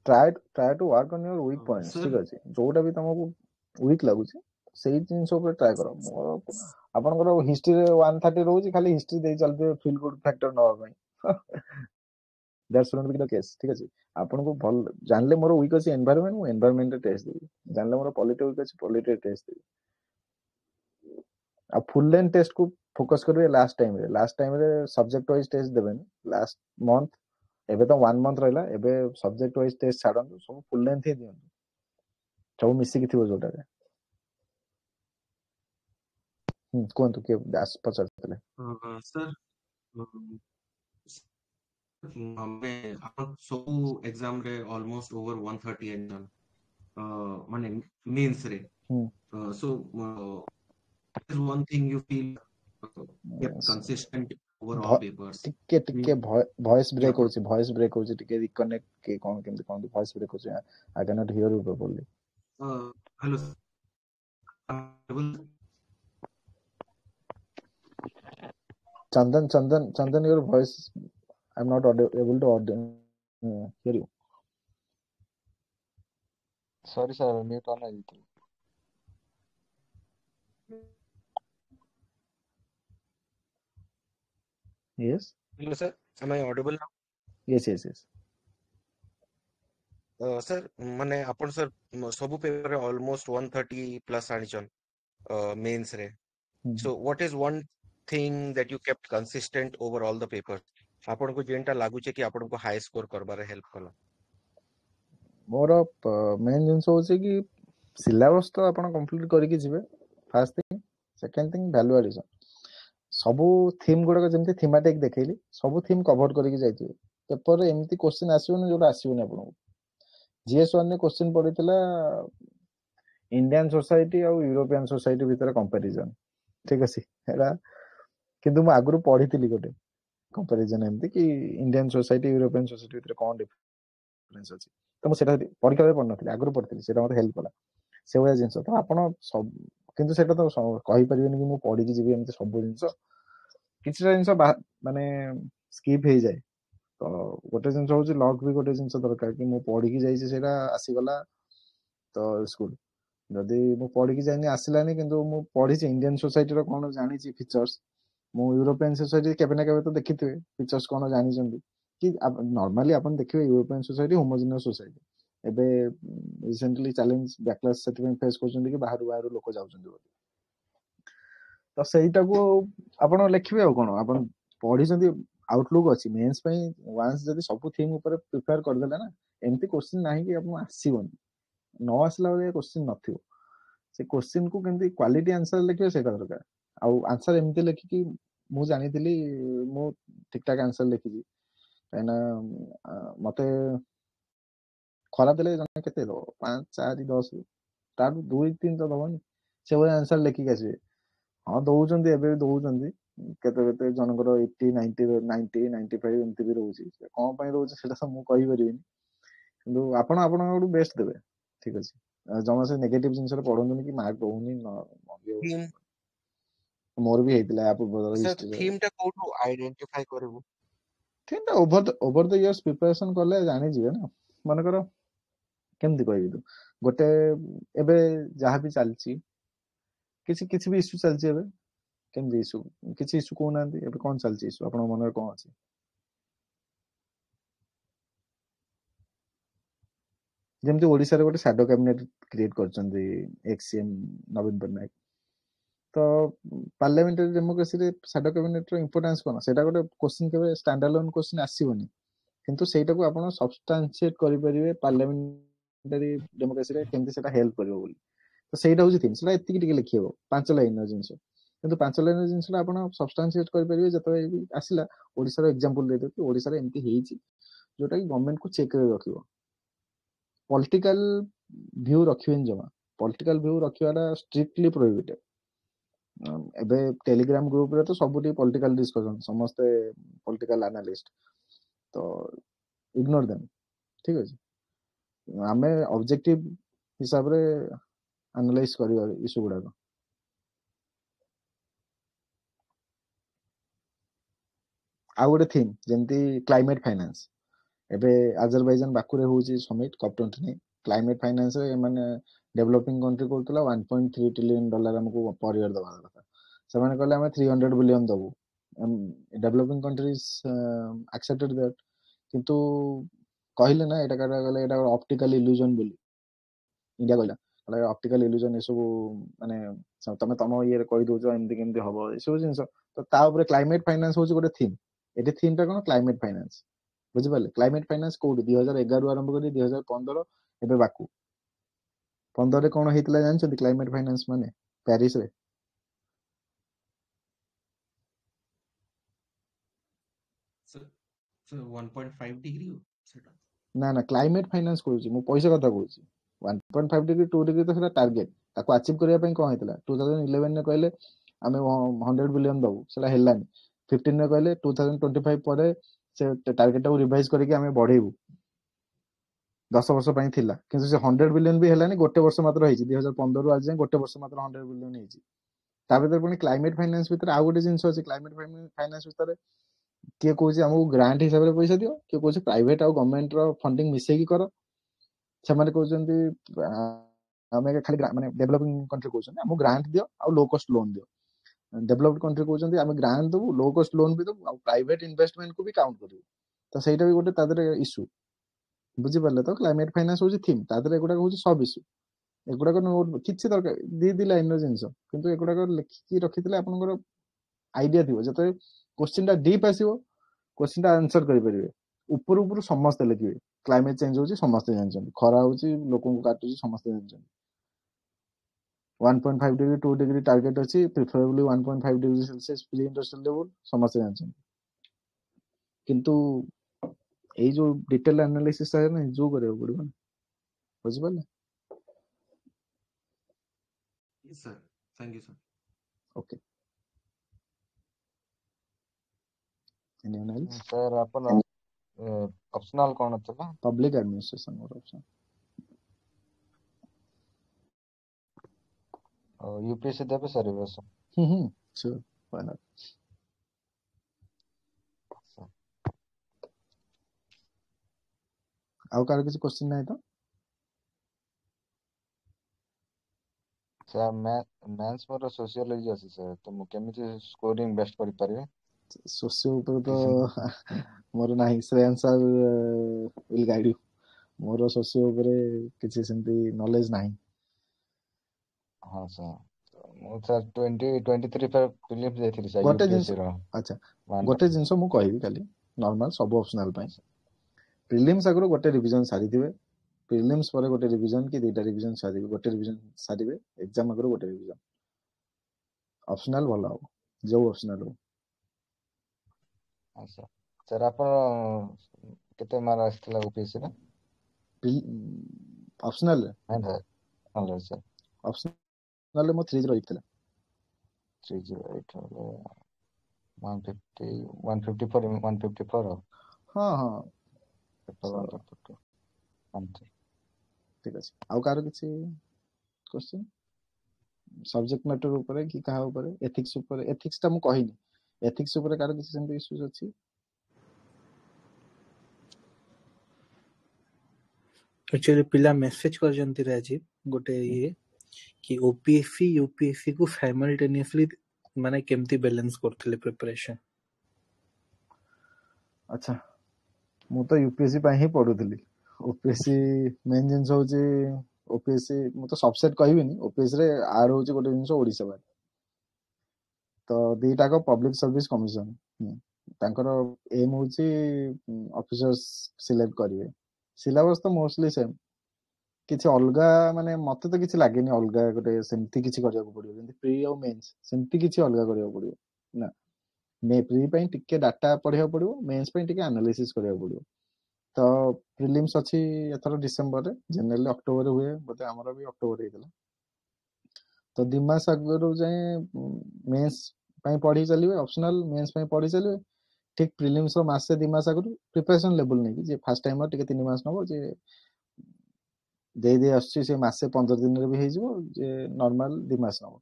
Try to work on your weak points, sir ठीक अछि। जोटा भी तुमको वीक लागुची सेही जिंस ऊपर ट्राई करो। मोर आपनकर हिस्ट्री रे 130 रहउची, खाली हिस्ट्री दे चलते फील गुड फैक्टर न होबई that's shouldn't be the case, ठीक अछि। आपनको भल जानले मोर वीक अछि एनवायरनमेंट, मु एनवायरनमेंट रे टेस्ट देबी। जानले मोर पॉलिटी वीक अछि पॉलिटी रे टेस्ट देबी। आ फुल लेंथ टेस्ट को फोकस करबे लास्ट टाइम रे सब्जेक्ट वाइज टेस्ट देबेन लास्ट मंथ। एबे तो 1 मंथ रहला, एबे सब्जेक्ट वाइज टेस्ट छाडन सब फुल लेंथ ही दियन सब मिसी कि थिबो जोटा रे। कोंतु के दास पचरतले सर हमें आपण सब एग्जाम रे ऑलमोस्ट ओवर 130 एग्जाम माने मेंस रे सो is one thing you feel kept consistent over all papers टिके वॉइस ब्रेक होची टिके रिकनेक्ट के कोन केमति कोन वॉइस ब्रेक होची। I can not hear you properly. Hello Chandan your voice I am not able to hear you. Sorry sir mute on है। Yes. Hello sir, am I audible now? Yes. sir माने आपण sir सब paper रे almost 130 plus आनिचन mains रे। so what is one thing that you kept consistent over all the papers? आपण को जेंटा लागु छे कि आपण को हाई स्कोर करबारे हेल्प कला। मोर मेन जिंस होचे कि सिलेबस तो आपण कंप्लीट करि कि जिवे first thing. Second thing value addition सबु थीम गुडा जेमति थीमेटिक देखैली सबु थीम कवर करिक जाइतिबे। पेपर रे एमति क्वेश्चन आसीबोनी जोटा आसीबोनी आपन जीएस1 ने क्वेश्चन पडितला इंडियन सोसाइटी और यूरोपियन सोसाइटी भीतर कंपैरिजन, ठीक अछि। एला किंतु म आगुरु पढितिली गोटे कंपैरिजन एमति कि इंडियन सोसाइटी यूरोपियन सोसाइटी भीतर कोन डिफरेंस अछि। तो म सेटा पढिका पढ नथिली, आगुरु पढितिली, सेटा मते हेल्प कला से वया जिंस। तो आपण सब किंतु सेटा तो कहि परिबेनी कि म पढि कि जिवि एमति सब जिंस किछटा जिंस माने स्किप हे जाय। तो गोटे जिंस होची लॉक भी गोटे जिंस दरकार कि मु पढि कि जाईची सेटा आसी गला तो स्कूल। जदि मु पढि कि जाइनी आसिलानी किंतु मु पढिची इंडियन सोसाइटी रो कोन जानिची फीचर्स, मु यूरोपियन सोसाइटी केबे ना केबे तो देखिथिबे फीचर्स कोन जानिचंदी कि नॉर्मली अपन देखिबे यूरोपियन सोसाइटी होमोजेनियस सोसाइटी। एबे रिसेंटली चैलेंज बैकलैश सेटमेंट फेस करचंदी कि बाहर लोक जाउचंदी बोली। तो सेटा को आपण लिखिबे आ कोन आपण पढिचंदी आउटलुक अछि मेंस पई। वांस जदि सब थीम ऊपर प्रिपेयर कर देला ना एमती क्वेश्चन नाही कि आपण आसीबोनी न आसला वाला क्वेश्चन नथिबो। से क्वेश्चन को केमती क्वालिटी आंसर लिखिबे सेटा दरकार। आ आंसर एमती लिखि कि मु जानितिली मु ठीक ठाक आंसर लिखिजी काइना मते खरा देले जने केते दो 5 4 10 तार 2 3 तो दबनी से वो आंसर लिखि के आसीबे। हां दउचंदी एबे दउचंदी केते केते जनकर 80 90 90 95 एमती भी रहउची। कोन पई रहउची सेटा सब मु कहि परिबिनी किंतु आपण आपण बेस्ट देबे, ठीक अछि। जमा से नेगेटिव जिंस रे पढोंदनी कि मार्क होउनी न मोर भी हेतिला आप सर थीम टा कोठो आइडेंटिफाई करबो ଠିକ୍ ଓଭର ଦ ଇୟର୍ସ ପ୍ରିପାରେସନ୍ କଲେ ଜାଣିଯିବେ ନା। ମନେକର କେମିତି କହିବି ତୁ, ଗୋଟେ ଏବେ ଯାହା ବି ଚାଲିଛି କିଛି ବି ଇସ୍ୟୁ ଚାଲିଛି ଏବେ, କେମିତି ଇସ୍ୟୁ, କିଛି ଇସ୍ୟୁ କହୁନାହାନ୍ତି, ଏବେ କଣ ଚାଲିଛି ଇସ୍ୟୁ ଆପଣଙ୍କ ମନରେ କଣ ଅଛି? ଯେମିତି ଓଡିଶାରେ ଗୋଟେ ସାଡୋ କ୍ୟାବିନେଟ କ୍ରିଏଟ କରିଛନ୍ତି ଏକ୍ସ-ସିଏମ ନବୀନ ପଟ୍ଟନାୟକ। ତ ପାର୍ଲାମେଣ୍ଟାରୀ ଡେମୋକ୍ରେସିରେ ସାଡୋ କ୍ୟାବିନେଟର ଇମ୍ପୋର୍ଟାନ୍ସ କଣ? ସେଇଟା ଗୋଟେ କ୍ୱେଶ୍ଚିନ୍, କେବେ ଷ୍ଟାଣ୍ଡାଲୋନ କ୍ୱେଶ୍ଚିନ୍ ଆସିବନି, କିନ୍ତୁ ସେଇଟାକୁ ଆପଣ ସବଷ୍ଟାନ୍ସିଏଟ୍ କରିପାରିବେ ପାର୍ଲାମେଣ୍ଟାରୀ ଡେମୋକ୍ରେସିରେ କେମିତି ସେଟା ହେଲ୍ପ କରିବ ବୋଲି। ତ ସେଇଟା ହଉଛି ଥିଙ୍ଗ। ସେଟା ଏତିକି ଟିକେ ଲେଖି ହେବ, 5 ଲାଇନର ଜିନିଷ, କିନ୍ତୁ 5 ଲାଇନର ଜିନିଷଟା ଆପଣ ସବଷ୍ଟାନ୍ସିଏଟ୍ କରିପାରିବେ ଯେତେବେଳେ ବି ଆସିଲା। ଓଡିଶାର ଏକ୍ସାମ୍ପଲ ଦେଇଦେବ କି ଓଡିଶାରେ ଏମିତି ହେଇଛି, ଯୋଉଟା କି ଗଭର୍ଣ୍ଣମେଣ୍ଟକୁ ଚେକରେ ରଖିବ। ପଲିଟିକାଲ ଭ୍ୟୁ ରଖିବେନି ଜମା। ପଲିଟିକାଲ ଭ୍ୟୁ ରଖିବାଟା ଷ୍ଟ୍ରିକ୍ଟଲି ପ୍ରୋହିବିଟେଡ୍। ଏବେ ଟେଲିଗ୍ରାମ ଗ୍ରୁପରେ ତ ସବୁଠି ପଲିଟିକାଲ ଡିସ୍କସନ, ସମସ୍ତେ ପଲିଟିକାଲ ଆନାଲିଷ୍ଟ, ତ ଇଗ୍ନୋର ଦେମ୍। ଠିକ ଅଛି, ଆମେ ଅବଜେକ୍ଟିଭ ହିସାବରେ ଆନାଲାଇଜ କରିବା ଇସ୍ୟୁ ଗୁଡାକ। ଆଉ ଗୋଟେ ଥିମ୍ ଯେମିତି କ୍ଲାଇମେଟ ଫାଇନାନ୍ସ, ଏବେ ଆଜରବାଇଜାନ ବାକୁରେ ହଉଛି ସମିଟ COP29। କ୍ଲାଇମେଟ ଫାଇନାନ୍ସରେ ଏମାନେ ଡେଭଲପିଂ କଣ୍ଟ୍ରି କରୁଥିଲା $1.3 ଟ୍ରିଲିୟନ ଆମକୁ ପର ଇୟର ଦେବା କଥା। ସେମାନେ କହିଲେ ଆମେ 300 ବିଲିୟନ ଦେବୁ। ଡେଭଲପିଂ କଣ୍ଟ୍ରିଜ ଆକ୍ସେପ୍ଟେଡ ଦ୍ୟାଟ, କିନ୍ତୁ କହିଲେ ନା ଏଇଟା କହିଲେ ଏଇଟା ଅପ୍ଟିକାଲ ଇଲ୍ୟୁଜନ ବୋଲି। ଇଣ୍ଡିଆ କହିଲା ଅପ୍ଟିକାଲ ଇଲ୍ୟୁଜନ, ଏସବୁ ମାନେ ତମେ ତମ ଇଏରେ କହିଦଉଛ ଏମିତି କେମିତି ହବ, ଏସବୁ ଜିନିଷ। ତ ତା ଉପରେ କ୍ଲାଇମେଟ ଫାଇନାନ୍ସ ହଉଛି ଗୋଟେ ଥିମ୍। ଏଠି ଥିମ୍ ଟା କଣ? Climate finance. ବୁଝିପାରିଲେ? କ୍ଲାଇମେଟ ଫାଇନାନ୍ସ କୋଉଠି 2011 ଆରମ୍ଭ କରି 2015 ଏବେ ବାକୁ 15ରେ କଣ ହେଇଥିଲା ଜାଣିଛନ୍ତି? କ୍ଲାଇମେଟ ଫାଇନାନ୍ସ ମାନେ ପ୍ୟାରିସରେ So 1.5 degree ସେଟା ନା କ୍ଲାଇମେଟ ଫାଇନାନ୍ସ କହୁଛି ମୁଁ, ପଇସା କଥା କହୁଛି। 1.5 ଡିଗ୍ରୀ 2 ଡିଗ୍ରୀ ତ ସେଟା ଟାର୍ଗେଟ, ତାକୁ ଆଚିଭ୍ କରିବା ପାଇଁ କଣ ହେଇଥିଲା? 2011ରେ କହିଲେ ଆମେ 100 ବିଲିୟନ ଦବୁ, ସେଟା ହେଲାନି। 15ରେ କହିଲେ 2025 ପରେ ସେ ଟାର୍ଗେଟଟାକୁ ରିଭାଇଜ କରିକି ଆମେ ବଢେଇବୁ, 10 ବର୍ଷ ପାଇଁ ଥିଲା, କିନ୍ତୁ ସେ 100 ବିଲିୟନ ବି ହେଲାନି। ଗୋଟେ ବର୍ଷ ମାତ୍ର ହେଇଛି, 2015ରୁ ଆଜି ଯାଏଁ ଗୋଟେ ବର୍ଷ ମାତ୍ର 100 ବିଲିୟନ ହେଇଛି। ତା ଭିତରେ ପୁଣି କ୍ଲାଇମେଟ ଫାଇନାନ୍ସ ଭିତରେ ଆଉ ଗୋଟେ ଜିନିଷ ଅଛି। କ୍ଲାଇମେଟ ଫାଇନାନ୍ସ ଭିତରେ କିଏ କହୁଛି ଆମକୁ ଗ୍ରାଣ୍ଟ ହିସାବରେ ପଇସା ଦିଅ, କିଏ କହୁଛି ପ୍ରାଇଭେଟ ଆଉ ଗଭର୍ଣ୍ଣମେଣ୍ଟର ଫଣ୍ଡିଂ ମିଶେଇକି କର। ସେମାନେ କହୁଛନ୍ତି ଆମେ ଖାଲି ମାନେ ଡେଭଲପିଂ କଣ୍ଟ୍ରି କହୁଛନ୍ତି ଆମକୁ ଗ୍ରାଣ୍ଟ ଦିଅ ଆଉ ଲୋ କଷ୍ଟ ଲୋନ୍ ଦିଅ। ଡେଭଲପଡ କଣ୍ଟ୍ରି କହୁଛନ୍ତି ଆମେ ଗ୍ରାଣ୍ଟ ଦେବୁ, ଲୋ କଷ୍ଟ ଲୋନ୍ ବି ଦେବୁ, ଆଉ ପ୍ରାଇଭେଟ ଇନଭେଷ୍ଟମେଣ୍ଟକୁ ବି କାଉଣ୍ଟ କରିବୁ। ତ ସେଇଟା ବି ଗୋଟେ ତା ଦେହରେ ଇସ୍ୟୁ। ବୁଝିପାରିଲେ ତ? କ୍ଲାଇମେଟ ଫାଇନାନ୍ସ ହଉଛି ଥିମ୍, ତା ଦେହରେ ଏଗୁଡାକ ହଉଛି ସବ୍ ଇସ୍ୟୁ। ଏଗୁଡାକ କିଛି ଦରକାର ଦି ଲାଇନର ଜିନିଷ, କିନ୍ତୁ ଏଗୁଡାକ ଲେଖିକି ରଖିଥିଲେ ଆପଣଙ୍କର ଆଇଡିଆ ଥିବ। ଯେତେବେଳେ କୋଶ୍ଚିନ୍ ଟା ଡିପ୍ ଆସିବ, କୋଶ୍ଚିନ୍ ଟା ଆନ୍ସର କରିପାରିବେ। ଉପରୁ ସମସ୍ତେ ଲେଖିବେ କ୍ଲାଇମେଟ ଚେଞ୍ଜ ହଉଛି, ସମସ୍ତେ ଜାଣିଛନ୍ତି, ଖରା ହଉଛି, ଲୋକଙ୍କୁ କାଟୁଛି, ସମସ୍ତେ ଜାଣିଛନ୍ତି। 1.5 ଡିଗ୍ରୀ 2 ଡିଗ୍ରୀ ଟାର୍ଗେଟ ଅଛି, ପ୍ରିଫରେବଲି 1.5 degree Celsius pre industrial level, ସମସ୍ତେ ଜାଣିଛନ୍ତି। କିନ୍ତୁ ଏଇ ଯୋଉ ଡିଟେଲ ଆନାଲିସିସ୍ ଟା ନା ଯୋଉ କରିବାକୁ ପଡିବ ନା, ବୁଝିପାରିଲେ? Yes sir, thank you sir. Okay, anyone else? Sir अपन ऑप्शनल कौन ଥିଲା? ପବ୍ଲିକ ଆଡମିନିଷ୍ଟ୍ରେସନ ମୋର ଅପସନ। यूपीएससी ଦେବେ ସାର୍ ଏ ବର୍ଷ? sure, why not? ଆଉ କାହାର କିଛି କ୍ୱେଶ୍ଚିନ୍ ନାହିଁ ତ? ସାର୍ ମ୍ୟାଥ୍ସ ମୋର ସୋସିଓଲୋଜି ଅଛି ସାର୍, ତ ମୁଁ କେମିତି ସ୍କୋରିଂ ବେଷ୍ଟ କରିପାରିବି? ସୋସିଓ ଉପରେ ତ ମୋର ନାହିଁ, Shreyansh sir will guide you. ମୋର ସୋସିଓ ଉପରେ କିଛି ସେମିତି ନଲେଜ ନାହିଁ। ହଁ ସାର୍, ମୁଁ ସାର୍ 23 ପ୍ରିଲିମ୍ସ ଦେଇଥିଲି ସାର୍ ଗୋଟେ ଜିନିଷ, ୟୁପିଏସସି ର। ଆଚ୍ଛା ଗୋଟେ ଜିନିଷ ମୁଁ କହିବି ଖାଲି, ନର୍ମାଲ ସବୁ ଅପସନାଲ ପାଇଁ, ପ୍ରିଲିମ୍ସ ଆଗରୁ ଗୋଟେ ରିଭିଜନ ସାରିଥିବେ, ପ୍ରିଲିମ୍ସ ପରେ ଗୋଟେ ରିଭିଜନ କି 2ଟା ରିଭିଜନ ସାରିବେ, ଗୋଟେ ରିଭିଜନ ସାରିବେ, ଏକ୍ସାମ ଆଗରୁ ଗୋଟେ ରିଭିଜନ। ଅପସନାଲ ଭଲ ହବ, ଯୋଉ ଅପସନାଲ ହଉ। ଆଚ୍ଛା ସାର୍, ଆପଣ କେତେ ମାର୍କ ଆସିଥିଲା ୟୁପିଏସସି ରେ? ଅପସନାଲ ସାର୍ ଅପସନାଲ ମୋ 308 ଥିଲା। 308 154 ହଁ ଠିକ ଅଛି। ଆଉ କାହାର କିଛି କ୍ୱେଶ୍ଚିନ୍ ସବଜେକ୍ଟ ମ୍ୟାଟର ଉପରେ କି କାହା ଉପରେ? ଏଥିକ୍ସ ଉପରେ, ଏଥିକ୍ସ ଟା ମୁଁ କହିନି, ଏଥିକ୍ସ ଉପରେ କାହାର କିଛି ସେମିତି ଇସ୍ୟୁଜ ଅଛି? एक्चुअली पिला मेसेज कर जंती राजीव गोटे ये कि ओपीएससी यूपीएससी को साइमल्टेनियसली माने केमती बैलेंस करथिले प्रिपरेशन। अच्छा मु तो यूपीएससी ପାଇଁ ହିଁ पढुଥିଲି। ओपीएससी मेन जिंस होची ओपीएससी मु तो सबसेट कहबिनी ओपीएससी रे आर होची गोटे जिंस ओडिसा बार तो दीटा को पब्लिक सर्विस कमिशन तांकर एम होची ऑफिसर्स सिलेक्ट करिवे सिलेबस तो मोस्टली सेम किछि अलगा माने मते तो किछि लागेनी अलगा गोटे सेमती किछि करिया को पड़ियो जेंति प्री और मेंस सेमती किछि अलगा करिया को पड़ियो ना मे प्री पई टिके डाटा पढिया पड़ियो मेंस पई टिके एनालिसिस करिया पड़ियो तो प्रीलिम्स अछि एथरो डिसेंबर रे जनरली अक्टोबर हुए बते हमरा भी अक्टोबर हेतला तो दिमास अगरो जाए मेंस पई पढी चलिवे ऑप्शनल मेंस पई पढी चलिवे ठीक प्रीलिम्स रो मास से दिमास अगरो प्रिपरेशन लेवल नै जे फर्स्ट टाइम टिके 3 मास नबो जे दे दे आछि से मास से 15 दिन रे भी हे जिवो जे नॉर्मल 2 मास नबो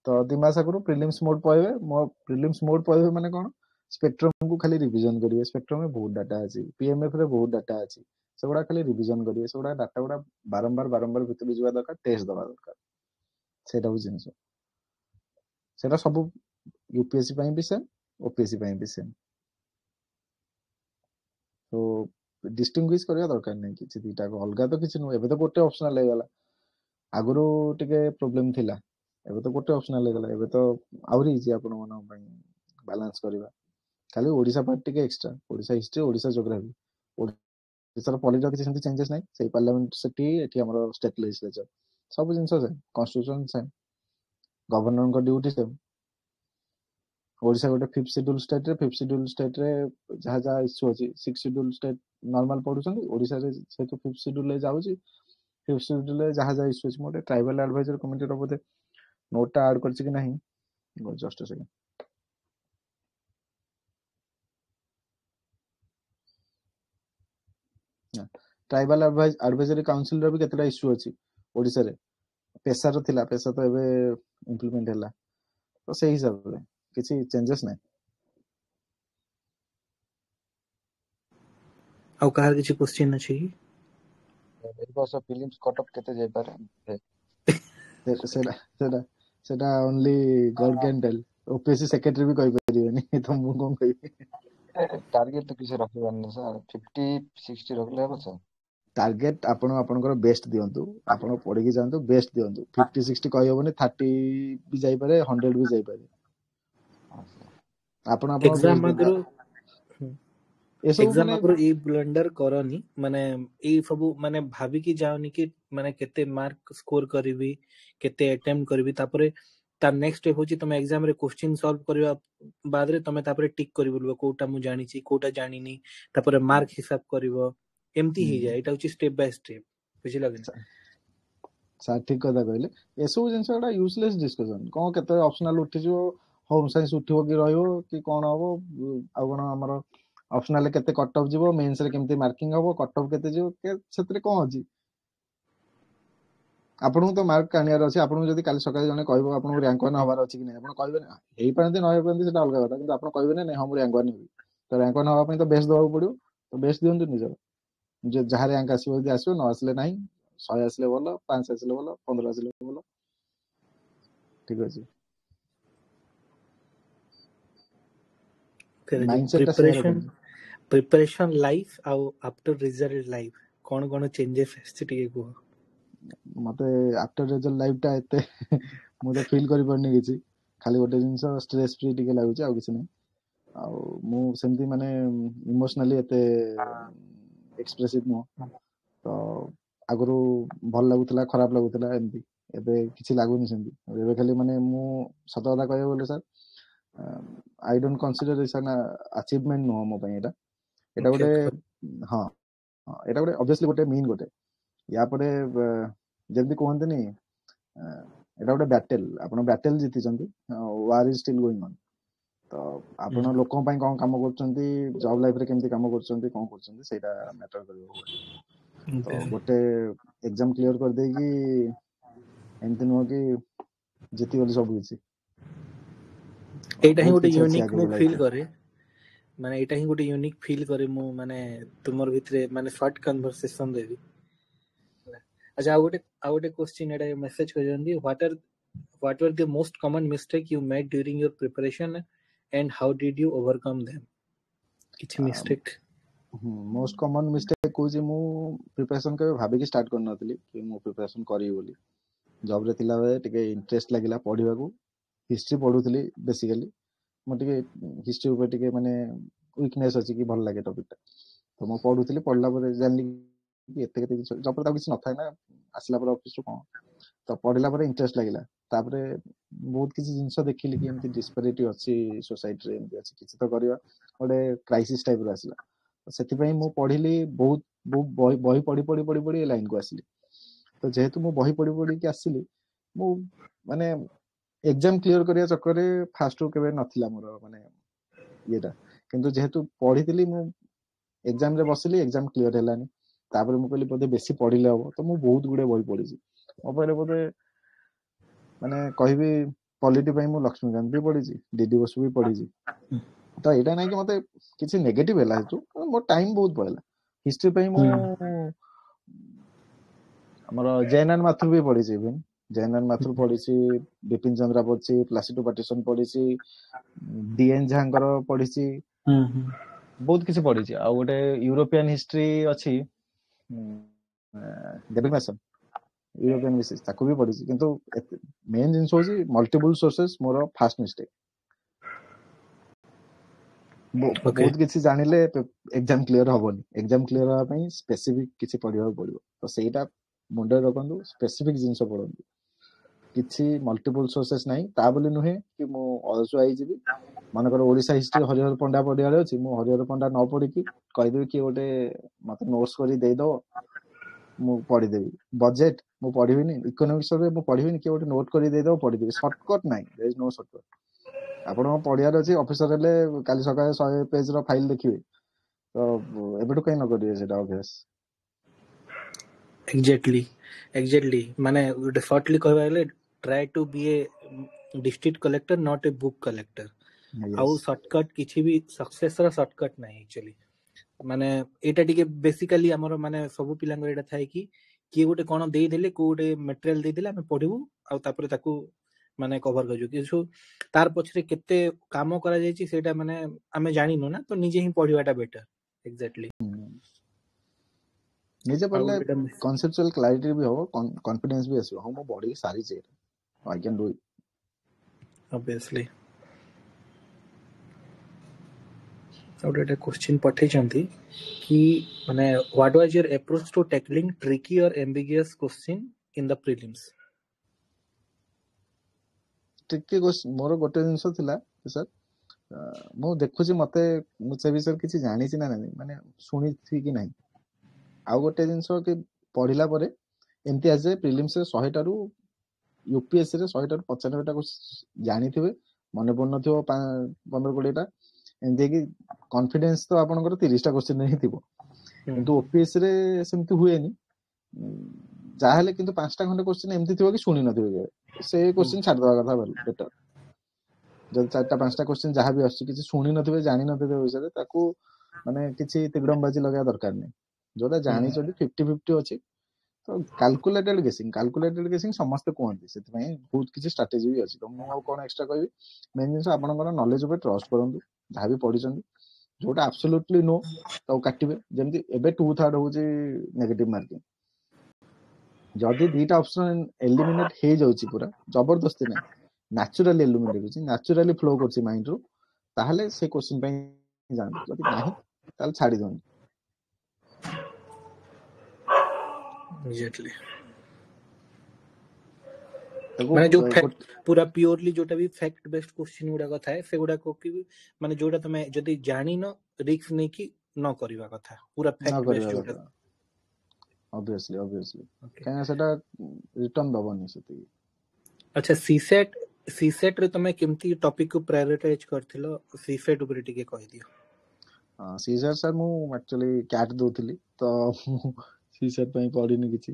तो 2 मास अगरो प्रीलिम्स मोड पयवे मो प्रीलिम्स मोड पयवे माने कोन स्पेक्ट्रम को खाली रिवीजन करिवे स्पेक्ट्रम में बहुत डाटा अछि पीएमएफ रे बहुत डाटा अछि सेगुडा खाली रिवीजन करिवे सेगुडा डाटा गुडा बारंबार भितर जिवा दरकार टेस्ट दबा दरकार सेटा हो जिंस सेटा सब यूपीएससी पई भी सेम ओपीएससी पई भी सेम तो डिस्टिंग्विश करिया दरकार नै कि दीटा को अलगा तो किछ न एबे तो गोटे ऑप्शनल ले गला आगरो टिके प्रॉब्लम थिला एबे तो गोटे ऑप्शनल ले गला एबे तो आउरी जे आपन मन पई बैलेंस करिवा खाली ओडिसा पार्ट टिके extra Odisha history Odisha geography Odisha politics किछ सेंती चेंजेस नै सेही पार्लियामेंट सिटी एठी हमरो स्टेट लेजिस्लेचर सब जिंस से कॉन्स्टिट्यूशन से गवर्नर को ड्यूटी से ओडिसा गोटे 5th शेड्यूल स्टेट रे जहा जहा इश्यू अछि 6th शेड्यूल स्टेट नॉर्मल पढुछन ओडिसा रे से तो 5th शेड्यूल ले जाउची 5th शेड्यूल ले जहा जहा इश्यू अछि मोटे ट्राइबल एडवाइजर कमिटी रो बोते नोट ऐड करछि कि नहीं just a second tribal advisory council रो भी केतरा इश्यू अछि ओडिसा रे पेशा रो थिला पेशा तो एबे इंप्लीमेंट हैला तो सही हिसाब रे किछि चेंजेस नै औ कहार किछि क्वेश्चन अछि एक वर्ष फिल्म्स कट ऑफ केते जाय पारे सेटा सेटा सेटा only god can tell OPSC secretary भी कहि परिबेनी तो मु कोन कहि टारगेट तो किसे रखिबान सर 50 60 रखले हो सर टारगेट आपण आपनकर बेस्ट दियंतु आपण पढि कि जानतु बेस्ट दियंतु 50 60 कहि होबनी 30 भी जाई पारे 100 भी जाई पारे आपण आपण एग्जाम आगरो एसो एग्जाम माने आगरो ए ब्लंडर करनी माने ए सब माने भाबी कि जाओनी कि माने केते मार्क स्कोर करबी केते अटेम्प्ट करबी तापरे ता नेक्स्ट स्टेप होची तमे एग्जाम रे क्वेश्चन सॉल्व करबा बाद रे तमे तापरे टिक करि बोलबो कोटा मु जानि छी कोटा जानि नी तापरे मार्क हिसाब करबो एमती ही जाय एटा होची स्टेप बाय स्टेप बुझिला कि सर ठीक कथा कहले एसो जिंस एटा यूजलेस डिस्कशन कोन केते ऑप्शनल उठी जो होम साइंस उठिबो कि रहइबो कि कोन हबो आ कोन हमर ऑप्शनल केते कट ऑफ जिवो मेंस रे केमती मार्किंग हबो कट ऑफ केते जिवो के सेतरे कोन अछि आपन तो मार्क कानियार अछि आपन जदी काली सकाळे जने कहबो आपन रैंक 1 हबार अछि कि नै आपन कहबे ना एई पानते नय पानते सेटा अलग कथा किंतु आपन कहबे नै हम रैंक 1 हेबी तो रैंक 1 हबा पई तो बेस्ट दबाउ पड़ियो तो बेस्ट दियंतु निजर जे जहा रैंक आसीबो जदी आसीबो न आसले नाही 100 आसले बोलो 5 आसले बोलो 15 आसले बोलो ठीक अछि माइंडसेट प्रिपरेशन लाइफ आ आफ्टर रिजल्ट लाइफ कोन कोन चेंजेस आछि को मते आफ्टर रिजल्ट लाइफ टा एते मु तो फील करि परनी किछि खाली गोटे जिंस स्ट्रेस फ्री टिके लागु छी आ किछि नै आ मु सेमती माने इमोशनली एते एक्सप्रेसिव नो तो आगरो भल लागुतला खराब लागुतला एमती एबे किछि लागुनी सेमती एबे खाली माने मु सत कथा कहबो बोले sir I don't consider it's an achievement no मो पई एटा गोटे हां एटा गोटे ऑब्वियसली गोटे मीन गोटे या परे जल्दी कहते नहीं एटा गोटे बैटल आपण बैटल जीति चंती war is still going on तो आपण लोकन पई कोन काम करचंती जॉब लाइफ रे केमती काम करचंती कोन करचंती सेटा मैटर करियो तो गोटे एग्जाम क्लियर कर दे कि एंती नो कि जीति बोली सब किछि एटा ही गोटे यूनिक मु फील करे माने एटा ही गोटे यूनिक फील करे मु माने तुमर भितरे माने शॉर्ट कन्वर्सेशन देबी अच्छा ଆଉ ଗୋଟେ question Etah message करजंदी what were the most common mistake you made during your preparation and how did you overcome them? किछि मिस्टेक मोस्ट कॉमन मिस्टेक कोजी मु प्रिपरेशन के भाबी की स्टार्ट कर नथली कि मु प्रिपरेशन करी बोली जॉब रे थिला बेले टिके इंटरेस्ट लागिला पढिबा को हिस्ट्री पढुथली बेसिकली मो टिके हिस्ट्री ऊपर टिके माने वीकनेस अछि कि भल लागे टॉपिक तो मो पढुथली पढला पर जानली कि एते केते जॉब पर किछ नथाय ना आसला पर ऑफिस रो कोन तो पढिला पर इंटरेस्ट लागिला तापरे बहुत किछि जिंस देखिली कि एमती डिस्पैरिटी अछि सोसाइटी रे एमती अछि किछि तो करिवा ओडे क्राइसिस टाइप रो आसला ସେଥିପାଇଁ ମୁଁ ପଢିଲି ବହୁତ ବହି ପଢି ପଢି ପଢି ପଢି ଲାଇନ କୁ ଆସିଲି ତ ଯେହେତୁ ମୁଁ ବହି ପଢି ପଢିକି ଆସିଲି ମୁଁ ମାନେ ଏକ୍ଜାମ କ୍ଲିୟର କରିବା ଚକ୍କରରେ ଫାଷ୍ଟ ରୁ କେବେ ନଥିଲା ମୋର ମାନେ ଇଏଟା କିନ୍ତୁ ଯେହେତୁ ପଢିଥିଲି ମୁଁ ଏକ୍ଜାମ ରେ ବସିଲି ଏକ୍ଜାମ କ୍ଲିୟର ହେଲାନି ତାପରେ ମୁଁ କହିଲି ବୋଧେ ବେଶୀ ପଢିଲେ ହବ ତ ମୁଁ ବହୁତ ଗୁଡେ ବହି ପଢିଛି ମୋ ପାଖରେ ବୋଧେ ମାନେ କହିବି ପଲିଟି ପାଇଁ ମୁଁ ଲକ୍ଷ୍ମୀକାନ୍ତ ବି ପଢିଛି ଡିଡି ବସୁ ବି ପଢିଛି ତ ଏଇଟା ନାହିଁ କି ମତେ କିଛି ନେଗେଟିଭ ହେଲା ହେତୁ ମୋ ଟାଇମ ବହୁତ ପଳେଇଲା ହିଷ୍ଟ୍ରି ପାଇଁ ମୁଁ ଆମର ଜେଏନଏନ ମାଥୁର ବି ପଢିଛି ଇଭେନ ଜେଏନଏନ ମାଥୁର ପଢିଛି ବିପିନ ଚନ୍ଦ୍ରା ପଢିଛି ପ୍ଲାସିଡୋ ପାର୍ଟିସନ ପଢିଛି ଡିଏନ ଝାଙ୍କର ପଢିଛି ବହୁତ କିଛି ପଢିଛି ଆଉ ଗୋଟେ ୟୁରୋପିଆନ ହିଷ୍ଟ୍ରି ଅଛି ଡେଭିଡ ମ୍ୟାସନ ୟୁରୋପିଆନ ବିଶେଷ ତାକୁ ବି ପଢିଛି କିନ୍ତୁ ମେନ୍ ଜିନିଷ ହଉଛି ମଲ୍ଟିପୁଲ ସୋର୍ସେସ ମୋର ଫାଷ୍ଟ ମିଷ୍ଟେକ୍ ବହୁତ କିଛି ଜାଣିଲେ ଏକ୍ଜାମ କ୍ଲିୟର ହବନି ଏକ୍ଜାମ କ୍ଲିୟର ହବା ପାଇଁ ସ୍ପେସିଫିକ କିଛି ପଢିବାକୁ ପଡିବ ତ ସେଇଟା ମୁଣ୍ଡରେ ରଖନ୍ତୁ ସ୍ପେସିଫିକ ଜିନିଷ ପଢନ୍ତୁ କିଛି ମଲ୍ଟିପୁଲ ସୋର୍ସେସ ନାହିଁ ତା ବୋଲି ନୁହେଁ କି ମୁଁ ଅଳସୁଆ ହେଇଯିବି ମନେକର ଓଡିଶା ହିଷ୍ଟ୍ରି ହରିହର ପଣ୍ଡା ପଢିବାର ଅଛି ମୁଁ ହରିହର ପଣ୍ଡା ନ ପଢିକି କହିଦେବି କି ଗୋଟେ ମତେ ନୋଟ୍ସ କରି ଦେଇଦବ ମୁଁ ପଢିଦେବି ବଜେଟ ମୁଁ ପଢିବିନି ଇକୋନୋମିକ୍ସ ରେ ମୁଁ ପଢିବିନି କି ଗୋଟେ ନୋଟ କରି ଦେଇଦବ ପଢିଦେବି ସର୍ଟକଟ ନାହିଁ ଦେयर ଇଜ नो ସର୍ଟକଟ ଆପଣଙ୍କ ପଢିବାର ଅଛି ଅଫିସର ହେଲେ କାଲି ସକାଳେ 100 ପେଜ ର ଫାଇଲ ଦେଖିବେ ତ ଏବେଠୁ କାଇଁ ନ କରିବେ ସେଟା ଅଭ୍ୟାସ एग्जैक्टली माने ଗୋଟେ ସର୍ଟଲି କହିବା ହେଲେ try to be a district collector not a book collector ଆଉ ସର୍ଟକଟ କିଛି ବି सक्सेस ର ସର୍ଟକଟ ନାହିଁ एक्चुअली माने एटा टिके बेसिकली हमर माने सब पिलांग एटा थाय कि किए गोटे कोन देई देले को गोटे मटेरियल देई देले हम पढिबू आ तापर ताकू माने कवर करजो कि तार पछरे केते काम करा जायछि सेटा माने हमें जानिनो ना तो निजे ही पढिबाटा बेटर एग्जैक्टली निजे पढ़ले कॉन्सेप्चुअल क्लैरिटी भी हो कॉन्फिडेंस भी आसो हम बॉडी सारी चीज I can do it obviously और एटा क्वेश्चन पठे चंती कि माने what was your approach to tackling tricky और ambiguous question in the prelims tricky question मोर गोटे जिंस थिला सर मु देखुची मते मु से विषय किछि जानि छि ना नहीं माने सुनि थी कि नहीं आ गोटे जिंस कि पढिला परे एमती आजे प्रीलिम्स रे 100 टारू यूपीएससी रे 100 टारू 95 टा जानि थिबे मने पड़ नथिबो 15 20 टा एमती कि कॉन्फिडेंस तो आपनकर 30 टा क्वेश्चन नहीं थिबो किंतु ओपीएससी रे सेमती हुएनी जाहले किंतु 5 टा खंडे क्वेश्चन एमती थिबो कि सुनि नथिबे से क्वेश्चन छाड़ दवा कथा बेटर जब 4टा 5टा क्वेश्चन जहां भी आछि किछि सुनि नथिबे जानि नथिबे विषय ताकू माने किछि तिगडमबाजी लगा दरकार नहीं जोटा जानि चोटी 50-50 अछि तो कैलकुलेटेड गेसिंग समस्त कहंती सेति पई बहुत किछि स्ट्रेटजी भी अछि तो मु आ कोन एक्स्ट्रा कहबी मेन जिंस आपनकर नॉलेज ऊपर ट्रस्ट करंतु जहां भी पढिचंदी जोटा एब्सोल्युटली नो तो काटिबे जेमति एबे 2/3 होची नेगेटिव मार्किंग जदी दीटा ऑप्शन एलिमिनेट हे जाउची पूरा जबरदस्ती नहीं नेचुरली एलिमिनेट होची नेचुरली फ्लो करची माइंड रो ताहले से क्वेश्चन पई जान जदी नाही ताल छाडी दोन एग्जैक्टली माने जो पूरा प्योरली जोटा भी फैक्ट बेस्ड क्वेश्चन गुडा कथा है से गुडा को कि माने जोटा तमे जदी जानि न रिस्क नै कि न करबा कथा पूरा फैक्ट बेस्ड जोटा ऑब्वियसली काहे सेटा रिटर्न दबनी सेती अच्छा सीसेट रे तमे केमती टॉपिक को प्रायोरिटाइज करथिलो सीसेट ऊपर टिके कहि दियो सीसेट सर मु एक्चुअली कैट दोथली तो सीसेट पई पढिनी किछि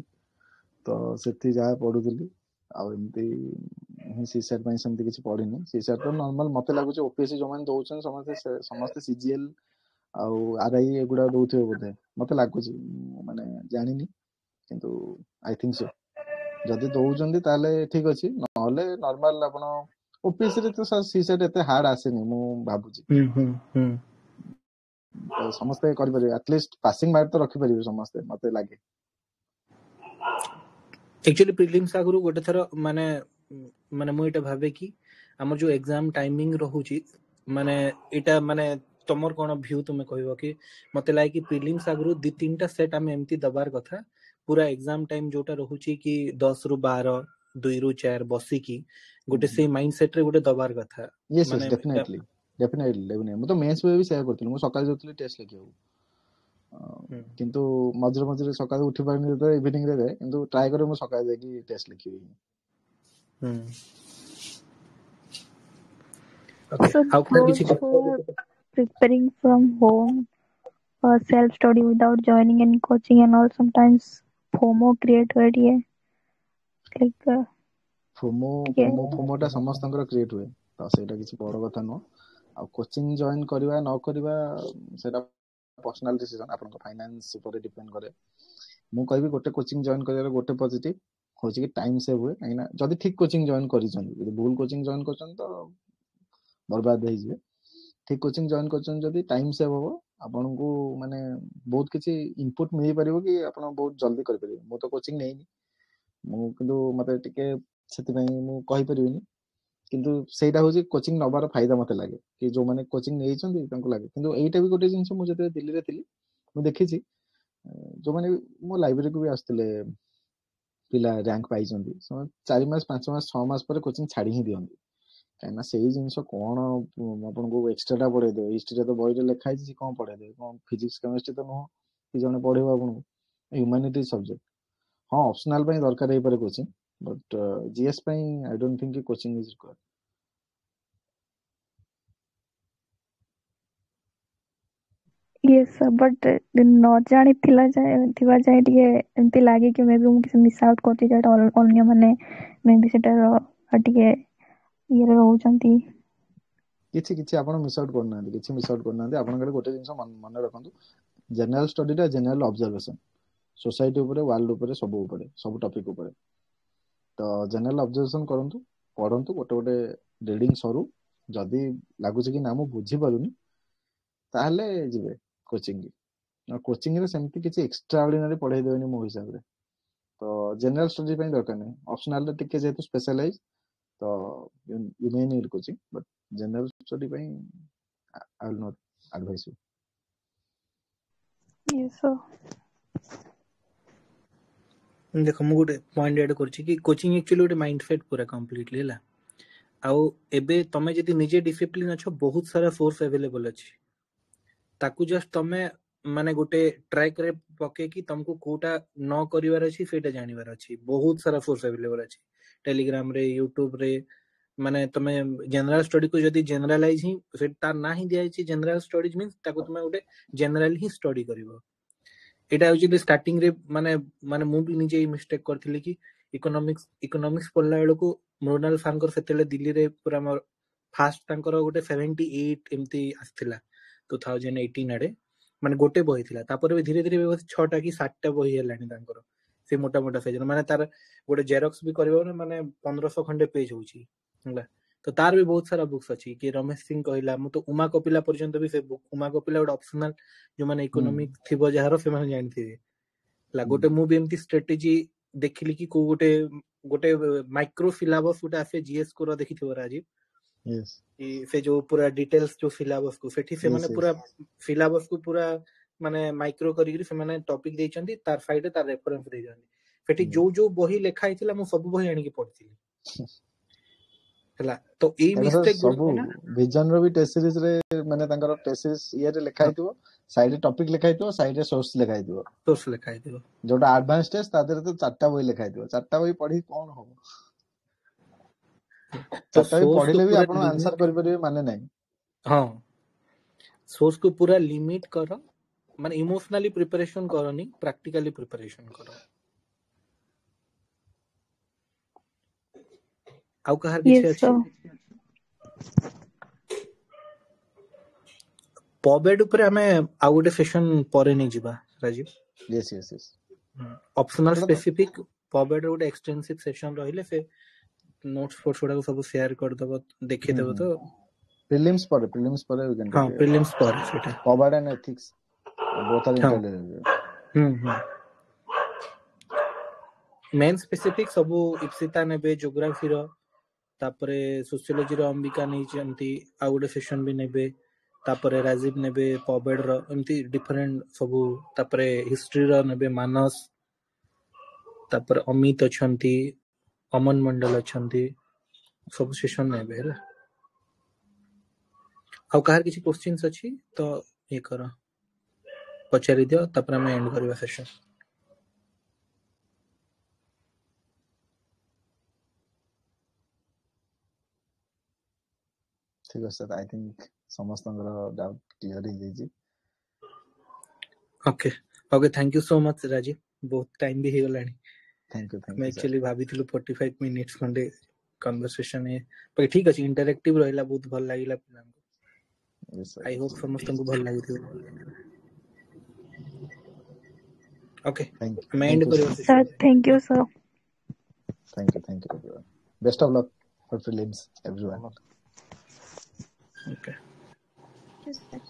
तो सेती जा पढुथली आ एमती सीसेट पई सेमती किछि पढिनी सीसेट तो नॉर्मल मते लागुचे ओपीएससी जो मान दोउछन समस्त सीजीएल आ आरआई एगुडा दोउथिबे बोधे मते लागुची माने जानिनी କିନ୍ତୁ ଆଇ थिंक सो जदि दौरान ताले ठीक अच्छी नॉले नॉर्मल आपण ओपीएससी रे तो सीसेट एते हार्ड आसेनी मु भाबुची तो समस्ते करि परिबे एटलीस्ट पासिंग मार्क तो रखि परिबे समस्ते मते लागे एक्चुअली प्रीलिम्स आगुरु गोटे थर माने माने मु एटा भाबे कि हमर जो एग्जाम टाइमिंग रहूची माने एटा माने तमर कोन व्यू तुमे कहबो कि मते लागे कि प्रीलिम्स आगुरु दि तीनटा सेट हम एम्ति दबार कथा पूरा एग्जाम टाइम जोटा रहूची कि 10 रु 12 2 रु 4 बसी की गोटे से माइंडसेट रे गोटे दबार कथा यस यस डेफिनेटली मु तो मेंस पे भी शेयर करथिलु मु सकाळ जोतली टेस्ट लिखियो किंतु मझरे मझरे सकाळ उठी पारनी तो इवनिंग रे किंतु ट्राई करे मु सकाळ जाकी टेस्ट लिखियो okay So how can those who are preparing from home or self-study without joining any coaching and all, sometimes FOMO create हो रही है like फोमोटा समस्तंकर क्रिएट हुए तो सेटा किसी बड़ कथा न आ कोचिंग जॉइन करबा न करबा सेटा पर्सनल डिसीजन आपन को फाइनेंस ऊपर डिपेंड करे मु कहबी गोटे कोचिंग जॉइन करले गोटे पॉजिटिव होची कि टाइम सेव हुए काइना जदी ठीक कोचिंग जॉइन करी छन यदि भूल कोचिंग जॉइन करछन तो बर्बाद हो जिवे ठीक कोचिंग जॉइन करछन जदी टाइम सेव हो आपन को माने बहुत किछि इनपुट मिली परिबो कि आपन बहुत जल्दी कर परिबो मु तो कोचिंग नै मु किंतु मते टिके सेति पई मु कहि परिबिनी किंतु सेटा होची कोचिंग नबार फायदा मते लागे कि जो माने कोचिंग नै छन तांको लागे किंतु एटा भी गोटे जिंस मु जते दिल्ली रे थिली मु देखि छी जो माने मो लाइब्रेरी को भी आस्तले पिला रैंक पाई छन 4 मास 5 मास 6 मास पर कोचिंग छाडी ही दियंती काइना सेही जिंस कोन आपन को एक्स्ट्राटा पढे दे हिस्ट्री तो बॉय रे लिखा है कोन पढे दे कोन फिजिक्स केमिस्ट्री तो न कि जने पढेबो आपन ह्यूमैनिटी सब्जेक्ट हां ऑप्शनल पई दरकार हे पर कोचिंग बट जीएस पई आई डोंट थिंक कि coaching is required yes sir, but न जानी थिला जाय टिके एमती लागे कि मे भी मु किसी मिस आउट करती जाटा अन्य माने मे भी सेटा टिके ये रहउचंती किछि किछि आपण मिस आउट करना आपण गरे गोटे जिंस मन रखंतु जनरल स्टडी रा जनरल ऑब्जर्वेशन सोसाइटी ऊपर वर्ल्ड ऊपर सब टॉपिक ऊपर तो जनरल ऑब्जर्वेशन करंतु पढंतु गोटे गोटे रीडिंग सरू जदी लागु छै कि ना मु बुझी पारुनी ताहले जिवे कोचिंग रे सेमती किछि एक्स्ट्रा ऑर्डिनरी पढाई देबनी मो हिसाब रे तो जनरल स्टडी पई दरकार नै ऑप्शनल रे टिके जेतु स्पेशलाइज तो you may need coaching but general study पई I will not advise you yes sir. देखो मु गोटे पॉइंट ऐड करछि कि कोचिंग एक्चुअली गोटे माइंडसेट पूरा कंप्लीटली हला आउ एबे तमे जदी निजे डिसिप्लिन अछो बहुत सारा सोर्स अवेलेबल अछि ताकू जस्ट तमे माने गोटे ट्रैक रे पके कि तुमको कोटा न करिवार अछि सेटा जानिवार अछि बहुत सारा सोर्स अवेलेबल अछि टेलीग्राम रे यूट्यूब रे माने तमे जनरल स्टडी को जदी जनरलाइज ही सेटा ना ही दिया अछि जनरल स्टडीज मींस ताकू तमे गोटे जनरल ही स्टडी करिवो एटा एक्चुअली स्टार्टिंग रे माने माने मु भी निजे ही मिस्टेक करथिले कि इकोनॉमिक्स पढला बेलो को मृणाल सांकर सेतेले दिल्ली रे पूरा मोर फास्ट तांकर गोटे 78 एमती आस्थिला 2018 आडे माने गोटे बही थिला तापर भी धीरे धीरे 6टा कि 7टा बही हेलानी तांकर से मोटा मोटा साइज माने तार गोटे जेरॉक्स भी करबो ना माने 1500 खंडे पेज होची हला तो तार भी बहुत सारा बुक्स अछि कि रमेश सिंह कहला मु तो उमा कपिला पर्यंत भी से बुक उमा कपिला गोटे ऑप्शनल जो माने इकोनॉमिक थिबो जहारो से माने जानि थिबे ला गोटे मु भी एमती स्ट्रेटजी देखिली कि को गोटे गोटे माइक्रो सिलेबस गोटे आसे जीएस को देखिथिबो राजीव यस से जो पूरा डिटेल्स जो सिलेबस को सेठी से माने पूरा सिलेबस को पूरा माने माइक्रो करी से माने टॉपिक देइचंदी तार साइड तार रेफरेंस देइचंदी सेठी जो जो बही लेखा हितला मु सब बही आनी के पढथिली हला तो ए मिस्टेक सब विजन रो भी टेस्ट सीरीज रे माने तांकर टेस्ट सीरीज ये रे लेखा हितबो साइड रे टॉपिक लेखा हितबो साइड रे सोर्स लेखा हितबो जोटा एडवांस टेस्ट तादर तो 4टा बही लेखा हितबो 4टा बही पढी कोन हो चारटा भी पढिले भी आपण आंसर करि परिबे माने नै हां सोर्स को पूरा लिमिट करो माने इमोशनली प्रिपरेशन करनी प्रैक्टिकली प्रिपरेशन करो आउ कहार किछ अछि पॉबेड ऊपर हमें आउ गोटे सेशन परे नै जिबा Rajeev yes yes yes optional ସେଟା ତ स्पेसिफिक पॉबेड रे ଗୋଟେ एक्सटेंसिव सेशन ରହିଲେ से नोट्स फोर्स गुडा सब शेयर कर दबो देखि देबो तो प्रीलिम्स पर वी कैन हां टेक प्रीलिम्स पर सेटा powered and ethics both are हां इंटरलिंक्ड मेन स्पेसिफिक सब इप्सिता नेबे ज्योग्राफी रो तापरे सोशियोलॉजी रो अंबिका नै चंती आ गुडे सेशन भी नेबे तापरे राजीव नेबे पॉबेड रो एमती डिफरेंट सब तापरे हिस्ट्री रो नेबे मानस तापर अमित अछंती अमन मंडल अछंती सब सेशन नेबे हला आ कहार किछि क्वेश्चंस अछि तो ये करो पचारि दियो तापर हम एंड करबा सेशन ठीक है सर आई थिंक समस्त डाउट क्लियर हो जाई okay okay thank you so much Rajeev बहुत टाइम भी हो गलानी थैंक यू मैं एक्चुअली भाबिथिलु 45 मिनिट्स खंडे कन्वर्सेशन है पर ठीक अछि इंटरैक्टिव रहला बहुत भल लागिला पिलांको आई होप समस्त को भल लागिथियो ओके मैं एंड करियो sir thank you sir thank you everyone best of luck for prelims everyone okay Yes, sir.